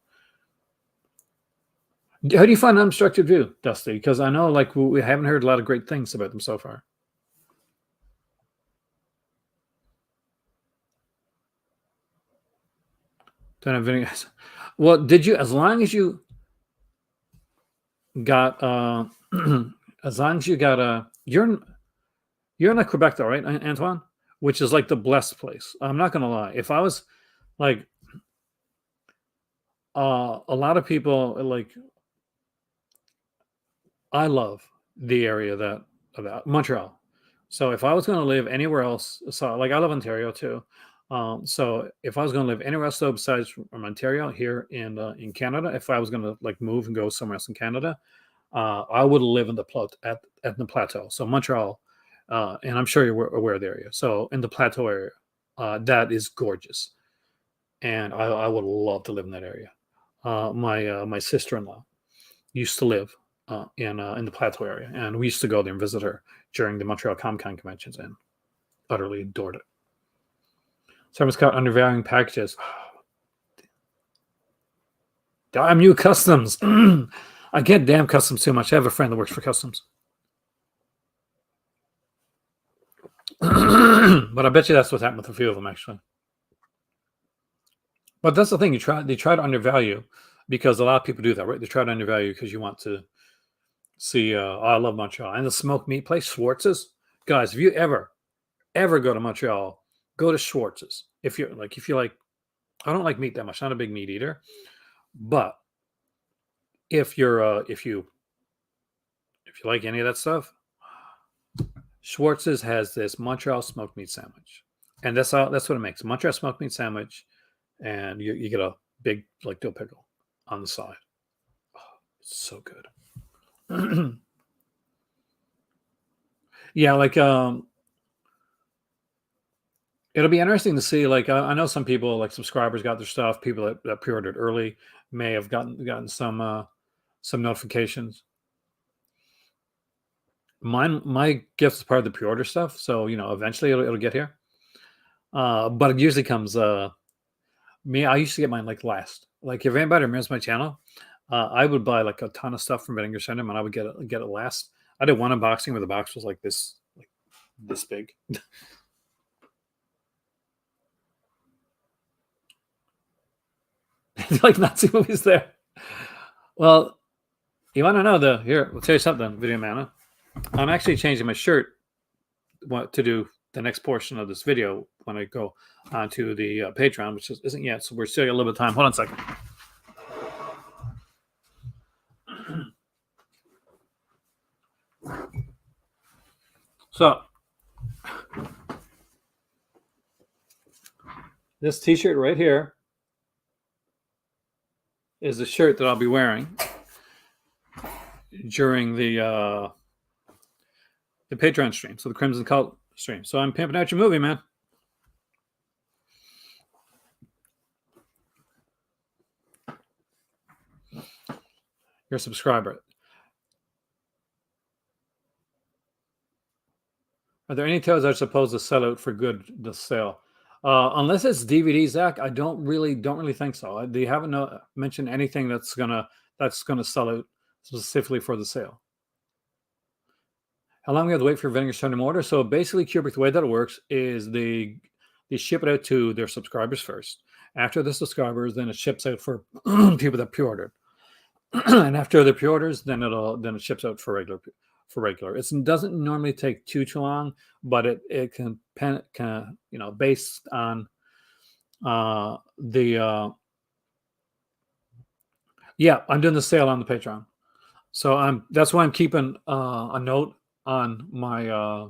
How do you find Unobstructed View, Dusty? Because I know like we haven't heard a lot of great things about them so far. Don't have any. Well, did you? As long as you got, as long as you got you're in like Quebec though, right, Antoine? Which is like the blessed place. I'm not gonna lie. If I was like, a lot of people like, I love the area about Montreal. So if I was going to live anywhere else, so like I love Ontario too. So if I was going to live anywhere else though besides from Ontario here in Canada, if I was going to like move and go somewhere else in Canada, I would live in at the plateau. So Montreal, and I'm sure you're aware of the area. So in the plateau area, that is gorgeous, and I would love to live in that area. My sister-in-law used to live in the plateau area, and we used to go there and visit her during the Montreal Comic-Con conventions, and utterly adored it. Someone's caught undervaluing packages. Damn you, customs! I get damn customs too much. I have a friend that works for customs. But I bet you that's what's happened with a few of them, actually. But that's the thing. They try to undervalue, because a lot of people do that, right? They try to undervalue because you want to see. I love Montreal and the smoked meat place, Schwartz's. Guys, if you ever go to Montreal, go to Schwartz's. If you like, I don't like meat that much. Not a big meat eater, but if you like any of that stuff, Schwartz's has this Montreal smoked meat sandwich, and that's what it makes. Montreal smoked meat sandwich, and you get a big like dill pickle on the side. Oh, it's so good. Yeah, like it'll be interesting to see. Like I know some people, like subscribers, got their stuff. People that pre-ordered early may have gotten some notifications. My gift is part of the pre-order stuff, so eventually it'll get here. But it usually comes. Me, I used to get mine like last. Like if anybody remembers my channel, I would buy like a ton of stuff from Bettinger Center, and I would get it last. I did one unboxing where the box was like this big. Like Nazi movies there. Well, you want to know here? I'll tell you something, Video Mana. I'm actually changing my shirt to do the next portion of this video when I go onto the Patreon, which isn't yet. So we're still got a little bit of time. Hold on a second. So this T-shirt right here is the shirt that I'll be wearing during the Patreon stream, so the Crimson Cult stream. So I'm pimping out your movie, man. You're a subscriber. Are there any titles that are supposed to sell out for good to sell? Unless it's DVD, Zach, I don't really think so. They haven't mentioned anything that's gonna sell out specifically for the sale. How long we have to wait for vendors to order? So basically, Kubrick, the way that it works is they ship it out to their subscribers first. After the subscribers, then it ships out for people that pre-ordered. And after the pre-orders, then it ships out for regular. It doesn't normally take too long, but it can based on I'm doing the sale on the Patreon, so that's why I'm keeping a note on my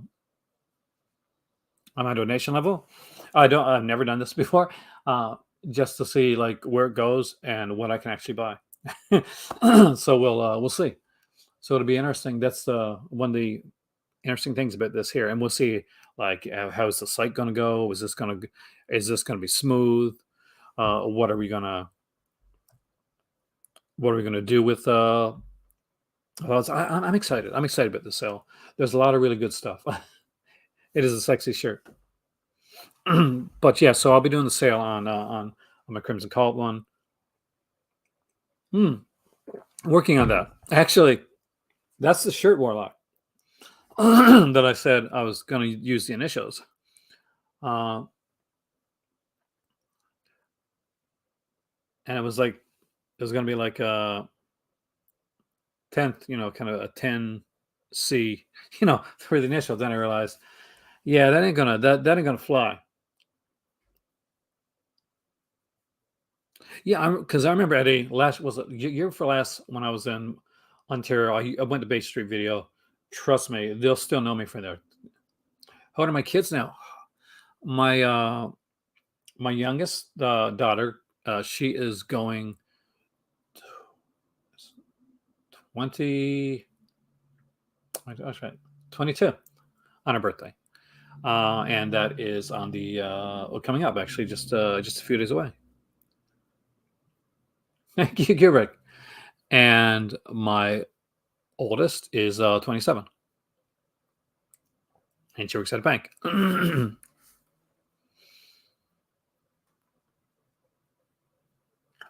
donation level. I've never done this before, just to see like where it goes and what I can actually buy. So we'll see. So it'll be interesting. That's one of the interesting things about this here, and we'll see like how's the site going to go. Is this going to be smooth? What are we gonna do with? Well, I'm excited. I'm excited about the sale. There's a lot of really good stuff. It is a sexy shirt. But yeah, so I'll be doing the sale on my Crimson Cult one. Working on that. Actually, that's the shirt, Warlock, that I said I was going to use the initials. And it was going to be like a 10th, kind of a 10C, for the initials. Then I realized, yeah, that ain't gonna fly. Yeah, because I remember Eddie year for last when I was in Ontario. I went to Bay Street Video. Trust me, they'll still know me from there. How old are my kids now? My youngest daughter, she is going 22 on her birthday, and that is on the coming up actually just a few days away. Thank you, Rick. And my oldest is 27, and she works at a bank.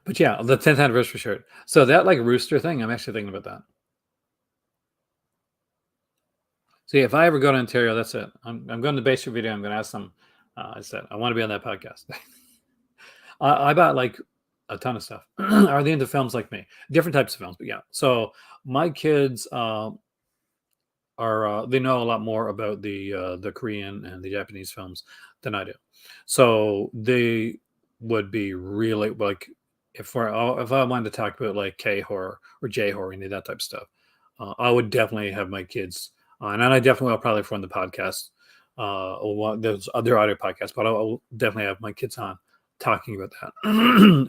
But yeah, the 10th anniversary shirt. So that like rooster thing, I'm actually thinking about that. See, if I ever go to Ontario, that's it. I'm going to Bay Street Video. I'm going to ask them. I said I want to be on that podcast. I bought like a ton of stuff. Are they into films like me? Different types of films, but yeah. So my kids are they know a lot more about the Korean and the Japanese films than I do. So they would be really like if I wanted to talk about like K horror or J horror, any of that type of stuff, I would definitely have my kids on, and I definitely will probably run the podcast. There's other audio podcasts, but I'll definitely have my kids on talking about that.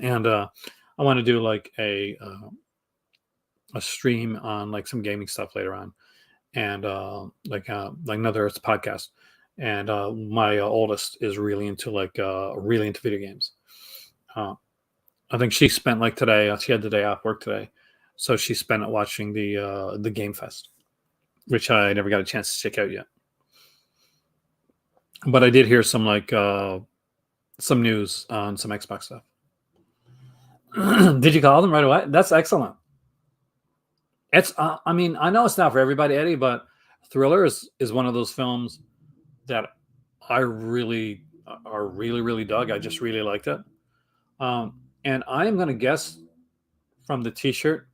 And I want to do like a stream on like some gaming stuff later on, and like another podcast. And my oldest is really into video games. I think she spent like today. She had the day off work today, so she spent it watching the Game Fest, which I never got a chance to check out yet. But I did hear some some news on some Xbox stuff. Did you call them right away? That's excellent. It's I mean, I know it's not for everybody, Eddie, but Thriller is one of those films that I really dug. I just really liked it. And I am going to guess from the T-shirt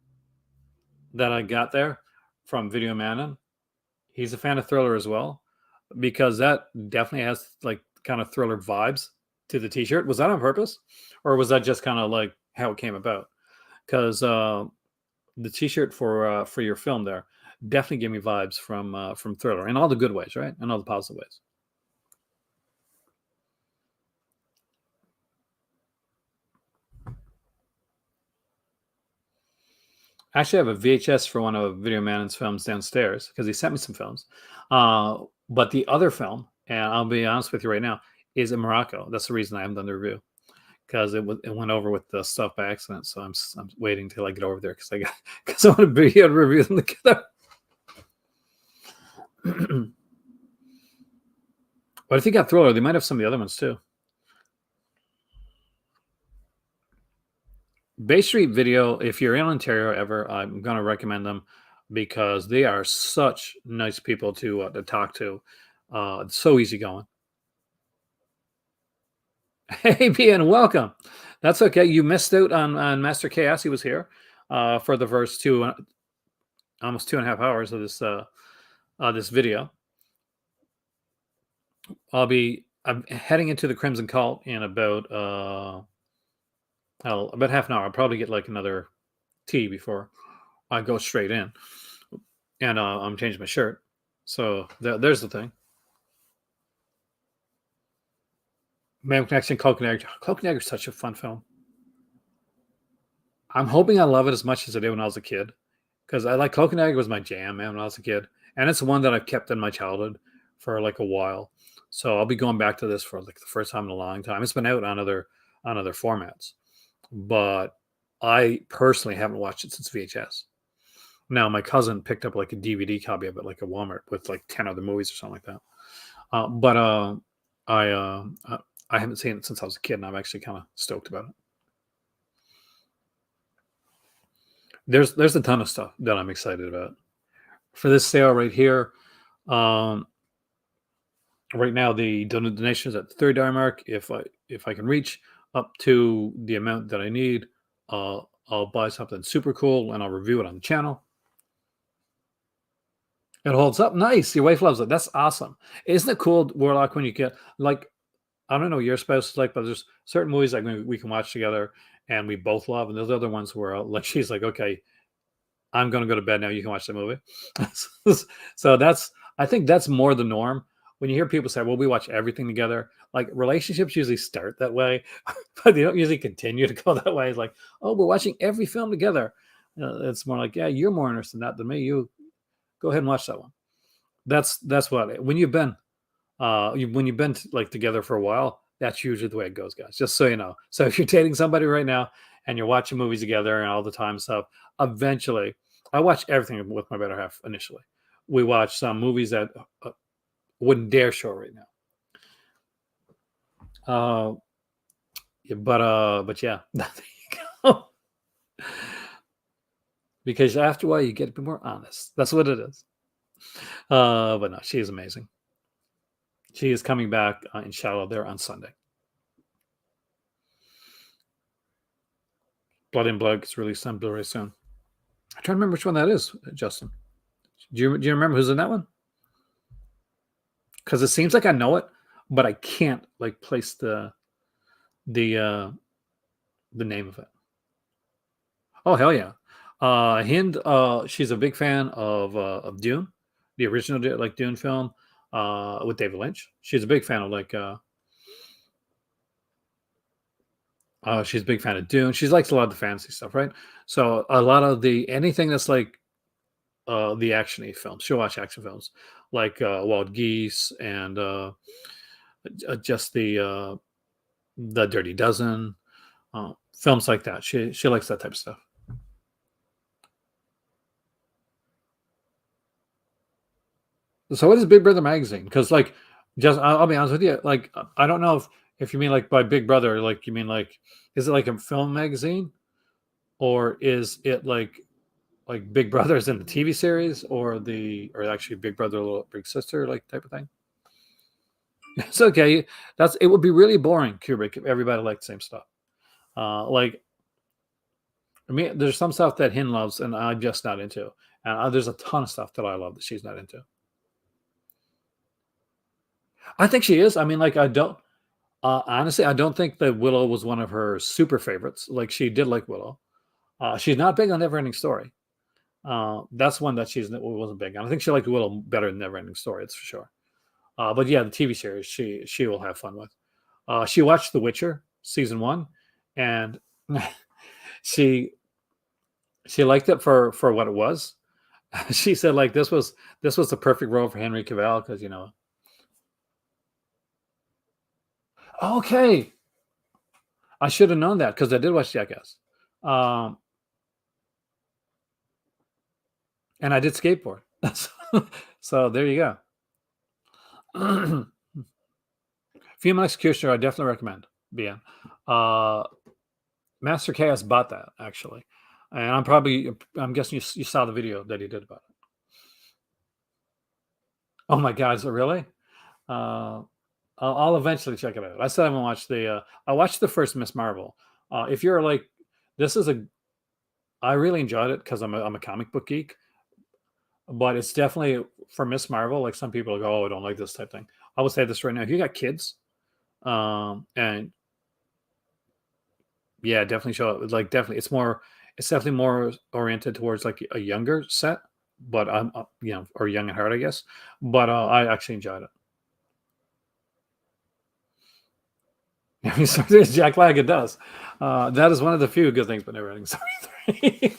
that I got there from Video Manon. He's a fan of thriller as well, because that definitely has like kind of thriller vibes to the T-shirt. Was that on purpose, or was that just kind of like how it came about? Because the T-shirt for your film there definitely gave me vibes from thriller in all the good ways, right? In all the positive ways. Actually, I have a VHS for one of Video Manon's films downstairs because he sent me some films. But the other film, and I'll be honest with you right now, is in Morocco. That's the reason I haven't done the review, because it went over with the stuff by accident. So I'm waiting till I get over there because I want to be able to review them together. But if you got thriller, they might have some of the other ones too. Bay Street Video, if you're in Ontario ever, I'm going to recommend them because they are such nice people to talk to. It's so easygoing. Hey, Bien, welcome. That's okay. You missed out on Master Chaos. He was here for the first almost 2.5 hours of this video. I'm heading into the Crimson Cult in about half an hour. I'll probably get like another tea before I go straight in, and I'm changing my shirt. So there's the thing. Man Connection, Cloak and Dagger. Cloak and Dagger is such a fun film. I'm hoping I love it as much as I did when I was a kid, because I like Cloak and Dagger was my jam, man, when I was a kid, and it's one that I've kept in my childhood for like a while. So I'll be going back to this for like the first time in a long time. It's been out on other formats, but I personally haven't watched it since VHS. Now my cousin picked up like a DVD copy of it, like a Walmart with like 10 other movies or something like that. But I haven't seen it since I was a kid, and I'm actually kind of stoked about it. There's a ton of stuff that I'm excited about for this sale right here. Right now, the donation is at the $30 mark. If I can reach up to the amount that I need, I'll buy something super cool and I'll review it on the channel. It holds up nice. Your wife loves it. That's awesome. Isn't it cool, Warlock, when you get like, I don't know what your spouse is like, but there's certain movies like we can watch together and we both love, and there's other ones where like she's like, okay, I'm going to go to bed now. You can watch the movie. So I think that's more the norm. When you hear people say, well, we watch everything together, like relationships usually start that way, but they don't usually continue to go that way. It's like, oh, we're watching every film together. It's more like, yeah, you're more interested in that than me. You go ahead and watch that one. That's what, when you've been like together for a while, that's usually the way it goes, guys. Just so you know. So if you're dating somebody right now and you're watching movies together and all the time stuff, eventually, I watch everything with my better half. Initially, we watch some movies that wouldn't dare show right now. But yeah, there you go. Because after a while, you get a bit more honest. That's what it is. But no, she is amazing. She is coming back, inshallah, there on Sunday. Blood in Blood gets released on Blu-ray soon. I'm trying to remember which one that is, Justin. Do you remember who's in that one? Because it seems like I know it, but I can't like place the name of it. Oh hell yeah, Hind. She's a big fan of Dune, the original like Dune film with David Lynch. She's a big fan of like. She's a big fan of Dune. She likes a lot of the fantasy stuff, right? So a lot of anything that's like the action-y films. She'll watch action films like Wild Geese and just the Dirty Dozen, films like that. She likes that type of stuff. So what is Big Brother magazine? Because like, just I'll be honest with you, like I don't know if you mean like by Big Brother, like you mean like, is it like a film magazine, or is it like Big Brother's in the TV series, or actually Big Brother Little Big Sister like type of thing? It's okay. It would be really boring, Kubrick, if everybody liked the same stuff. Like I mean, there's some stuff that Hin loves and I'm just not into, and there's a ton of stuff that I love that she's not into. I think she is. I mean, like I don't. Honestly, I don't think that Willow was one of her super favorites. Like she did like Willow. She's not big on Neverending Story. That's one that she's wasn't big on. I think she liked Willow better than Neverending Story. That's for sure. But yeah, the TV series she will have fun with. She watched The Witcher season 1, and she she liked it for what it was. She said like this was the perfect role for Henry Cavill because okay, I should have known that because I did watch Jackass, um, and I did skateboard. So there you go. Female Executioner, I definitely recommend. BN. Master Chaos bought that actually, and I'm guessing you saw the video that he did about it. Oh my God, is it really? Uh, I'll eventually check it out. I still haven't watched the. I watched the first Miss Marvel. If you're like, this is a. I really enjoyed it because I'm a comic book geek, but it's definitely for Miss Marvel. Like some people go, oh, I don't like this type thing. I will say this right now: if you got kids, and yeah, definitely show it. Like definitely, it's definitely more oriented towards like a younger set, but I'm or young at heart, I guess. But I actually enjoyed it. I mean, so there's Jack Lag. It does. That is one of the few good things, but never ending story 3.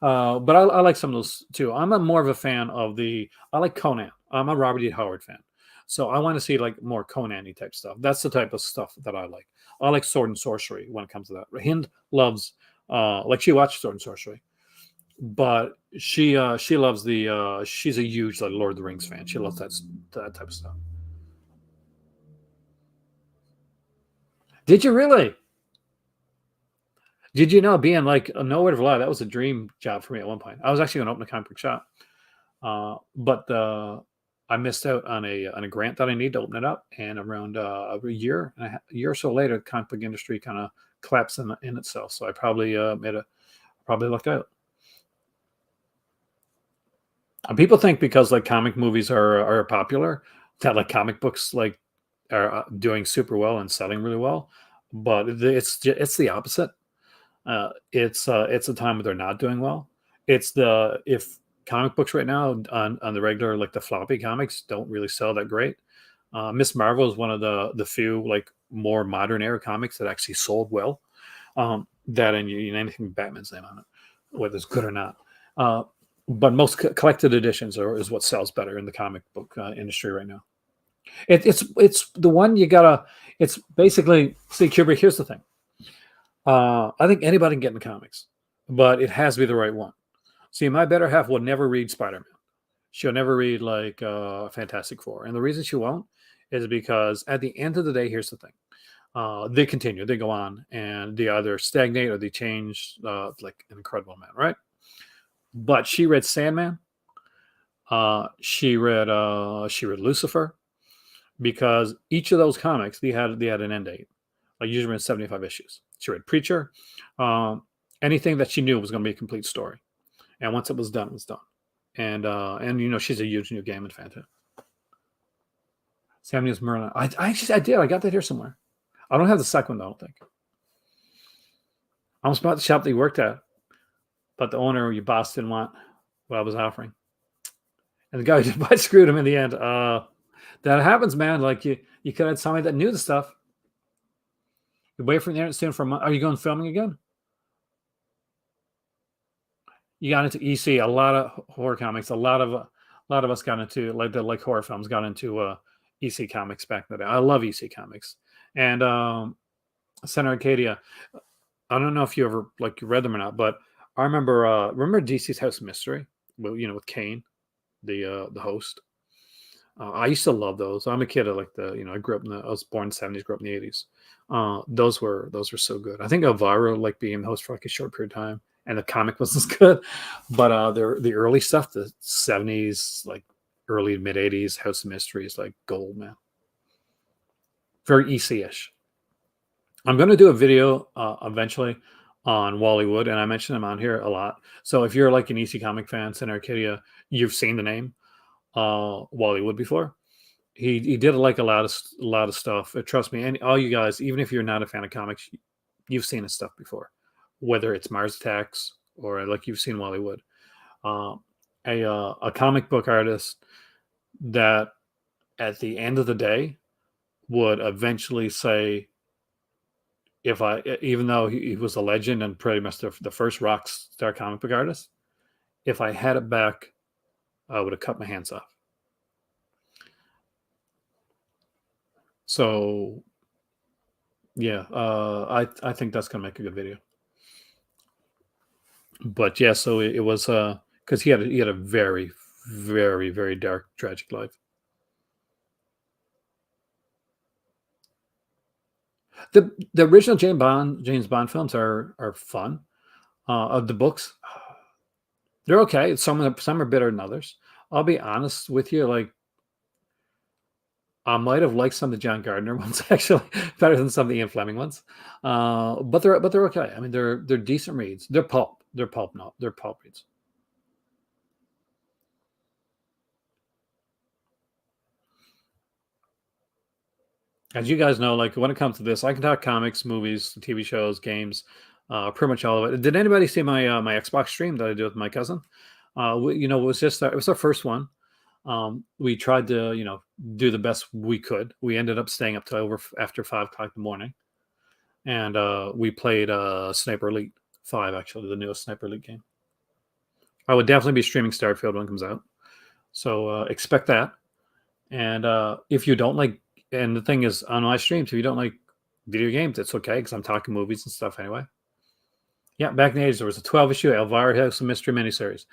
But I like some of those too. I'm more of a fan of I like Conan. I'm a Robert E. Howard fan. So I want to see like more Conan-y type stuff. That's the type of stuff that I like. I like sword and sorcery when it comes to that. Hind loves, like she watched sword and sorcery, but she loves she's a huge like Lord of the Rings fan. She loves that type of stuff. Did you really? Did you know being like nowhere to fly? That was a dream job for me at one point. I was actually going to open a comic book shop, but I missed out on a grant that I need to open it up. And around a year or so later, the comic book industry kind of collapsed in itself. So I probably probably lucked out. And people think because like comic movies are popular that like comic books like are doing super well and selling really well, but it's the opposite. It's a time where they're not doing well. It's the if comic books right now on the regular like the floppy comics don't really sell that great. Miss Marvel is one of the few like more modern era comics that actually sold well. That and anything with Batman's name on it, whether it's good or not. But most collected editions is what sells better in the comic book industry right now. It's the one you gotta. It's basically see Kubrick. Here's the thing. I think anybody can get in comics, but it has to be the right one. See, my better half will never read Spider-Man. She'll never read like Fantastic Four, and the reason she won't is because at the end of the day, here's the thing: they continue, they go on, and they either stagnate or they change like an incredible amount, right? But she read Sandman. She read Lucifer because each of those comics they had an end date. Like usually read 75 issues. She read Preacher. Anything that she knew was going to be a complete story, and once it was done, it was done. And she's a huge New Gaiman fan too. Samuel's Merlin. I did. I got that here somewhere. I don't have the second one, though, I don't think. I almost bought the shop that he worked at, but the owner, your boss, didn't want what I was offering. And the guy who just screwed him in the end. That happens, man. Like you could have somebody that knew the stuff. You're away from the internet soon for a month. Are you going filming again? You got into EC. A lot of horror comics. A lot of us got into like horror films. Got into EC comics back in the day. I love EC comics. And Center Arcadia. I don't know if you ever you read them or not, but I remember DC's House of Mystery. Well, with Kane, the host. I used to love those. I'm a kid of I grew up I was born in the 70s, grew up in the 80s. Those were so good. I think Elvira being the host for a short period of time, and the comic wasn't as good. But the early stuff, the 70s, early mid 80s, House of Mystery is like gold, man. Very EC-ish. I'm going to do a video eventually on Wallywood, and I mention him on here a lot. So if you're like an EC comic fan, Center Arcadia, you've seen the name Wallywood before. He did like a lot of stuff. Trust me, and all you guys, even if you're not a fan of comics, you've seen his stuff before, whether it's Mars Attacks or like you've seen Wallywood. Uh, a comic book artist that at the end of the day would eventually say, if I, even though he was a legend and pretty much the first rock star comic book artist, if I had it back, I would have cut my hands off. So yeah, I think that's gonna make a good video. But yeah, so it was because he had a very very very dark tragic life. The original James Bond films are fun. Of the books, they're okay. Some are better than others. I'll be honest with you, like I might have liked some of the John Gardner ones actually better than some of the Ian Fleming ones. But they're okay. I mean, they're decent reads. They're pulp. They're pulp. No, they're pulp reads. As you guys know, like when it comes to this, I can talk comics, movies, TV shows, games, pretty much all of it. Did anybody see my my Xbox stream that I did with my cousin? You know, it was just it was our first one. We tried to, you know, do the best we could. We ended up staying up till over after 5 o'clock in the morning, and we played Sniper Elite 5, actually, the newest Sniper Elite game. I would definitely be streaming Starfield when it comes out, so expect that. And if you don't like, and the thing is, on my streams, if you don't like video games, it's okay because I'm talking movies and stuff anyway. Yeah, back in the 80s, there was a 12-issue Elvira House of Mystery miniseries.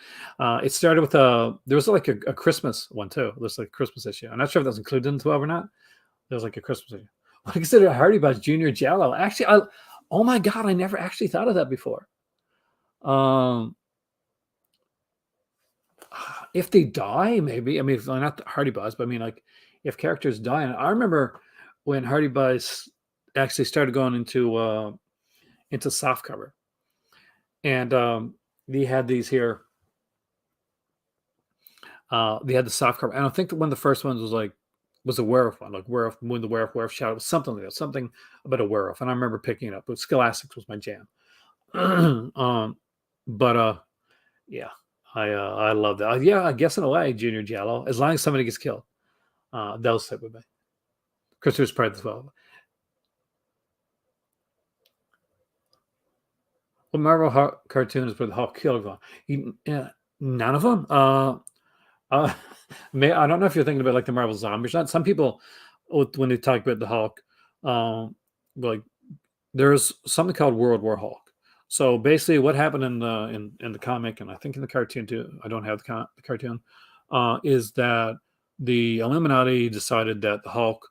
It started with there was like a Christmas one too. There's like a Christmas issue. I'm not sure if that was included in 12 or not. There was like a Christmas issue. I consider Hardy Boys Junior Jello. Actually, oh my God, I never actually thought of that before. If they die, maybe. I mean, if not the Hardy Boys, but I mean, like, if characters die. And I remember when Hardy Boys actually started going into soft cover, and they had these here. They had the soft cover, and I think that one of the first ones was a werewolf one, like werewolf moon, the werewolf shadow, something like that, something about a werewolf. And I remember picking it up. But Scholastics was my jam. But yeah, I love that. Yeah, I guess in a way, Junior Jello, as long as somebody gets killed, they'll sit with me. Christopher's part as well. What Marvel cartoons where the Hulk killed one? None of them. I don't know if you're thinking about like the Marvel Zombies. Not some people when they talk about the Hulk, like there's something called World War Hulk. So basically, what happened in the comic, and I think in the cartoon too. I don't have the cartoon. Is that the Illuminati decided that the Hulk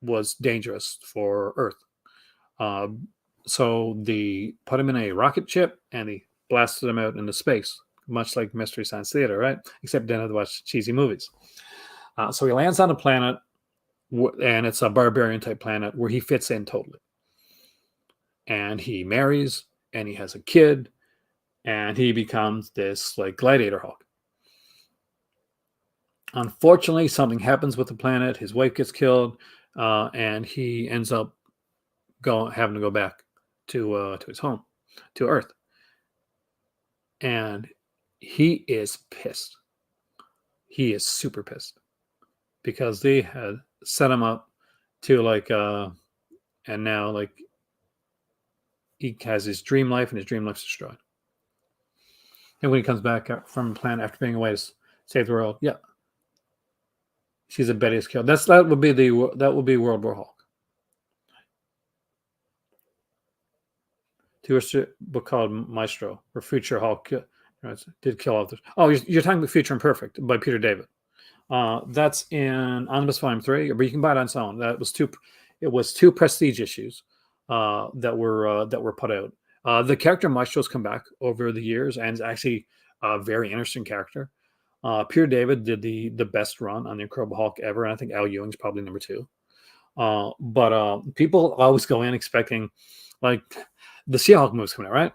was dangerous for Earth. So they put him in a rocket ship and they blasted him out into space, much like Mystery Science Theater, right? Except didn't have to watch cheesy movies. So he lands on a planet, and it's a barbarian type planet where he fits in totally. And he marries, and he has a kid, and he becomes this like gladiator Hulk. Unfortunately, something happens with the planet. His wife gets killed, and he ends up having to go back to his home, to Earth. And he is pissed. He is super pissed because they had set him up to like, and now like he has his dream life, and his dream life's destroyed. And when he comes back from the planet after being away to save the world, yeah, she's a Betty is killed. That would be World War Hulk. To a book called Maestro, where Future Hulk did kill others. Oh, you're talking about Future Imperfect by Peter David. That's in Omnibus Volume 3, but you can buy it on its own. It was two prestige issues that were put out. The character Maestro's come back over the years and is actually a very interesting character. Peter David did the best run on the Incredible Hulk ever, and I think Al Ewing's probably number 2. But people always go in expecting like the She-Hulk movie's coming out, right?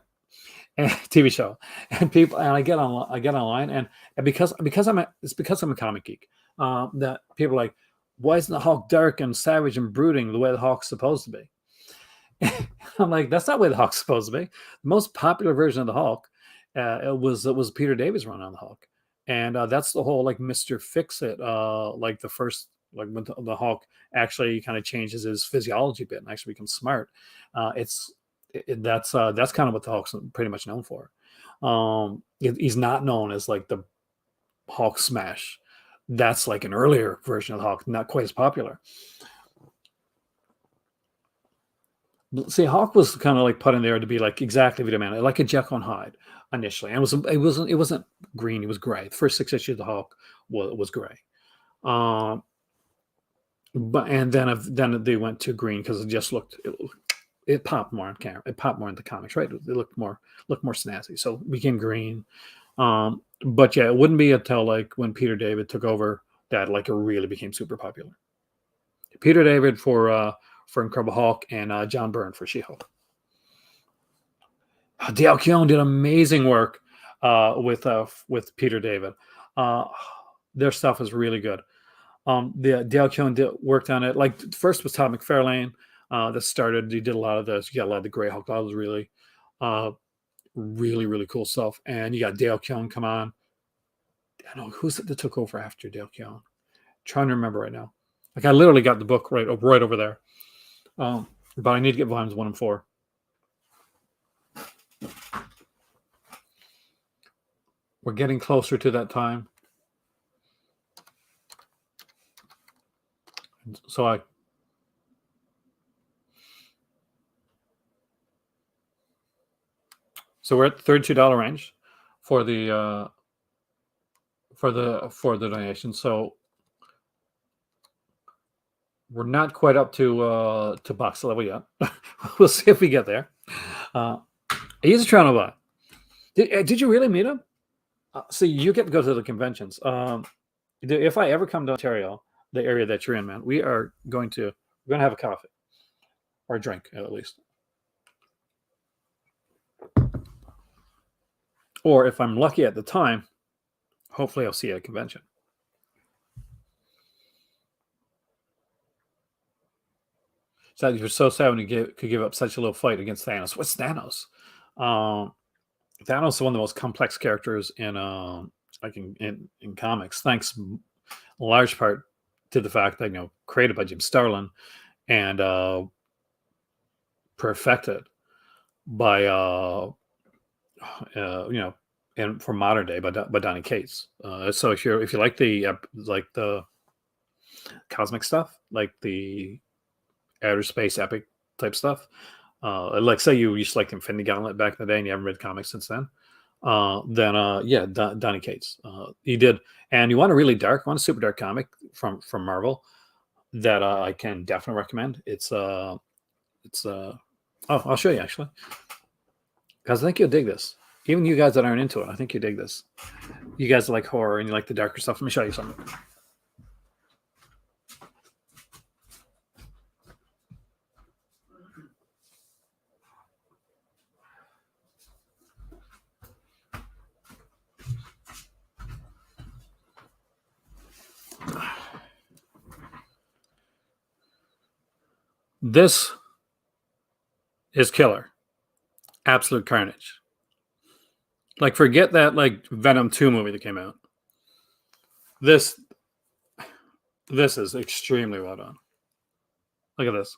And TV show, and people, and I get online, and because I'm a comic geek, that people are like, why isn't the Hulk dark and savage and brooding the way the Hulk's supposed to be? I'm like, that's not the way the Hulk's supposed to be. The most popular version of the Hulk, it was Peter David's run on the Hulk, and that's the whole like Mister Fix It, like the first, like when the Hulk actually kind of changes his physiology a bit and actually becomes smart. It's that's kind of what the Hulk's pretty much known for. He's not known as like the Hulk smash. That's like an earlier version of the Hulk, not quite as popular. See, Hawk was kind of like put in there to be like exactly Vita Man, like a Jekyll and Hyde initially, and it wasn't green; it was gray. The first 6 issues of the Hawk was gray, um, but and then they went to green because it just it popped more on camera. It popped more in the comics, right? It looked more snazzy, so it became green. But yeah, it wouldn't be until like when Peter David took over that like it really became super popular. Peter David for Incredible Hulk, and John Byrne for She-Hulk. Dale Keown did amazing work with Peter David. Uh, their stuff is really good. The Dale Keown worked on it. Like first was Todd McFarlane that started. He did a lot of this. You got a lot of the Grey Hulk. That was really, really cool stuff. And you got Dale Keown come on. I don't know who's it that took over after Dale Keown. Trying to remember right now. Like I literally got the book right over there. But I need to get volumes 1 and 4. We're getting closer to that time. So we're at the $32 range for the donation. So we're not quite up to box level yet. We'll see if we get there. He's a Toronto guy. Did you really meet him? See, you get to go to the conventions. If I ever come to Ontario, the area that you're in, man, we're going to have a coffee or a drink at least. Or if I'm lucky at the time, hopefully I'll see you at a convention. So you're so sad when you could give up such a little fight against Thanos. What's Thanos? Thanos is one of the most complex characters in comics, thanks in large part to the fact that created by Jim Starlin and perfected by and for modern day by Donny Cates. So if you like the cosmic stuff, like the outer space epic type stuff, like say you used to like Infinity Gauntlet back in the day and you haven't read comics since then, Donny Cates, he did. And you want a super dark comic from Marvel that I can definitely recommend. I'll show you actually, because I think you'll dig this. Even you guys that aren't into it, I think you dig this. You guys like horror and you like the darker stuff. Let me show you something. This is killer. Absolute carnage. Like, forget that like Venom 2 movie that came out. This is extremely well done. Look at this.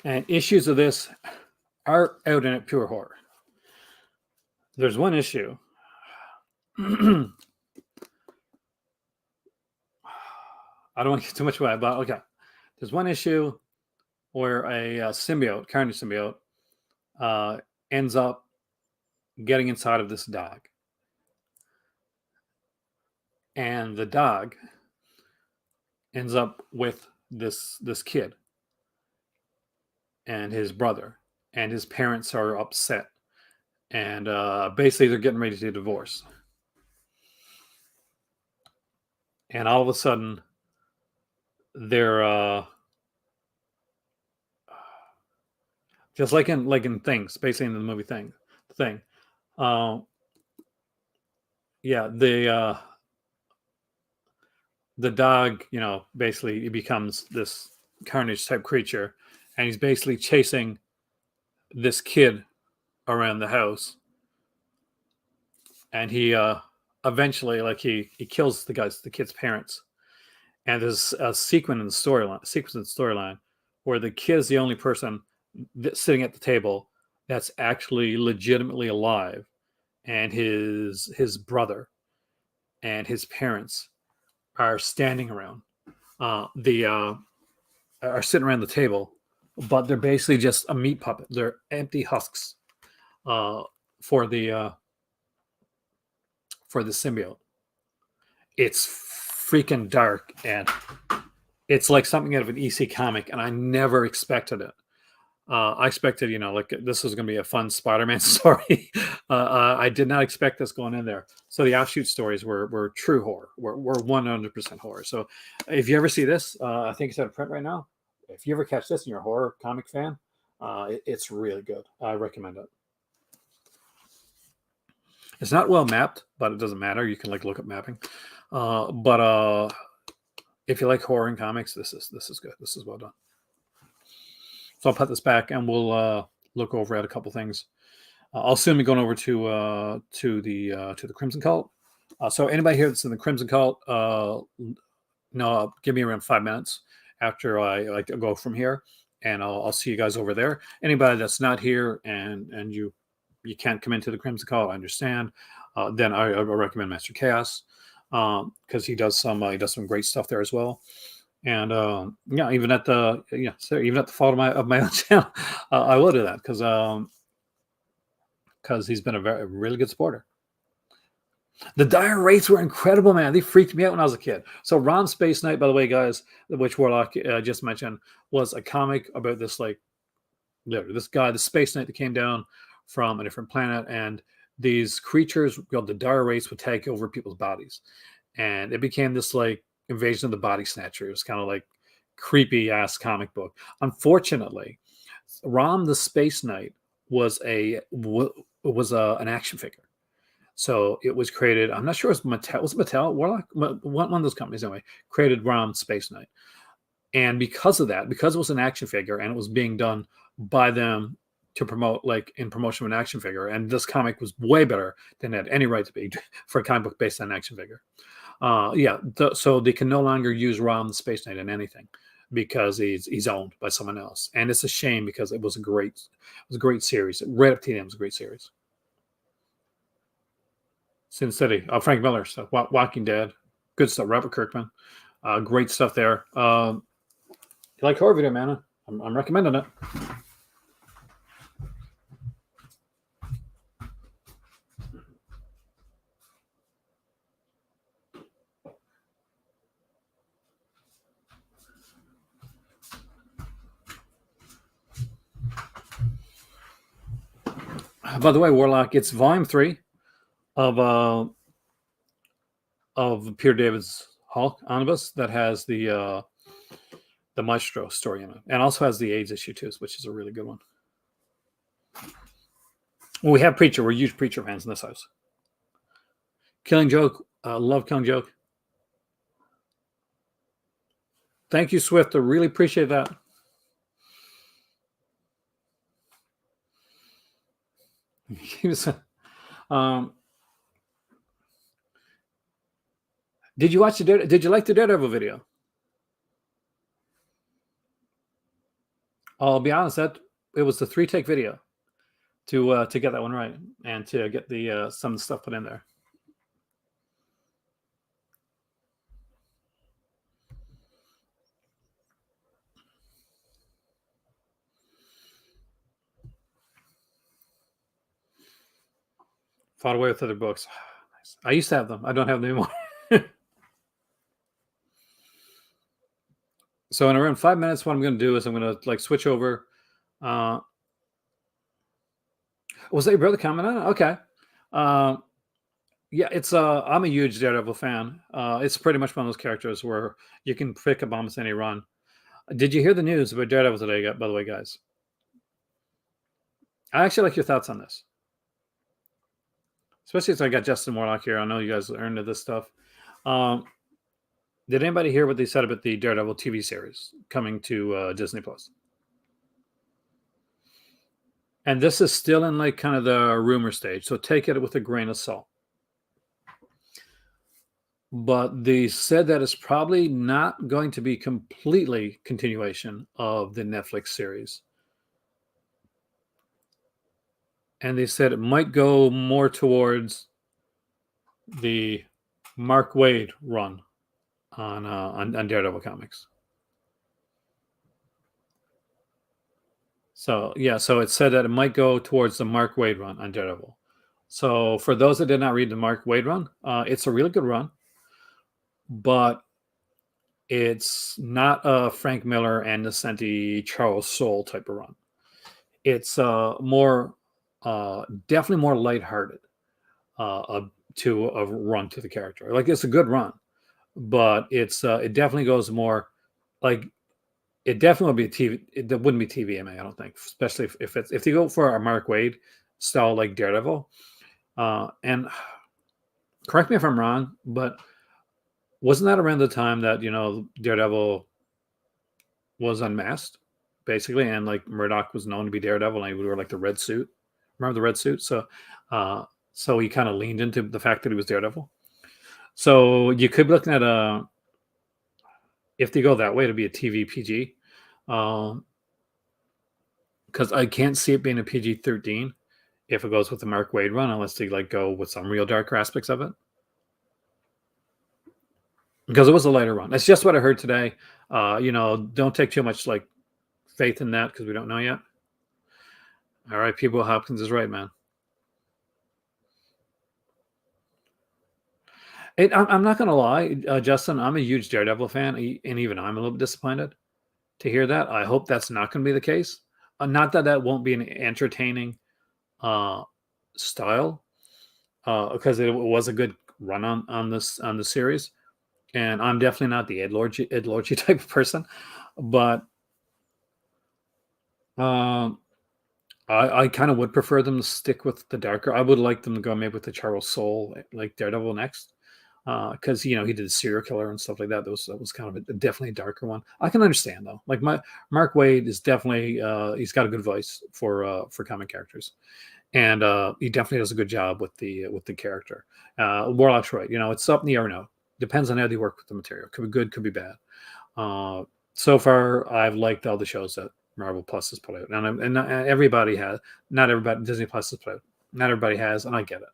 And issues of this are out in it pure horror. There's one issue. I don't want to get too much away, but okay. There's one issue where a carnage symbiote, ends up getting inside of this dog. And the dog ends up with this kid and his brother. and his parents are upset, and basically they're getting ready to divorce. And all of a sudden, they're just like in Things, basically in the movie Thing. Uh, yeah, the dog, basically he becomes this carnage type creature, and he's basically chasing this kid around the house, and he eventually, like, he kills the kid's parents. And there's a sequence in the storyline where the kid's the only person sitting at the table that's actually legitimately alive, and his brother and his parents are standing around the are sitting around the table, but they're basically just a meat puppet. They're empty husks uh, for the symbiote. It's freaking dark, and it's like something out of an EC comic, and I never expected it. I expected, like, this was going to be a fun Spider-Man story. I did not expect this going in there. So the offshoot stories were true horror. Were 100% horror. So if you ever see this, I think it's out of print right now. If you ever catch this and you're a horror comic fan, it's really good. I recommend it. It's not well mapped, but it doesn't matter. You can look up mapping. But if you like horror in comics, this is good. This is well done. So I'll put this back, and we'll look over at a couple things. I'll soon be going over to the Crimson Cult. So anybody here that's in the Crimson Cult, give me around 5 minutes after I go from here, and I'll see you guys over there. Anybody that's not here and you can't come into the Crimson Cult, I understand. Then I recommend Master Chaos, because he does some great stuff there as well. And even at the fault of my own channel, I will do that because he's been a really good supporter. The dire wraiths were incredible, man. They freaked me out when I was a kid. So Ron Space Knight, by the way, guys, which Warlock just mentioned, was a comic about this, literally, this guy, the Space Knight that came down from a different planet, and these creatures called the dire wraiths would take over people's bodies, and it became this Invasion of the Body Snatcher. It was kind of like creepy ass comic book. Unfortunately, Rom the Space Knight was an action figure. So it was created. I'm not sure it was Mattel. Was it Mattel? Warlock? One of those companies anyway created Rom Space Knight. And because of that, because it was an action figure and it was being done by them to promote, in promotion of an action figure, and this comic was way better than it had any right to be for a comic book based on an action figure. So they can no longer use Rom the Space Knight in anything because he's owned by someone else, and it's a shame because it was a great series. Right up to the end, it was a great series. Sin City, Frank Miller stuff, Walking Dead, good stuff. Robert Kirkman, great stuff there. You like horror video, man? I'm recommending it. By the way, Warlock, it's volume 3 of Peter David's Hulk omnibus that has the Maestro story in it, and also has the AIDS issue too, which is a really good one. Well, we have Preacher. We're huge Preacher fans in this house. Killing Joke, love Killing Joke. Thank you, Swift. I really appreciate that. Did you watch Did you like the Daredevil video? I'll be honest, that it was the 3-take video to get that one right and to get the some stuff put in there. Fought away with other books. Nice. I used to have them. I don't have them anymore. So in around 5 minutes, what I'm going to do is I'm going to switch over Was that your brother commenting on it? Okay. Yeah, it's I'm a huge Daredevil fan. It's pretty much one of those characters where you can pick up almost any run. Did you hear the news about Daredevil today, by the way, guys? I actually like your thoughts on this. Especially since I got Justin Warlock here. I know you guys are into this stuff. Did anybody hear what they said about the Daredevil TV series coming to Disney Plus? And this is still in like kind of the rumor stage, so take it with a grain of salt. But they said that it's probably not going to be completely continuation of the Netflix series. And they said it might go more towards the Mark Waid run on Daredevil comics. So yeah, so it said that it might go towards the Mark Waid run on Daredevil. So for those that did not read the Mark Waid run, it's a really good run, but it's not a Frank Miller and Nascenti Charles Soule type of run. It's more, definitely more lighthearted to a run to the character. Like it's a good run, but it's it definitely goes more like it definitely would be TV. It wouldn't be TVMA, I don't think, especially if you go for a Mark Waid style like Daredevil. And correct me if I'm wrong, but wasn't that around the time that Daredevil was unmasked, basically, and like Murdoch was known to be Daredevil, and he would wear like the red suit. Remember the red suit? So he kind of leaned into the fact that he was Daredevil. So you could be looking at if they go that way, to be a TV PG, because I can't see it being a PG-13 if it goes with the Mark Waid run, unless they like go with some real darker aspects of it. Because it was a lighter run. That's just what I heard today. Don't take too much like faith in that because we don't know yet. All right, People Hopkins is right, man. I'm not going to lie, Justin. I'm a huge Daredevil fan, and even I'm a little bit disappointed to hear that. I hope that's not going to be the case. Not that that won't be an entertaining style, because it was a good run on the series, and I'm definitely not the Ed Lorgy type of person, but I kind of would prefer them to stick with the darker. I would like them to go maybe with the Charles Soule like Daredevil next. Because he did serial killer and stuff like that. That was kind of definitely a darker one. I can understand though. Like Mark Waid is definitely he's got a good voice for comic characters, and he definitely does a good job with the character. Warlock's right. It's up in the air now. Depends on how they work with the material. Could be good, could be bad. So far, I've liked all the shows that Marvel Plus has put out, and not everybody has. Not everybody Disney Plus has put out. Not everybody has, and I get it.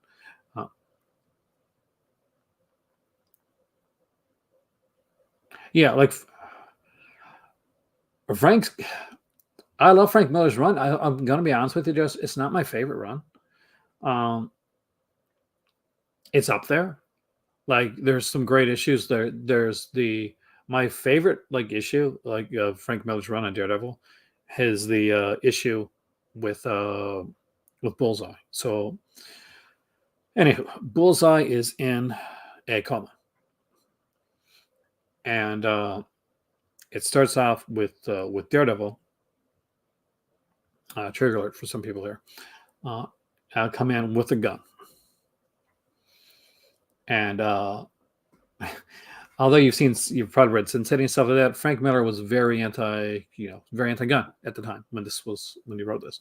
Yeah, like Frank's. I love Frank Miller's run. I'm gonna be honest with you, just it's not my favorite run. It's up there. Like there's some great issues there. There's my favorite like issue like Frank Miller's run on Daredevil, is the issue with Bullseye. So anywho, Bullseye is in a coma, and it starts off with Daredevil. Trigger alert for some people here. I'll come in with a gun, and although you've probably read Sin City and stuff like that, Frank Miller was very anti-gun at the time when he wrote this,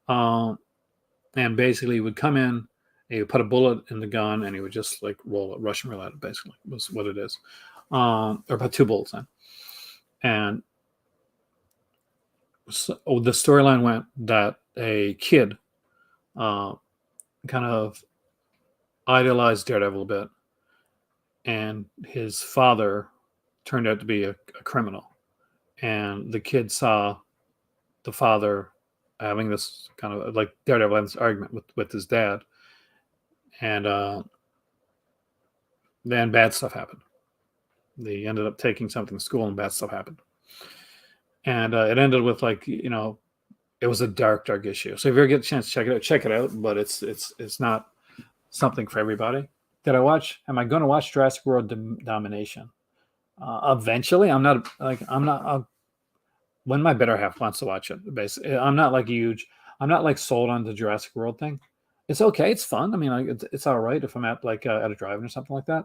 and basically he would come in, he would put a bullet in the gun, and he would just like roll it, Russian roulette, basically was what it is, or about 2 bullets in, and so the storyline went that a kid kind of idolized Daredevil a bit, and his father turned out to be a criminal, and the kid saw the father having this kind of like Daredevil having this argument with his dad, and then bad stuff happened. They ended up taking something to school, and bad stuff happened, and it ended with like It was a dark issue. So if you ever get a chance to check it out. But it's not something for everybody. Did I watch? Am I going to watch Jurassic World Domination? Eventually, I'm not like I'm not. When my better half wants to watch it, basically, I'm not like huge. I'm not like sold on the Jurassic World thing. It's okay. It's fun. I mean, like it's all right if I'm at like at a drive-in or something like that.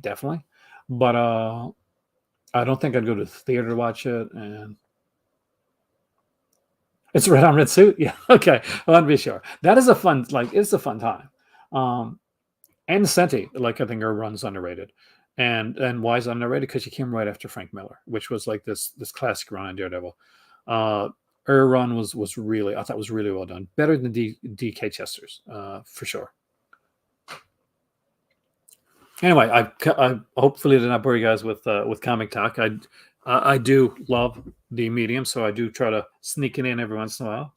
Definitely. But I don't think I'd go to the theater to watch it. And it's red on red suit. Yeah. Okay. I want to be sure. That is a fun. Like it's a fun time. And Senti, like I think her run's underrated. And why is it underrated? Because she came right after Frank Miller, which was like this classic run on Daredevil. Her run was really, I thought was really well done, better than DK Chester's for sure. Anyway, I hopefully did not bore you guys with comic talk. I do love the medium, so I do try to sneak it in every once in a while.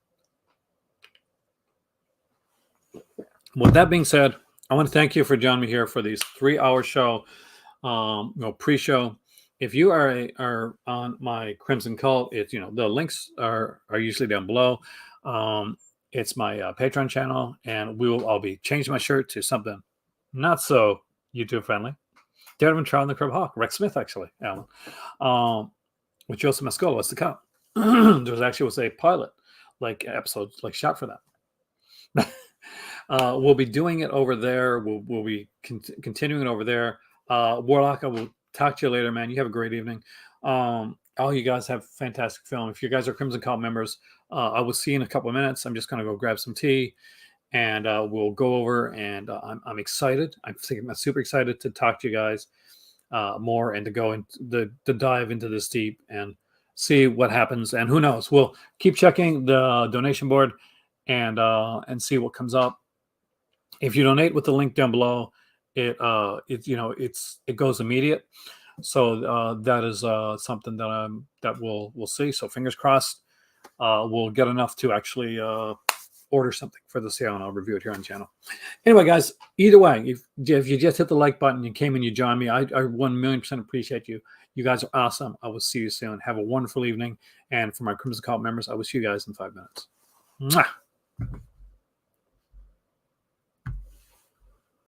With that being said, I want to thank you for joining me here for these 3-hour show, pre-show. If you are on my Crimson Cult, it's the links are usually down below. It's my Patreon channel, and I'll be changing my shirt to something not so YouTube friendly. Daredevil Trial in the Crab Hawk, Rex Smith actually, Alan, with Joseph Mascola. What's to come? There was a pilot episode shot for that. We'll be doing it over there. We'll be continuing it over there. Warlock, I will talk to you later, man. You have a great evening. All you guys have fantastic film. If you guys are Crimson Cult members, I will see you in a couple of minutes. I'm just going to go grab some tea, and we'll go over. And I'm excited. I'm super excited to talk to you guys more and to go into the dive into this deep and see what happens. And who knows? We'll keep checking the donation board and see what comes up. If you donate with the link down below, it goes immediate. So that is something that we'll see. So fingers crossed, we'll get enough to actually order something for the sale, and I'll review it here on the channel. Anyway, guys, either way, if you just hit the like button, you came and you joined me, I 1,000,000% appreciate you. You guys are awesome. I will see you soon. Have a wonderful evening. And for my Crimson Cult members, I will see you guys in 5 minutes. Mwah!